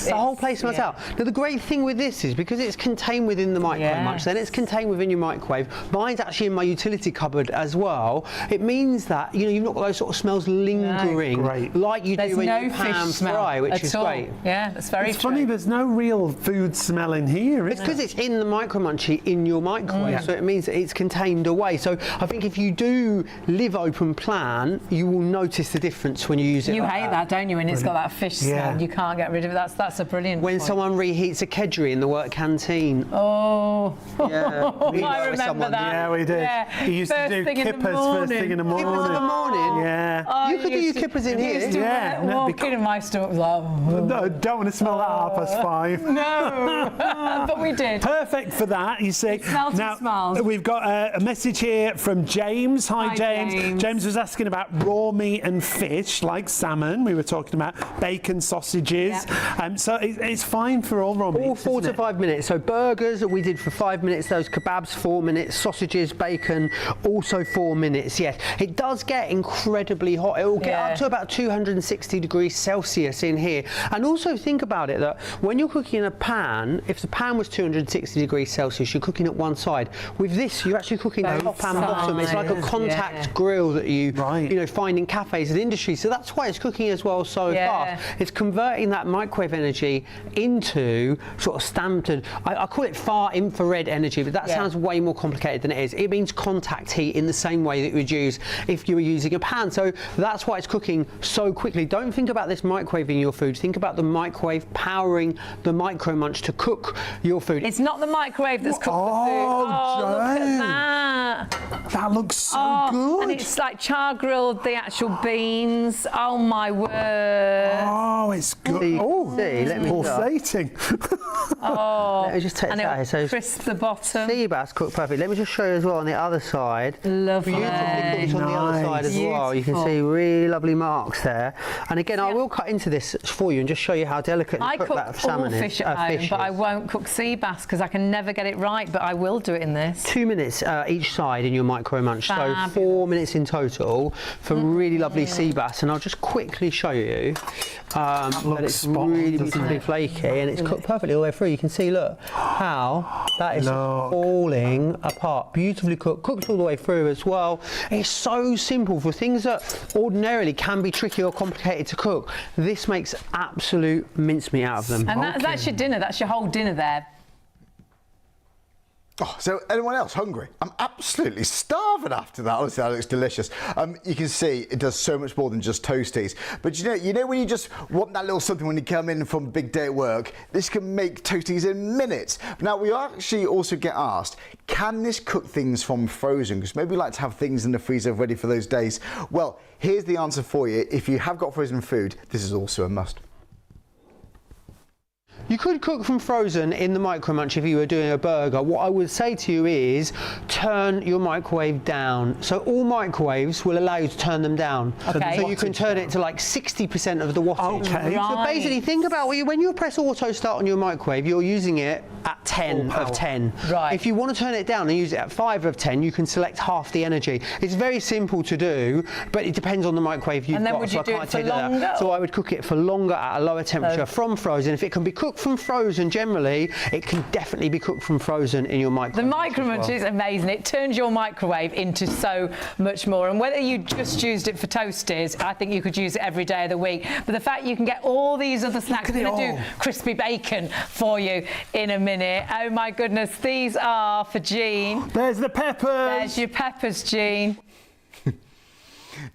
the whole place smells out. Now the great thing with this is because it's contained within the microwave much, then it's contained within your microwave. Mine's actually in my utility cupboard as well. It means that you've not got those sort of smells lingering like you do when you pan fry, which is great. Yeah, that's very It's true. funny, there's no real food smell in here, is It's because it's in the micro munchie in your microwave, so it means that it's contained away. So I think if you do live open plan, you will notice the difference when you use it. You like hate that, don't you? When it's got that fish smell, Yeah. you can't get rid of it. That's a brilliant When point. someone reheats a kedgeree in the work canteen. Oh, Yeah, we I know remember someone- that. Yeah, we did. Yeah. He used First to do thing in the kippers first thing in the morning. Kippers in the morning. Yeah. Oh, You could do your used to- kippers in you here. used to Yeah, no, walk in and my stomach was like, oh. No, don't want to smell that at 5:30. No, but we did. Perfect for that, you see. smells and Now, smells. we've got a message here from James. Hi, Hi, James. James. James was asking about raw meat and fish, like salmon. We were talking about bacon, sausages. So it's fine for all raw meat. All 4 to 5 minutes. So burgers we did for 5 minutes, those kebabs 4 minutes, sausages, bacon also 4 minutes. Yes, it does get incredibly hot. It will get up to about 260 degrees Celsius in here. And also think about it that when you're cooking in a pan, if the pan was 260 degrees Celsius, you're cooking at one side. With this, you're actually cooking top and bottom. It's like a contact grill that you know find in cafes and industry. So that's why it's cooking as well so fast. It's converting that microwave energy into sort of standard. I call it far infrared energy, but that sounds way more complicated than it is. It means contact heat in the same way that you would use if you were using a pan. So that's why it's cooking so quickly. Don't think about this microwaving your food. Think about the microwave powering the micro munch to cook your food. It's not the microwave that's cooked the food. Oh, look at James. that. That looks so good. And it's like char grilled the actual beans. Oh my word. Oh, it's good. See, Oh, see, let me pulsating. let me just take And that here. it'll So crisp the bottom. sea bass cooked perfect. Let me just show you as well on the other side. Lovely. Beautifully cooked on the other side as well. You can Beautiful. see really lovely marks there. And again, I will cut into this for you and just show you how delicately I cooked cook that salmon all is. fish at home, but I won't cook sea bass because I can never get it right, but I will do it in this. 2 minutes each side in your micro munch, so Fabulous. 4 minutes in total for really lovely sea bass. And I'll just quickly show you that it's spot on, really doesn't beautifully it? flaky and it's cooked perfectly all the way through. You can see, look, how that is falling apart. Beautifully cooked, cooked all the way through as well. It's so simple for things that ordinarily can be tricky or complicated to cook. This makes absolute mincemeat out of them. And that's your dinner. That's your whole dinner there. Oh, so anyone else hungry? I'm absolutely starving after that. Honestly, that looks delicious. You can see it does so much more than just toasties. But you know when you just want that little something when you come in from a big day at work, this can make toasties in minutes. Now we actually also get asked, can this cook things from frozen? Because maybe we like to have things in the freezer ready for those days. Well, here's the answer for you. If you have got frozen food, this is also a must. You could cook from frozen in the micro munch if you were doing a burger. What I would say to you is turn your microwave down. So all microwaves will allow you to turn them down. Okay. So you can turn it to like 60% of the wattage. Okay. So basically think about when you press auto start on your microwave, you're using it at 10 of 10. Right. If you want to turn it down and use it at 5 of 10, you can select half the energy. It's very simple to do, but it depends on the microwave you've And then got. would so you I do can't it for tell you that. longer? So I would cook it for longer at a lower temperature from frozen. If it can be cooked from frozen generally, it can definitely be cooked from frozen in your microwave. The micro munch is amazing. It turns your microwave into so much more. And whether you just used it for toasties, I think you could use it every day of the week. But the fact you can get all these other snacks, I'm going to do crispy bacon for you in a minute. Oh my goodness, these are for Jean. There's the peppers. There's your peppers, Jean.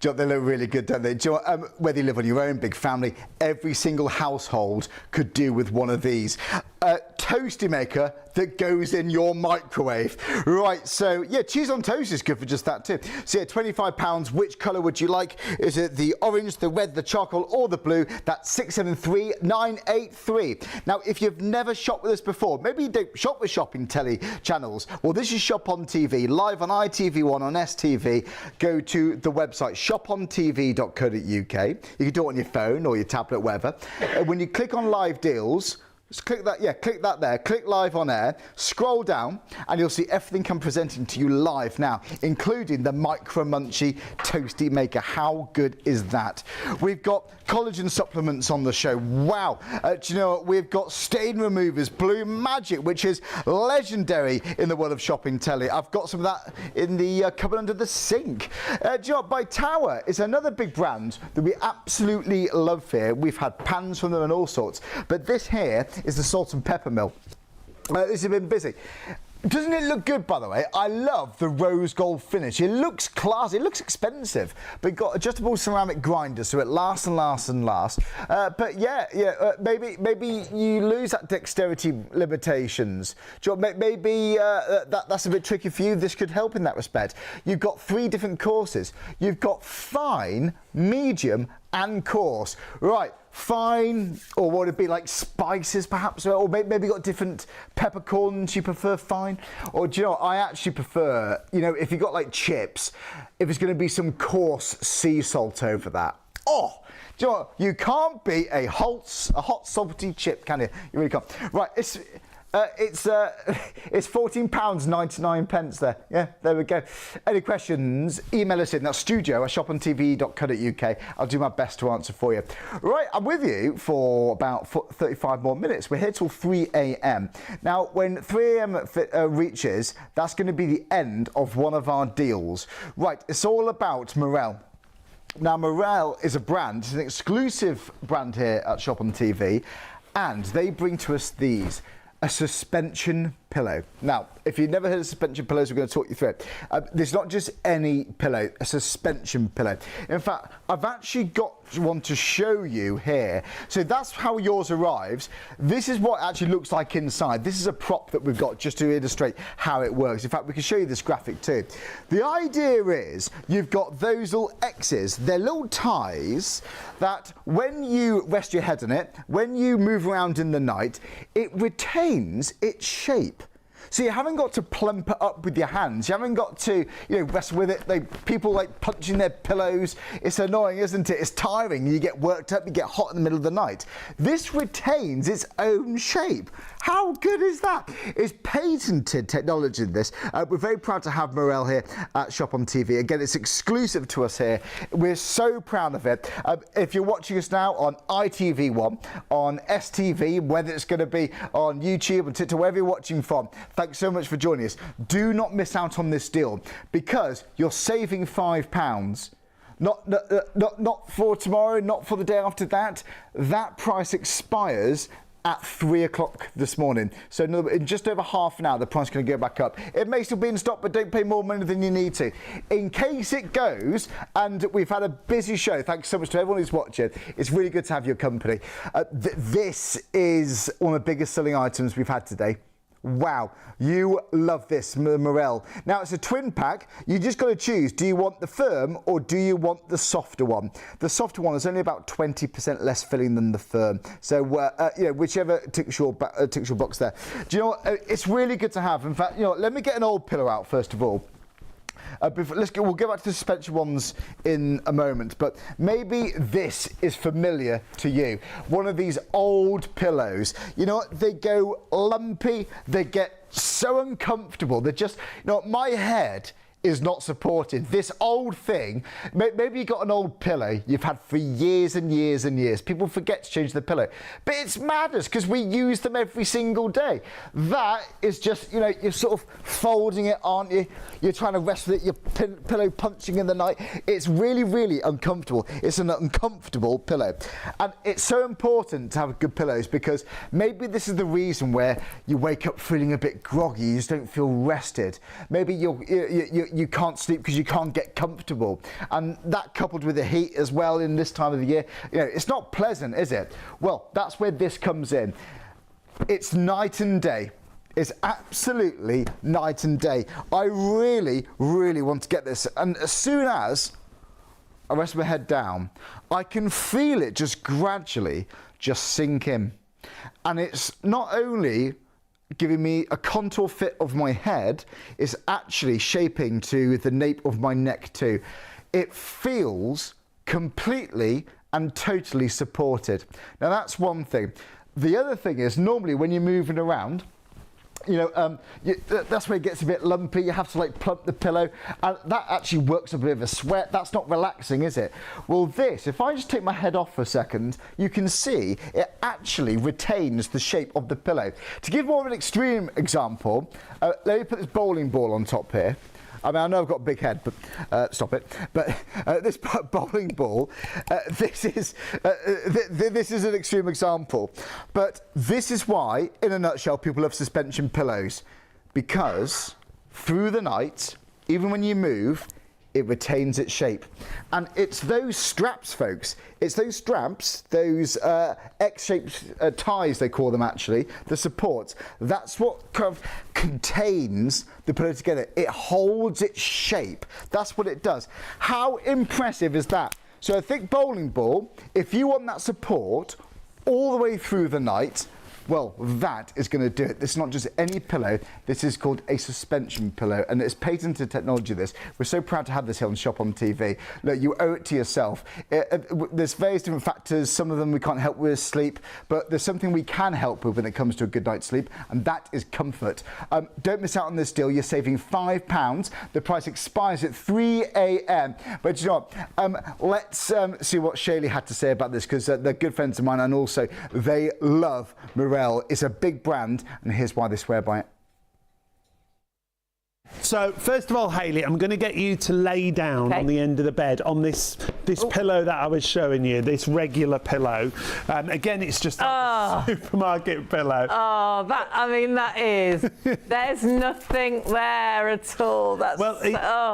Do you know, they look really good, don't they? Do you know, whether you live on your own big family, every single household could do with one of these. A toasty maker that goes in your microwave. Right, so yeah, cheese on toast is good for just that too. So yeah, £25. Which colour would you like? Is it the orange, the red, the charcoal or the blue? That's 673983. Now, if you've never shopped with us before, maybe you don't shop with shopping telly channels. Well, this is Shop on TV, live on ITV1 on STV. Go to the website shopontv.co.uk. You can do it on your phone or your tablet, whatever. When you click on live deals, just click that, click that there, click live on air, scroll down and you'll see everything I'm presenting to you live now, including the Micro Munchy Toasty Maker. How good is that? We've got collagen supplements on the show. Wow. Do you know what? We've got stain removers, Blue Magic, which is legendary in the world of shopping telly. I've got some of that in the cupboard under the sink. Do you know what? By Tower is another big brand that we absolutely love here. We've had pans from them and all sorts, but this here is the salt and pepper mill. This has been busy. Doesn't it look good, by the way? I love the rose gold finish. It looks classy. It looks expensive, but it's got adjustable ceramic grinders, so it lasts and lasts and lasts. But maybe you lose that dexterity limitations. Maybe that's a bit tricky for you. This could help in that respect. You've got 3 different courses. You've got fine, medium, and coarse. Right. Fine, or would it be like spices perhaps, or maybe got different peppercorns you prefer fine, or do you know what, I actually prefer, you know, if you got like chips, if it's going to be some coarse sea salt over that. Oh, do you know what, you can't beat a hot salty chip, can you? You really can't. Right, it's £14.99 there. Yeah, there we go. Any questions, email us in. That's studio@shopontv.co.uk. I'll do my best to answer for you. Right, I'm with you for about 35 more minutes. We're here till 3 a.m. Now, when 3 a.m. reaches, that's going to be the end of one of our deals. Right, it's all about Morel. Now, Morel is a brand, it's an exclusive brand here at Shop on TV, and they bring to us these. A suspension pillow. Now, if you've never heard of suspension pillows, we're going to talk you through it. There's not just any pillow, a suspension pillow. In fact, I've actually got one to show you here. So that's how yours arrives. This is what it actually looks like inside. This is a prop that we've got just to illustrate how it works. In fact, we can show you this graphic too. The idea is you've got those little X's. They're little ties that when you rest your head on it, when you move around in the night, it retains its shape. So you haven't got to plump it up with your hands. You haven't got to, you know, wrestle with it. People like punching their pillows. It's annoying, isn't it? It's tiring. You get worked up. You get hot in the middle of the night. This retains its own shape. How good is that? It's patented technology in this. We're very proud to have Morel here at Shop on TV. Again, it's exclusive to us here. We're so proud of it. If you're watching us now on ITV1, on STV, whether it's going to be on YouTube and TikTok, wherever you're watching from, thanks so much for joining us. Do not miss out on this deal because you're saving £5. Not for tomorrow, not for the day after that. That price expires at 3 o'clock this morning. So in just over half an hour, the price is going to go back up. It may still be in stock, but don't pay more money than you need to. In case it goes, and we've had a busy show, thanks so much to everyone who's watching. It's really good to have your company. This is one of the biggest selling items we've had today. Wow, you love this, Morel. Now, it's a twin pack. You just got to choose. Do you want the firm or do you want the softer one? The softer one is only about 20% less filling than the firm. So, you know, whichever ticks your box there. Do you know what? It's really good to have. In fact, you know, let me get an old pillow out first of all. We'll go back to the suspension ones in a moment, but maybe this is familiar to you. One of these old pillows, you know what, they go lumpy, they get so uncomfortable, they're just, you know, my head is not supported. This old thing, maybe you got an old pillow you've had for years and years and years. People forget to change the pillow. But it's madness because we use them every single day. That is just, you know, you're sort of folding it, aren't you? You're trying to rest with it, your pillow punching in the night. It's really, really uncomfortable. It's an uncomfortable pillow. And it's so important to have good pillows because maybe this is the reason where you wake up feeling a bit groggy, you just don't feel rested. Maybe you can't sleep because you can't get comfortable, and that coupled with the heat as well in this time of the year, you know, it's not pleasant, is it? Well, that's where this comes in. It's night and day. It's absolutely night and day. I really, really want to get this, and as soon as I rest my head down, I can feel it just gradually just sink in, and it's not only giving me a contour fit of my head, is actually shaping to the nape of my neck too. It feels completely and totally supported. Now that's one thing. The other thing is normally when you're moving around, you know, that's where it gets a bit lumpy. You have to like plump the pillow, and that actually works up a bit of a sweat. That's not relaxing, is it? Well, this, if I just take my head off for a second, you can see it actually retains the shape of the pillow. To give more of an extreme example, let me put this bowling ball on top here. I mean, I know I've got a big head, but stop it. But this bowling ball, this is an extreme example. But this is why, in a nutshell, people love suspension pillows. because through the night, even when you move, it retains its shape. And it's those straps, folks. It's those straps, those X-shaped ties, they call them actually, the supports. That's what kind of contains the pillow together. It holds its shape. That's what it does. How impressive is that? So a thick bowling ball, if you want that support all the way through the night, well, that is going to do it. This is not just any pillow. This is called a suspension pillow, and it's patented technology, this. We're so proud to have this here on Shop on TV. Look, you owe it to yourself. There's various different factors. Some of them we can't help with sleep, but there's something we can help with when it comes to a good night's sleep, and that is comfort. Don't miss out on this deal. You're saving £5. The price expires at 3 a.m. But you know what? Let's see what Shaylee had to say about this, because they're good friends of mine, and also they love Morel. It's a big brand, and here's why they swear by it. So first of all, Hayley, I'm going to get you to lay down on the end of the bed on this pillow that I was showing you, this regular pillow. Again, it's just like a supermarket pillow. Oh, that is. There's nothing there at all.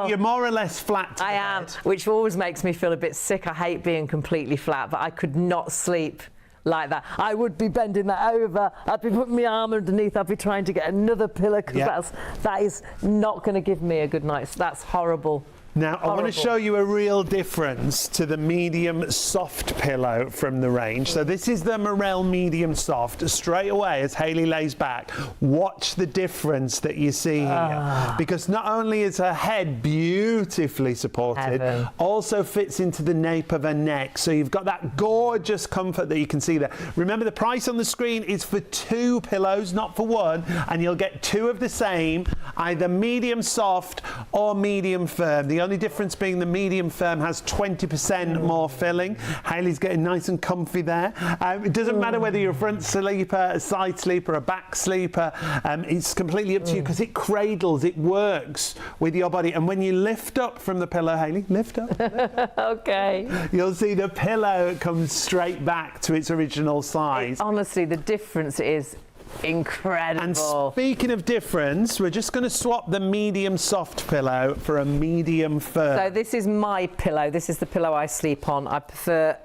You're more or less flat to I the am, bed. which always makes me feel a bit sick. I hate being completely flat, but I could not sleep like that. I would be bending that over. I'd be putting my arm underneath. I'd be trying to get another pillow, because that is not going to give me a good night's. That's horrible. Now, I want to show you a real difference to the medium soft pillow from the range. So this is the Morel medium soft. Straight away, as Hayley lays back, watch the difference that you see here. Because not only is her head beautifully supported, also fits into the nape of her neck. So you've got that gorgeous comfort that you can see there. Remember, the price on the screen is for 2 pillows, not for 1, and you'll get 2 of the same, either medium soft or medium firm. The only difference being the medium firm has 20% more filling. Hayley's getting nice and comfy there. It doesn't matter whether you're a front sleeper, a side sleeper, a back sleeper. It's completely up to you, because it cradles, it works with your body. And when you lift up from the pillow, Hayley, lift up. Okay. You'll see the pillow comes straight back to its original size. Honestly, the difference is incredible. And speaking of difference, we're just going to swap the medium soft pillow for a medium firm. So this is my pillow. This is the pillow I sleep on. I prefer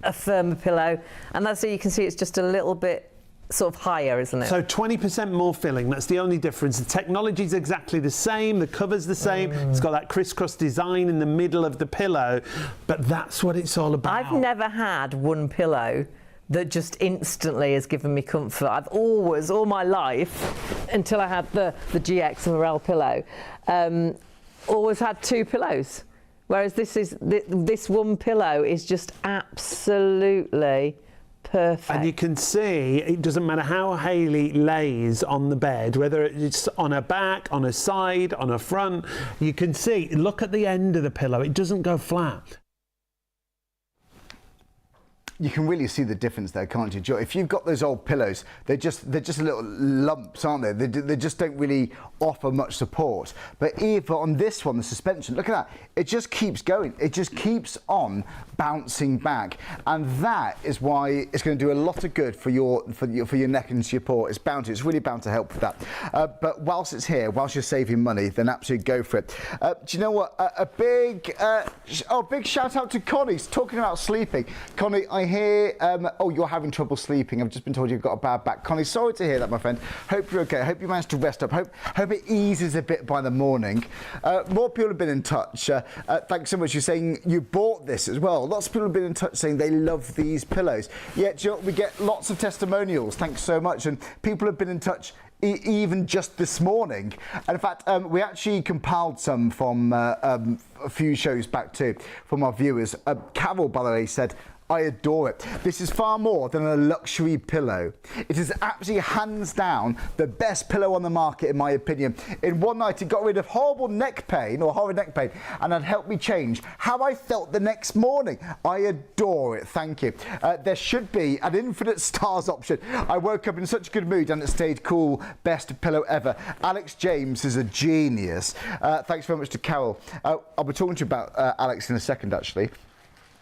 a firmer pillow, and that's so you can see it's just a little bit sort of higher, isn't it? So 20% more filling, that's the only difference. The technology's exactly the same, the cover's the same, it's got that crisscross design in the middle of the pillow, but that's what it's all about. I've never had one pillow that just instantly has given me comfort. I've always, all my life, until I had the GX Morel pillow, always had 2 pillows. Whereas this one pillow is just absolutely perfect. And you can see, it doesn't matter how Hayley lays on the bed, whether it's on her back, on her side, on her front, you can see, look at the end of the pillow, it doesn't go flat. You can really see the difference there, can't you, Joe? If you've got those old pillows, they're just little lumps, aren't they? They just don't really offer much support. But even on this one, the suspension, look at that. It just keeps going. It just keeps on bouncing back, and that is why it's going to do a lot of good for your neck and support. It's bound to. It's really bound to help with that. But whilst it's here, whilst you're saving money, then absolutely go for it. Do you know what? A big shout out to Connie. Talking about sleeping, Connie, I hear. Oh, you're having trouble sleeping. I've just been told you've got a bad back. Connie, sorry to hear that, my friend. Hope you're okay. Hope you managed to rest up. Hope it eases a bit by the morning. More people have been in touch. Thanks so much. You're saying you bought this as well. Lots of people have been in touch saying they love these pillows. Yet, you know, we get lots of testimonials. Thanks so much. And people have been in touch even just this morning. And in fact, we actually compiled some from a few shows back too, from our viewers. Carol, by the way, said, I adore it. This is far more than a luxury pillow. It is absolutely hands down the best pillow on the market, in my opinion. In one night, it got rid of horrible neck pain, and it helped me change how I felt the next morning. I adore it. Thank you. There should be an infinite stars option. I woke up in such a good mood and it stayed cool. Best pillow ever. Alex James is a genius. Thanks very much to Carol. I'll be talking to you about Alex in a second, actually.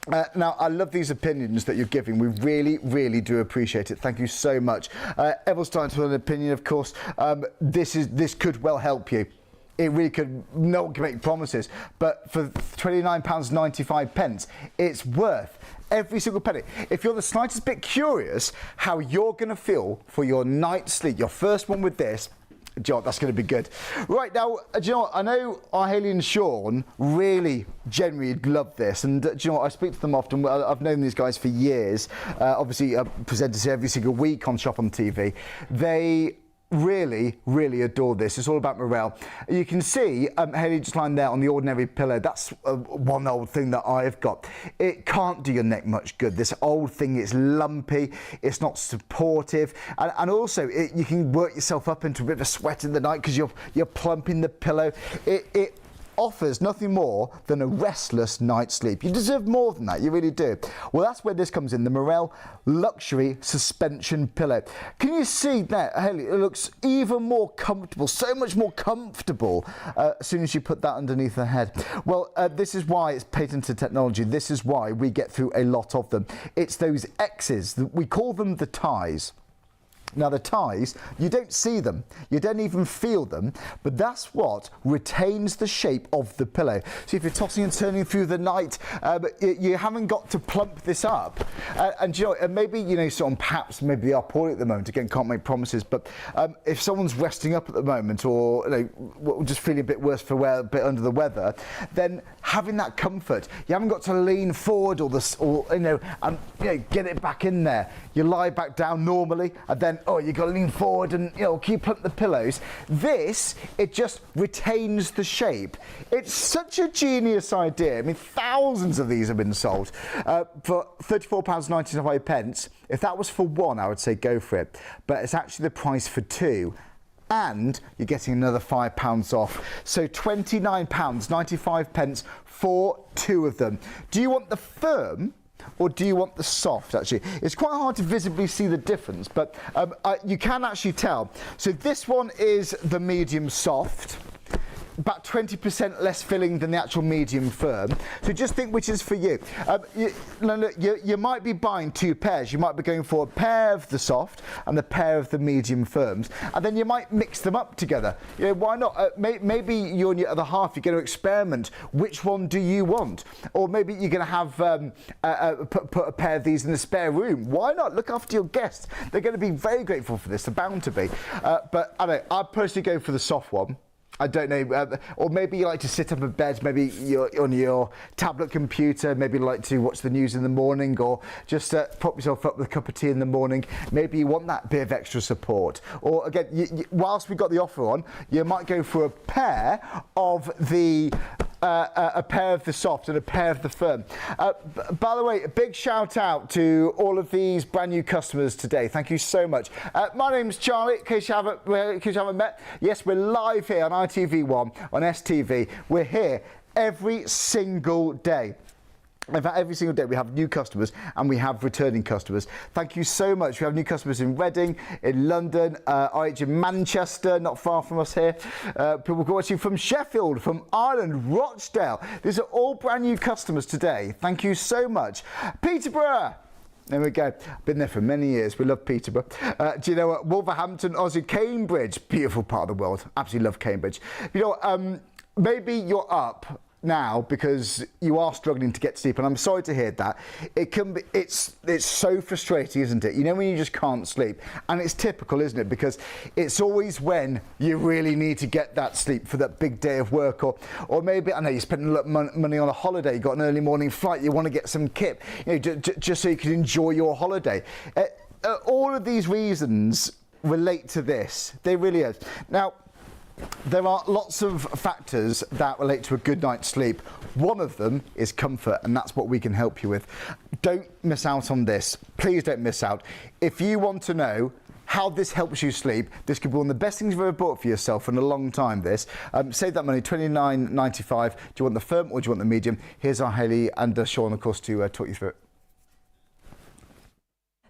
Now, I love these opinions that you're giving. We really, really do appreciate it. Thank you so much. Everyone's starting to have an opinion, of course. This could well help you. It really could. No one can make promises, but for £29.95, it's worth every single penny. If you're the slightest bit curious how you're going to feel for your night's sleep, your first one with this, John, that's going to be good. Right, now, do you know what? I know Hayley and Sean really genuinely love this, and do you know what? I speak to them often. I've known these guys for years. Obviously, presenters every single week on Shop on TV. They really, really adore this. It's all about morale. You can see Hayley just lying there on the ordinary pillow. That's one old thing that I've got. It can't do your neck much good. This old thing, it's lumpy, it's not supportive, and also you can work yourself up into a bit of a sweat in the night because you're plumping the pillow. It offers nothing more than a restless night's sleep. You deserve more than that, you really do. Well, that's where this comes in, the Morel Luxury Suspension Pillow. Can you see that, Hayley? It looks even more comfortable, so much more comfortable as soon as you put that underneath the head. Well, this is why it's patented technology. This is why we get through a lot of them. It's those X's, we call them the ties. Now, the ties, you don't see them, you don't even feel them, but that's what retains the shape of the pillow. So if you're tossing and turning through the night, you haven't got to plump this up. And you know, maybe, you know, someone perhaps maybe they are poorly at the moment, again, can't make promises, but if someone's resting up at the moment, or you know, just feeling a bit worse for wear, a bit under the weather, then having that comfort, you haven't got to lean forward or you know, and you know, get it back in there. You lie back down normally, and then you've got to lean forward and, you know, keep up the pillows. This, it just retains the shape. It's such a genius idea. I mean, thousands of these have been sold for £34.95. If that was for one, I would say go for it. But it's actually the price for two. And you're getting another £5 off. So £29.95 for two of them. Do you want the firm, or do you want the soft? Actually, it's quite hard to visibly see the difference, but you can actually tell. So this one is the medium soft, about 20% less filling than the actual medium firm. So just think which is for you. You might be buying two pairs. You might be going for a pair of the soft and a pair of the medium firms, and then you might mix them up together. You know, why not? Maybe you and your other half, you're going to experiment. Which one do you want? Or maybe you're going to have put a pair of these in the spare room. Why not? Look after your guests. They're going to be very grateful for this. They're bound to be. But I don't know, I'd personally go for the soft one. I don't know, or maybe you like to sit up in bed, maybe you're on your tablet computer, maybe you like to watch the news in the morning, or just prop yourself up with a cup of tea in the morning. Maybe you want that bit of extra support. Or again, whilst we've got the offer on, you might go for a pair of the soft and a pair of the firm. By the way, a big shout out to all of these brand new customers today. Thank you so much. My name's Charlie, in case you haven't met. Yes, we're live here on ITV1 on STV. We're here every single day. In fact, every single day we have new customers and we have returning customers. Thank you so much. We have new customers in Reading, in London, RH in Manchester, not far from us here. People watching from Sheffield, from Ireland, Rochdale. These are all brand new customers today. Thank you so much. Peterborough. There we go. Been there for many years. We love Peterborough. Do you know what? Wolverhampton, Aussie, Cambridge. Beautiful part of the world. Absolutely love Cambridge. You know, maybe you're up now because you are struggling to get sleep, and I'm sorry to hear that. It can be, it's so frustrating, isn't it? You know, when you just can't sleep, and it's typical, isn't it? Because it's always when you really need to get that sleep for that big day of work, or maybe, I know you're spending a lot of money on a holiday, you've got an early morning flight, you want to get some kip, you know, just so you can enjoy your holiday. All of these reasons relate to this. They really is. Now, there are lots of factors that relate to a good night's sleep. One of them is comfort, and that's what we can help you with. Don't miss out on this. Please don't miss out. If you want to know how this helps you sleep, this could be one of the best things you've ever bought for yourself in a long time, this. Save that money, $29.95. Do you want the firm or do you want the medium? Here's our Hayley and Sean, of course, to talk you through it.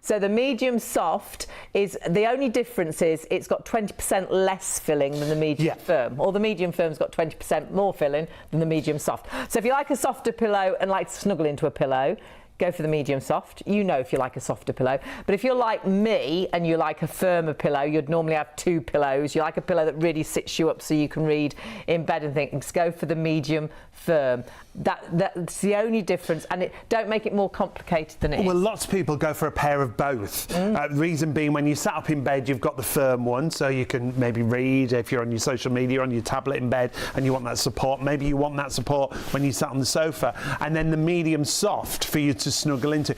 So the medium soft is, the only difference is it's got 20% less filling than the medium firm, or the medium firm's got 20% more filling than the medium soft. So if you like a softer pillow and like to snuggle into a pillow, go for the medium soft. You know if you like a softer pillow. But if you're like me and you like a firmer pillow, you'd normally have 2 pillows. You like a pillow that really sits you up so you can read in bed and things, go for the medium firm. That's the only difference, and don't make it more complicated than it is. Well, lots of people go for a pair of both. Reason being, when you sat up in bed, you've got the firm one, so you can maybe read if you're on your social media, on your tablet in bed, and you want that support. Maybe you want that support when you sat on the sofa, and then the medium soft for you to snuggle into.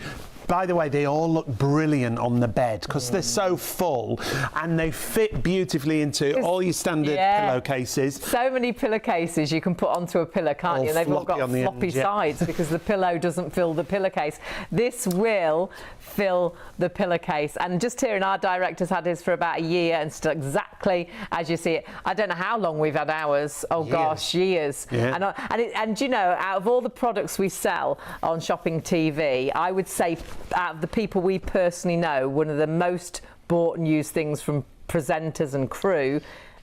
By the way, they all look brilliant on the bed because they're so full and they fit beautifully into all your standard pillowcases. So many pillowcases you can put onto a pillow, can't you? They've all got floppy sides because the pillow doesn't fill the pillowcase. This will fill the pillowcase. And just hearing our director's had his for about a year and still exactly as you see it. I don't know how long we've had ours. Oh gosh, years. Yeah. And you know, out of all the products we sell on Shopping TV, I would say out of the people we personally know, one of the most bought and used things from presenters and crew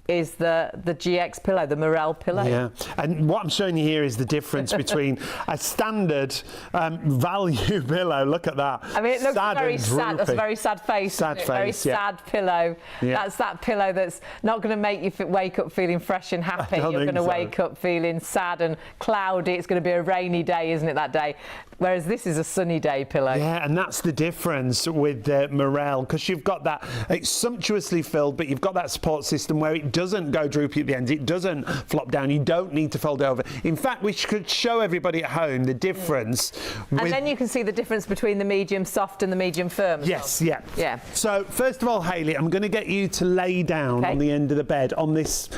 is the GX pillow, the Morel pillow. Yeah, and what I'm showing you here is the difference between a standard value pillow. Look at that. I mean, it looks very sad. That's a very sad face. Very sad pillow. Yeah. That's that pillow that's not going to make you wake up feeling fresh and happy. You're going to wake up feeling sad and cloudy. It's going to be a rainy day, isn't it, that day? Whereas this is a sunny day pillow. Yeah, and that's the difference with Morel, because you've got that, it's sumptuously filled, but you've got that support system where it doesn't go droopy at the ends, it doesn't flop down, you don't need to fold it over. In fact, we could show everybody at home the difference. And then you can see the difference between the medium soft and the medium firm. Yes, yeah. So first of all, Hayley, I'm going to get you to lay down on the end of the bed on this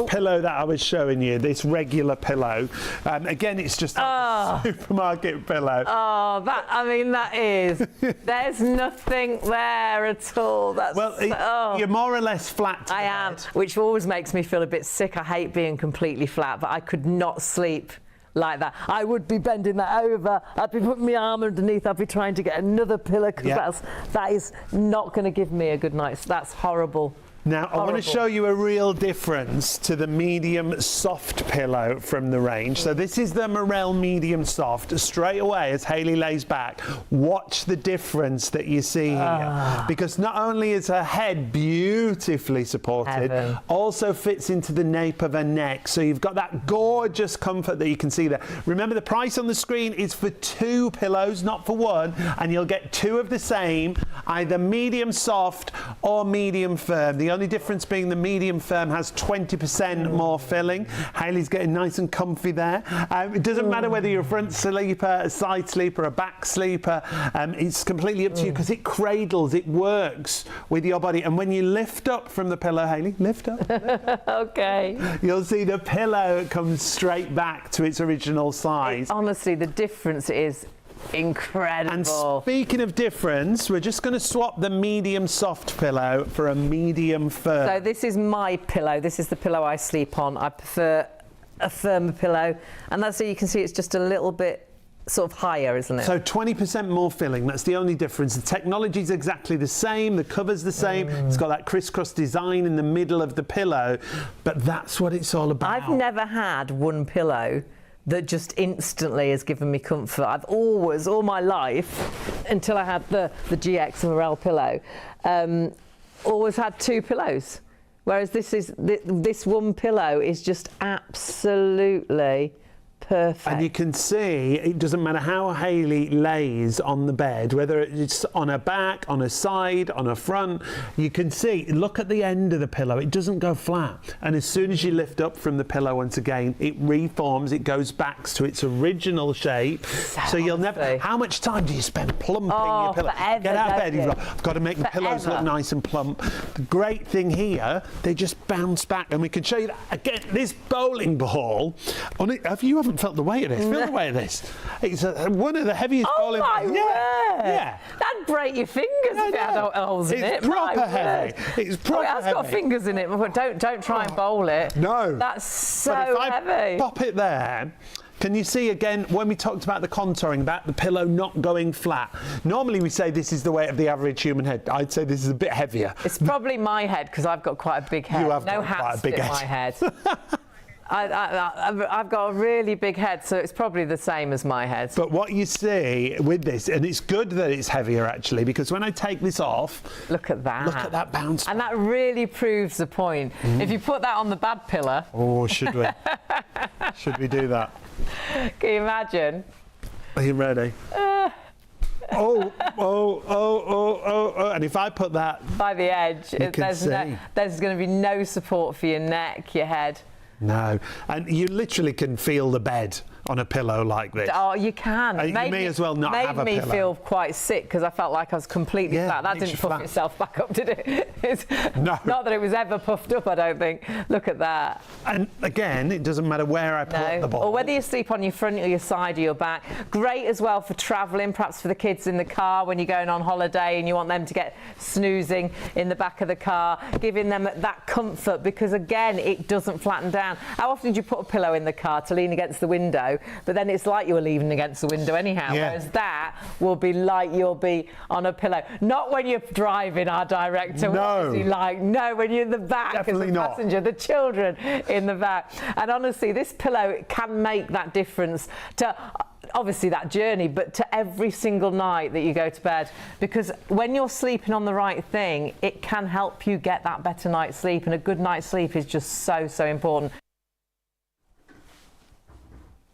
pillow that I was showing you, this regular pillow. Again, it's just a supermarket pillow. Oh, that is. There's nothing there at all. You're more or less flat. I am, which always makes me feel a bit sick. I hate being completely flat, but I could not sleep like that. I would be bending that over. I'd be putting my arm underneath. I'd be trying to get another pillow because that is not going to give me a good night's. That's horrible. Now, I want to show you a real difference to the medium soft pillow from the range. So this is the Morel medium soft. Straight away, as Hayley lays back, watch the difference that you see here. Because not only is her head beautifully supported, also fits into the nape of her neck. So you've got that gorgeous comfort that you can see there. Remember, the price on the screen is for 2 pillows, not for 1. And you'll get 2 of the same, either medium soft or medium firm. The only difference being the medium firm has 20% more filling. Hayley's getting nice and comfy there. It doesn't matter whether you're a front sleeper, a side sleeper, a back sleeper. It's completely up to you because it cradles, it works with your body. And when you lift up from the pillow, Hayley, lift up. Okay. You'll see the pillow comes straight back to its original size. Honestly, the difference is incredible. And speaking of difference, we're just going to swap the medium soft pillow for a medium firm. So this is my pillow. This is the pillow I sleep on. I prefer a firmer pillow, and that's so you can see it's just a little bit sort of higher, isn't it? So 20% more filling, that's the only difference. The technology's exactly the same, the cover's the same, it's got that crisscross design in the middle of the pillow, but that's what it's all about. I've never had one pillow that just instantly has given me comfort. I've always, all my life, until I had the GX Morel pillow, always had 2 pillows. Whereas this one pillow is just absolutely perfect. And you can see it doesn't matter how Hayley lays on the bed, whether it's on her back, on her side, on her front, you can see, look at the end of the pillow, it doesn't go flat. And as soon as you lift up from the pillow once again, it reforms, it goes back to its original shape. So you'll never, how much time do you spend plumping your pillow? Forever, get out of bed, I've got to make the pillows look nice and plump. The great thing here, they just bounce back, and we can show you that again. This bowling ball, on it, you haven't felt the weight of this. Feel the weight of this. It's one of the heaviest bowling balls. Oh my word! Yeah. That'd break your fingers if it had holes in it. It's proper heavy. It's proper heavy. It's got fingers in it. Don't try and bowl it. No. That's so but if heavy. I pop it there, Can you see again when we talked about the contouring, about the pillow not going flat? Normally we say this is the weight of the average human head. I'd say this is a bit heavier. It's probably my head because I've got quite a big head. You have no got quite a big fit head. my head. I've got a really big head, so it's probably the same as my head. But what you see with this, and it's good that it's heavier actually, because when I take this off, look at that bounce. And that really proves the point. If you put that on the bad pillow. Oh, should we? Should we do that? Can you imagine? Are you ready? Oh, and if I put that by the edge, there's going to be no support for your neck, your head. No, and you literally can feel the bed on a pillow like this. Oh, you can. You may as well not have a pillow. Made me feel quite sick because I felt like I was completely flat. That didn't puff itself back up, did it? No. Not that it was ever puffed up, I don't think. Look at that. And again, it doesn't matter where I put the ball. Or whether you sleep on your front or your side or your back. Great as well for travelling, perhaps for the kids in the car when you're going on holiday and you want them to get snoozing in the back of the car, giving them that comfort because, again, it doesn't flatten down. How often do you put a pillow in the car to lean against the window? But then it's like you're leaning against the window anyhow, whereas that will be like you'll be on a pillow. Not when you're driving, our director. No. No, when you're in the back Definitely as a passenger, the children in the back. And honestly, this pillow can make that difference to obviously that journey, but to every single night that you go to bed, because when you're sleeping on the right thing, it can help you get that better night's sleep, and a good night's sleep is just so important.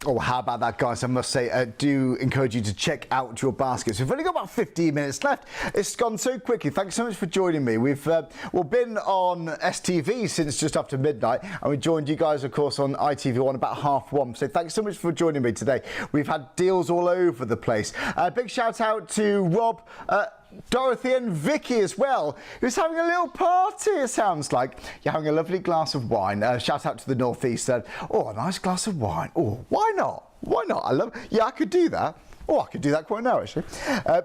Oh, how about that, guys? I must say, I do encourage you to check out your baskets. We've only got about 15 minutes left. It's gone so quickly. Thanks so much for joining me. We've been on STV since just after midnight, and we joined you guys, of course, on ITV1 about 1:30. So thanks so much for joining me today. We've had deals all over the place. Big shout out to Rob, Dorothy and Vicky as well, who's having a little party, it sounds like. You're having a lovely glass of wine. Shout out to the North East. A nice glass of wine. Oh, why not? Why not? I could do that. Oh, I could do that quite now, actually.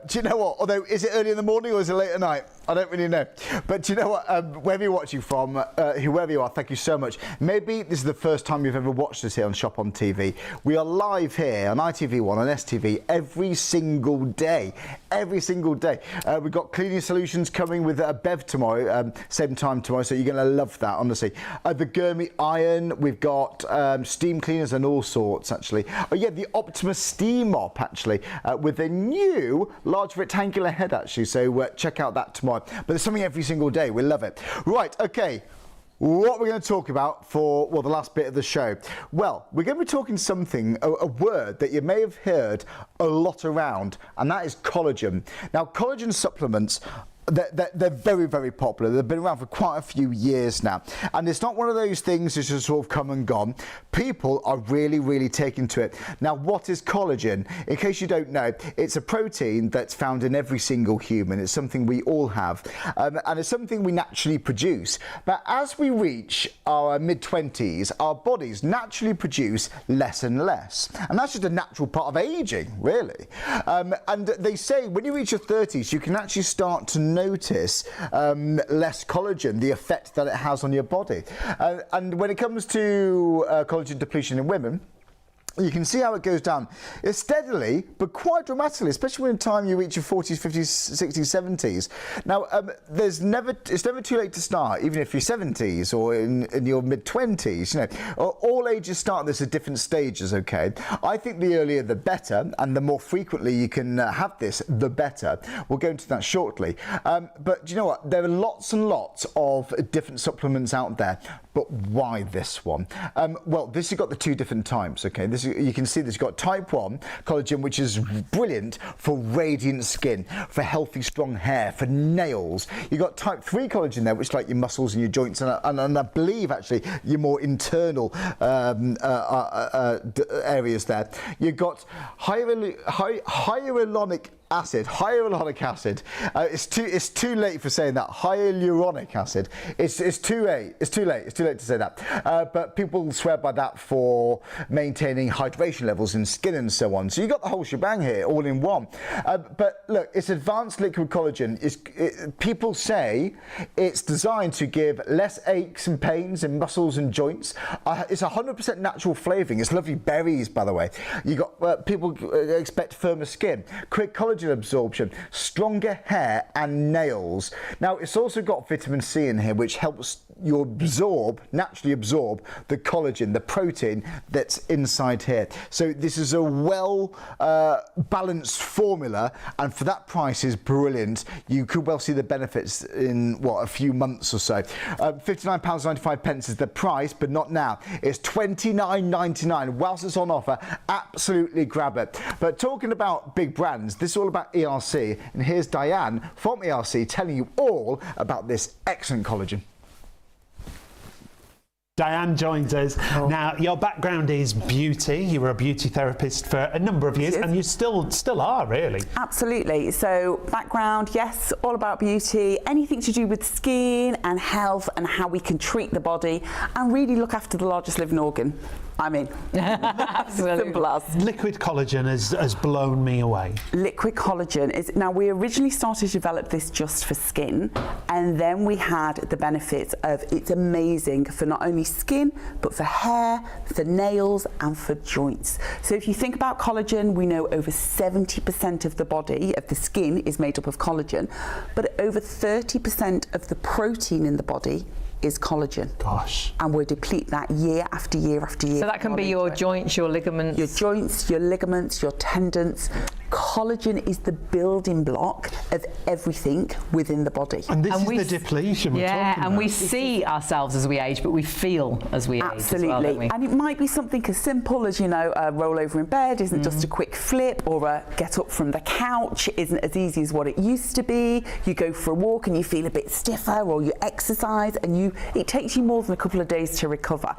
Do you know what? Although, is it early in the morning or is it late at night? I don't really know. But do you know what? Wherever you're watching from, whoever you are, thank you so much. Maybe this is the first time you've ever watched us here on Shop on TV. We are live here on ITV1 on STV every single day. Every single day. We've got cleaning solutions coming with Bev tomorrow, same time tomorrow, so you're going to love that, honestly. The Gurmey Iron, we've got steam cleaners and all sorts, actually. Oh, yeah, the Optimus Steam Mop, actually. With a new large rectangular head, actually, so check out that tomorrow. But there's something every single day. We love it. Right, okay. What we're going to talk about for, the last bit of the show. Well, we're going to be talking something, a word that you may have heard a lot around, and that is collagen. Now, collagen supplements, they're very, very popular. They've been around for quite a few years now. And it's not one of those things that's just sort of come and gone. People are really, really taking to it. Now, what is collagen? In case you don't know, it's a protein that's found in every single human. It's something we all have. And it's something we naturally produce. But as we reach our mid-20s, our bodies naturally produce less and less. And that's just a natural part of aging, really. And they say when you reach your 30s, you can actually start to notice less collagen, the effect that it has on your body. And when it comes to collagen depletion in women, you can see how it goes down. It's steadily, but quite dramatically, especially when in time you reach your 40s, 50s, 60s, 70s. Now, it's never too late to start, even if you're 70s or in your mid-20s. You know, all ages start this at different stages, okay? I think the earlier the better, and the more frequently you can have this, the better. We'll go into that shortly. But do you know what? There are lots and lots of different supplements out there. But why this one? Well, this has got the two different types, okay? You can see this, you've got type 1 collagen, which is brilliant for radiant skin, for healthy, strong hair, for nails. You've got type 3 collagen there, which is like your muscles and your joints, and I believe, actually, your more internal areas there. You've got hyaluronic acid, hyaluronic acid. It's too late for saying that. Hyaluronic acid. It's too late. It's too late to say that. But people swear by that for maintaining hydration levels in skin and so on. So you got the whole shebang here, all in one. But look, it's advanced liquid collagen. People say it's designed to give less aches and pains in muscles and joints. It's 100% natural flavouring. It's lovely berries, by the way. You got people expect firmer skin, quick collagen absorption, stronger hair and nails. Now, it's also got vitamin C in here, which helps you naturally absorb the collagen, the protein that's inside here. So this is a well balanced formula, and for that price is brilliant. You could well see the benefits in a few months or so. £59.95 is the price, but not now. It's £29.99 whilst it's on offer. Absolutely grab it. But talking about big brands, this is all about ERC, and here's Diane from ERC telling you all about this excellent collagen. Diane joins us. Now, your background is beauty. You were a beauty therapist for a number of years, and you still are, really. Absolutely. So, background, yes, all about beauty, anything to do with skin and health and how we can treat the body and really look after the largest living organ. I mean, simple as. Liquid collagen has blown me away. Liquid collagen is, now we originally started to develop this just for skin, and then we had the benefits of it's amazing for not only skin, but for hair, for nails, and for joints. So if you think about collagen, we know over 70% of the body, of the skin, is made up of collagen, but over 30% of the protein in the body is collagen. Gosh. And we'll deplete that year after year after year. So that can be your joints, your ligaments. Your joints, your ligaments, your tendons. Collagen is the building block of everything within the body. And this is the depletion we're talking about. And we see ourselves as we age, but we feel as we age as well, don't we? And it might be something as simple as, a roll over in bed isn't just a quick flip, or a get up from the couch isn't as easy as what it used to be. You go for a walk and you feel a bit stiffer, or you exercise and it takes you more than a couple of days to recover.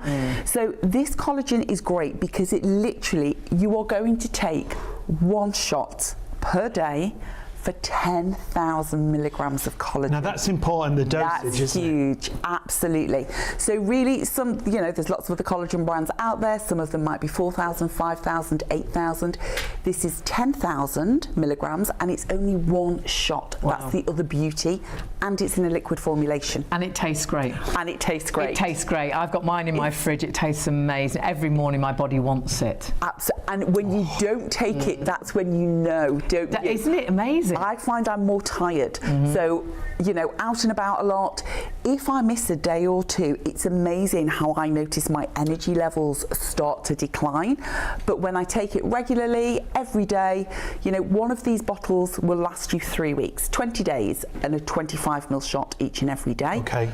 So this collagen is great because it literally, you are going to take one shot per day for 10,000 milligrams of collagen. Now that's important, the dosage, That's huge, absolutely. So really, there's lots of other collagen brands out there. Some of them might be 4,000, 5,000, 8,000. This is 10,000 milligrams, and it's only one shot. Wow. That's the other beauty, and it's in a liquid formulation. And it tastes great. It tastes great. I've got mine in my fridge. It tastes amazing. Every morning my body wants it. Absolutely. And when you don't take it, that's when you know, don't you? Isn't it amazing? I find I'm more tired. So, out and about a lot. If I miss a day or two, it's amazing how I notice my energy levels start to decline. But when I take it regularly, every day, one of these bottles will last you 3 weeks, 20 days, and a 25ml shot each and every day. Okay.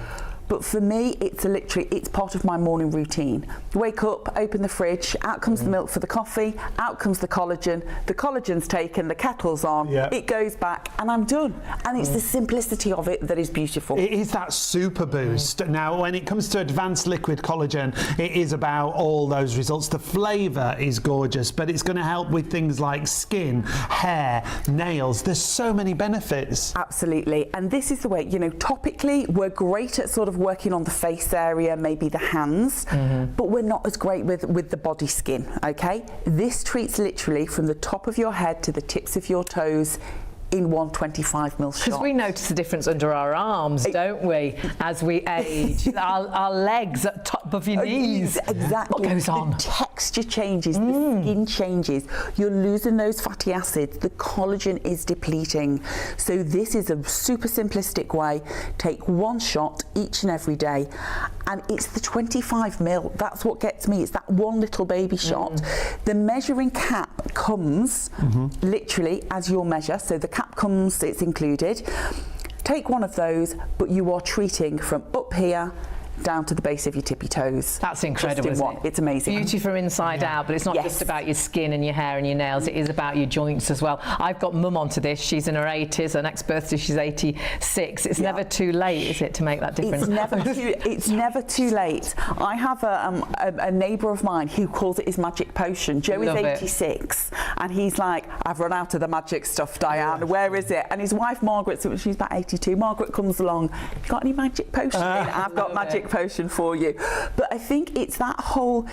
But for me, it's part of my morning routine. Wake up, open the fridge, out comes the milk for the coffee, out comes the collagen's taken, the kettle's on, it goes back, and I'm done. And it's the simplicity of it that is beautiful. It is that super boost. Now, when it comes to advanced liquid collagen, it is about all those results. The flavour is gorgeous, but it's going to help with things like skin, hair, nails. There's so many benefits. Absolutely. And this is the way, topically, we're great at sort of working on the face area, maybe the hands, but we're not as great with the body skin, okay? This treats literally from the top of your head to the tips of your toes in one 25ml shot. Because we notice the difference under our arms, don't we, as we age? our legs at top of your knees. Exactly. What goes on? The texture changes, the skin changes. You're losing those fatty acids. The collagen is depleting. So this is a super simplistic way. Take one shot each and every day. And it's the 25ml. That's what gets me. It's that one little baby shot. The measuring cap comes literally as your measure. So the cap comes, it's included. Take one of those, but you are treating from up here down to the base of your tippy toes. That's incredible, Just in isn't one. it? It's amazing. Beauty from inside out, but it's not Yes. just about your skin and your hair and your nails. It is about your joints as well. I've got mum onto this. She's in her 80s. Her next birthday, she's 86. It's never too late, is it, to make that difference? It's never too late. I have a neighbour of mine who calls it his magic potion. Joe is Love it. 86 and he's like, I've run out of the magic stuff, Diane. Where is it? And his wife Margaret, so she's about 82. Margaret comes along. You got any magic potion? I've got magic potion for you. But I think it's that whole,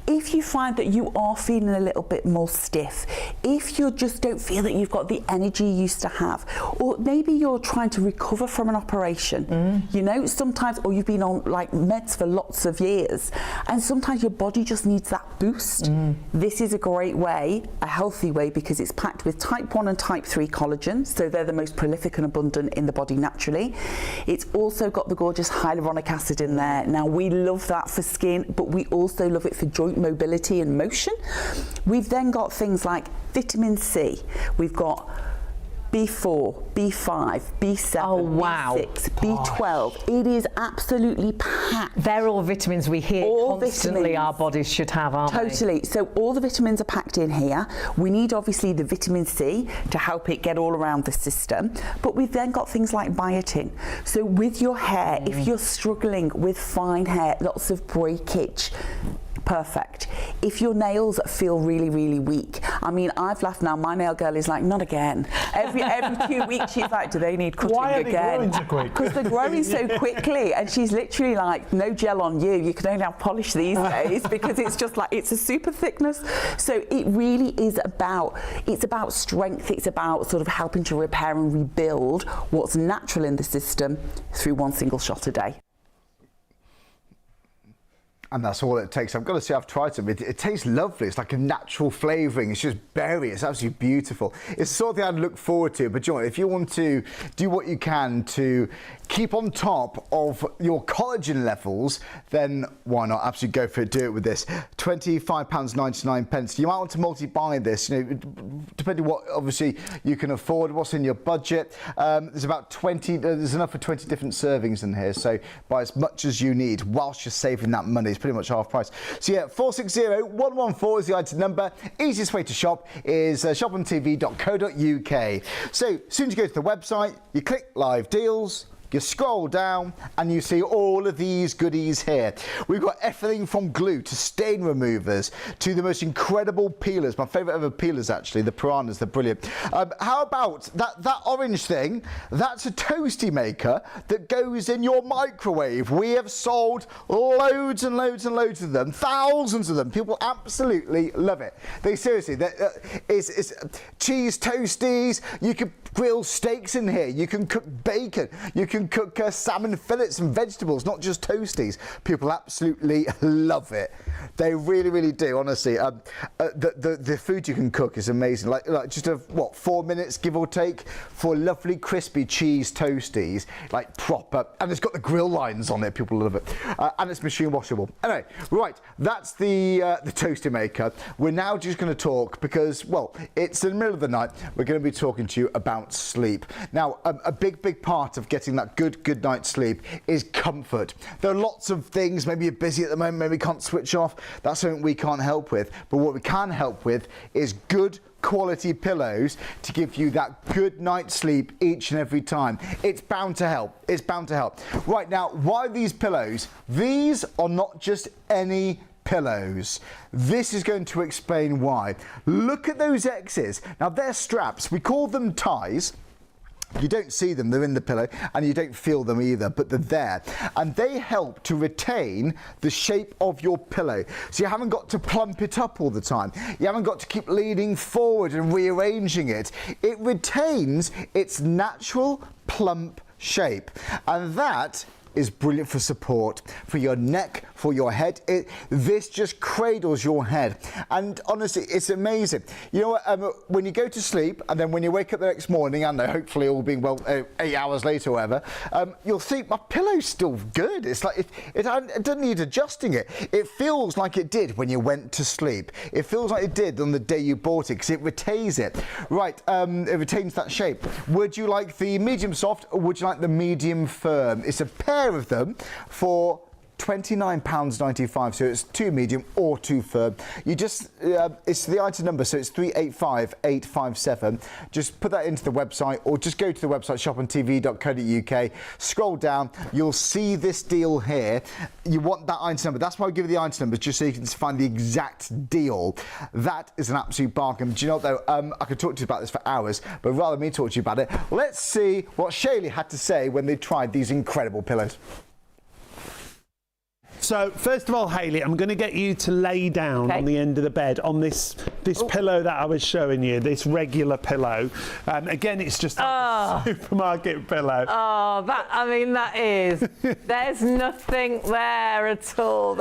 if you find that you are feeling a little bit more stiff, if you just don't feel that you've got the energy you used to have, or maybe you're trying to recover from an operation, you know, sometimes, or you've been on like meds for lots of years, and sometimes your body just needs that boost. This is a great way, a healthy way, because it's packed with type 1 and type 3 collagen, so they're the most prolific and abundant in the body naturally. It's also got the gorgeous hyaluronic acid in there. Now, we love that for skin, but we also love it for joint mobility and motion. We've then got things like vitamin C. We've got B4, B5, B7, Oh, wow. B6, B12. It is absolutely packed. They're all vitamins we hear All constantly vitamins. our bodies should have, aren't they? Totally. So all the vitamins are packed in here. We need obviously the vitamin C to help it get all around the system. But we've then got things like biotin. So with your hair, if you're struggling with fine hair, lots of breakage, perfect. If your nails feel really, really weak, I mean, I've laughed now. My nail girl is like, not again. Every 2 weeks, she's like, do they need cutting Why are they again? growing so quick? Because they're growing so quickly, and she's literally like, no gel on you. You can only have polish these days because it's just like, it's a super thickness. So it really is about, it's about strength. It's about sort of helping to repair and rebuild what's natural in the system through one single shot a day. And that's all it takes. I've got to say, I've tried some. It tastes lovely. It's like a natural flavouring. It's just berry. It's absolutely beautiful. It's something I'd look forward to. But you know, if you want to do what you can to keep on top of your collagen levels, then why not? Absolutely go for it. Do it with this. £25.99. You might want to multi-buy this, you know, depending what obviously you can afford, what's in your budget. There's about 20, there's enough for 20 different servings in here. So buy as much as you need whilst you're saving that money. It's pretty much half price. So yeah, 460-114 is the item number. Easiest way to shop is shopontv.co.uk. So as soon as you go to the website, you click live deals, you scroll down and you see all of these goodies here. We've got everything from glue to stain removers to the most incredible peelers. My favourite ever peelers, actually, the piranhas, they're brilliant. How about that orange thing? That's a toasty maker that goes in your microwave. We have sold loads and loads and loads of them, thousands of them. People absolutely love it. They seriously, it's cheese toasties. You can grill steaks in here. You can cook bacon. You can cook salmon fillets and vegetables, not just toasties. People absolutely love it. They really, really do, honestly. The food you can cook is amazing. Like just 4 minutes, give or take, for lovely crispy cheese toasties, like proper. And it's got the grill lines on it. People love it. And it's machine washable. Anyway, right, that's the toaster maker. We're now just going to talk because, well, it's in the middle of the night. We're going to be talking to you about sleep. Now, a big part of getting that good night's sleep is comfort. There are lots of things. Maybe you're busy at the moment. Maybe you can't switch off. That's something we can't help with. But what we can help with is good quality pillows to give you that good night's sleep each and every time. It's bound to help. It's bound to help. Right, now, why are these pillows? These are not just any pillows. This is going to explain why. Look at those X's. Now, they're straps. We call them ties. You don't see them, they're in the pillow, and you don't feel them either, but they're there. And they help to retain the shape of your pillow. So you haven't got to plump it up all the time. You haven't got to keep leaning forward and rearranging it. It retains its natural plump shape. And that is brilliant for support, for your neck, for your head. This just cradles your head. And honestly, it's amazing. You know what, when you go to sleep and then when you wake up the next morning, and hopefully all being well 8 hours later or whatever, you'll think, my pillow's still good. It's like, it doesn't need adjusting it. It feels like it did when you went to sleep. It feels like it did on the day you bought it because it retains it. Right, it retains that shape. Would you like the medium soft or would you like the medium firm? It's a pair of them for £29.95, so it's 2 medium or 2 firm. You just, it's the item number, so it's 385857. Just put that into the website or just go to the website shopontv.co.uk, scroll down, you'll see this deal here. You want that item number, that's why I give you the item numbers, just so you can find the exact deal. That is an absolute bargain. Do you know what though, I could talk to you about this for hours, but rather than me talk to you about it, let's see what Shaylee had to say when they tried these incredible pillows. So first of all, Hayley, I'm going to get you to lay down on the end of the bed on this pillow that I was showing you, this regular pillow. Again, it's just like a supermarket pillow. Oh, that is. There's nothing there at all.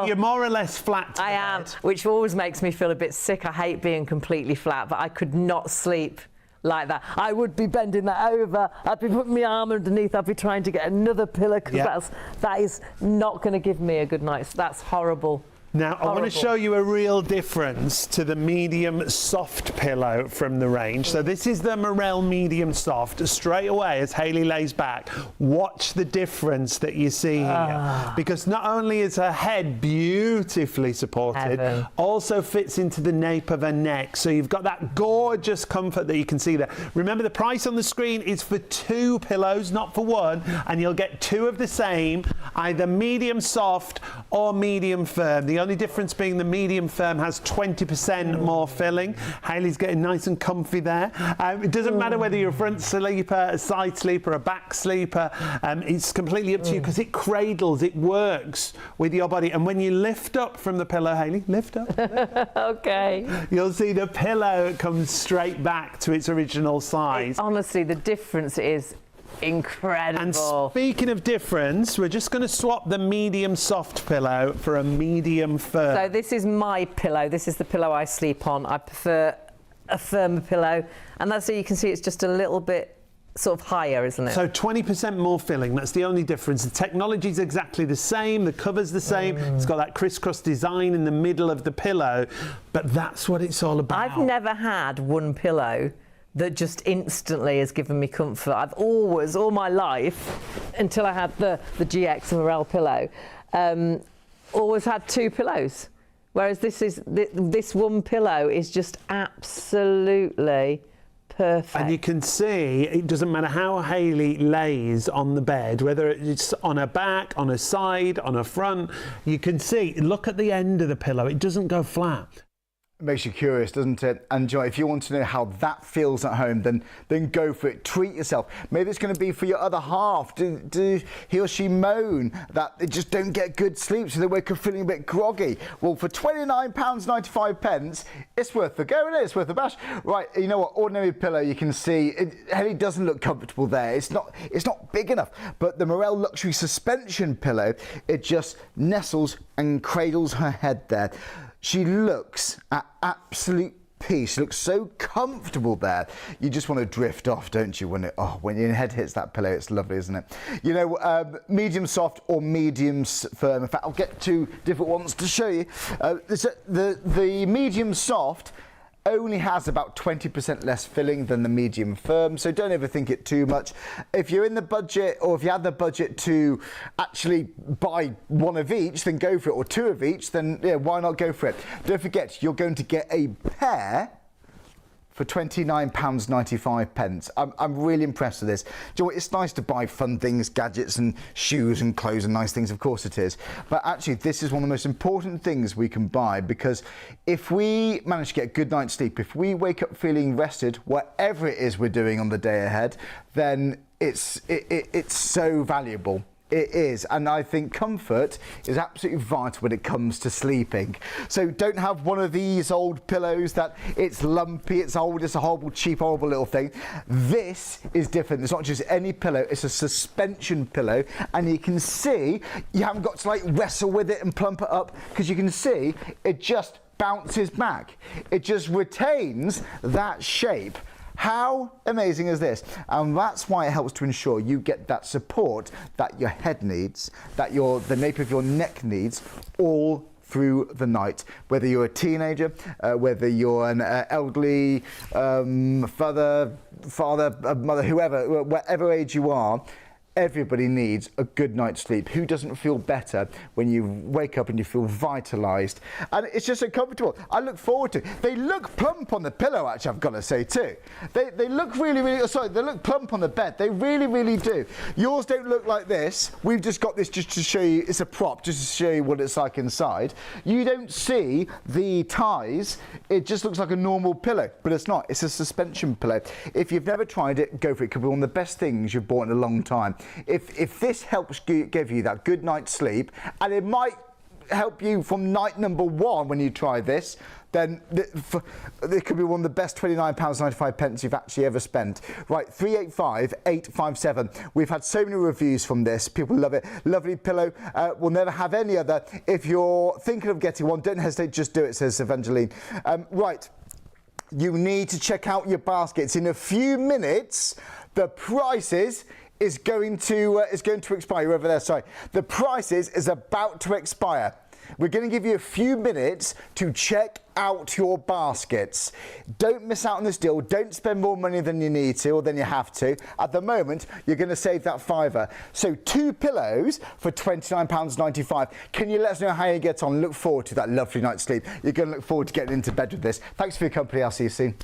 You're more or less flat to the I am, bed. which always makes me feel a bit sick. I hate being completely flat, but I could not sleep like that. I would be bending that over. I'd be putting my arm underneath. I'd be trying to get another pillow because that is not going to give me a good night's. That's horrible. Now, I want to show you a real difference to the medium soft pillow from the range. So this is the Morel medium soft. Straight away, as Hayley lays back, watch the difference that you see here. Because not only is her head beautifully supported, also fits into the nape of her neck. So you've got that gorgeous comfort that you can see there. Remember, the price on the screen is for 2 pillows, not for 1, and you'll get 2 of the same, either medium soft or medium firm. The only difference being the medium firm has 20% more filling. Hayley's getting nice and comfy there. It doesn't matter whether you're a front sleeper, a side sleeper, a back sleeper. It's completely up to you because it cradles, it works with your body. And when you lift up from the pillow, Hayley, lift up. Okay. You'll see the pillow comes straight back to its original size. Honestly, the difference is incredible. And speaking of difference, we're just going to swap the medium soft pillow for a medium firm. So this is my pillow. This is the pillow I sleep on. I prefer a firmer pillow, and that's so you can see it's just a little bit sort of higher, isn't it? So 20% more filling, that's the only difference. The technology's exactly the same, the cover's the same, it's got that crisscross design in the middle of the pillow, but that's what it's all about. I've never had one pillow that just instantly has given me comfort. I've always, all my life, until I had the GX Morel pillow, always had 2 pillows. Whereas this one pillow is just absolutely perfect. And you can see, it doesn't matter how Hayley lays on the bed, whether it's on her back, on her side, on her front, you can see, look at the end of the pillow, it doesn't go flat. It makes you curious, doesn't it? And Joy, if you want to know how that feels at home, then go for it. Treat yourself. Maybe it's going to be for your other half. Do he or she moan that they just don't get good sleep, so they wake up feeling a bit groggy? Well, for £29.95, it's worth the go, isn't it? It's worth the bash. Right, you know what? Ordinary pillow, you can see, Ellie doesn't look comfortable there. It's not big enough. But the Morel Luxury Suspension pillow, it just nestles and cradles her head there. She looks at absolute peace. She looks so comfortable there. You just want to drift off, don't you? When your head hits that pillow, it's lovely, isn't it? You know, medium soft or medium firm. In fact, I'll get 2 different ones to show you. The medium soft only has about 20% less filling than the medium firm, so don't overthink it too much. If you're in the budget, or if you have the budget to actually buy 1 of each, then go for it, or 2 of each, then yeah, why not go for it? Don't forget, you're going to get a pair for £29.95. I'm really impressed with this. Do you know what? It's nice to buy fun things, gadgets and shoes and clothes and nice things, of course it is. But actually, this is one of the most important things we can buy, because if we manage to get a good night's sleep, if we wake up feeling rested, whatever it is we're doing on the day ahead, then it's so valuable. It is, and I think comfort is absolutely vital when it comes to sleeping. So don't have one of these old pillows that it's lumpy, it's old, it's a horrible, cheap, horrible little thing. This is different. It's not just any pillow, it's a suspension pillow, and you can see you haven't got to like wrestle with it and plump it up, because you can see it just bounces back. It just retains that shape. How amazing is this? And that's why it helps to ensure you get that support that your head needs, that the nape of your neck needs, all through the night. Whether you're a teenager, whether you're an elderly father, mother, whoever, whatever age you are, everybody needs a good night's sleep. Who doesn't feel better when you wake up and you feel vitalised? And it's just so comfortable. I look forward to it. They look plump on the pillow, actually, I've got to say too. They look really, they look plump on the bed. They really, really do. Yours don't look like this. We've just got this just to show you, it's a prop, just to show you what it's like inside. You don't see the ties. It just looks like a normal pillow, but it's not. It's a suspension pillow. If you've never tried it, go for it. It could be one of the best things you've bought in a long time. If this helps give you that good night's sleep, and it might help you from night number 1 when you try this, then it could be one of the best £29.95 you've actually ever spent. Right, 385-857. We've had so many reviews from this. People love it. Lovely pillow. We'll never have any other. If you're thinking of getting one, don't hesitate, just do it, says Evangeline. Right, you need to check out your baskets. In a few minutes, the prices is going to expire. You're over there, sorry. The prices is about to expire. We're going to give you a few minutes to check out your baskets. Don't miss out on this deal. Don't spend more money than you need to or than you have to. At the moment, you're going to save that £5. So 2 pillows for £29.95. Can you let us know how you get on? Look forward to that lovely night's sleep. You're going to look forward to getting into bed with this. Thanks for your company. I'll see you soon.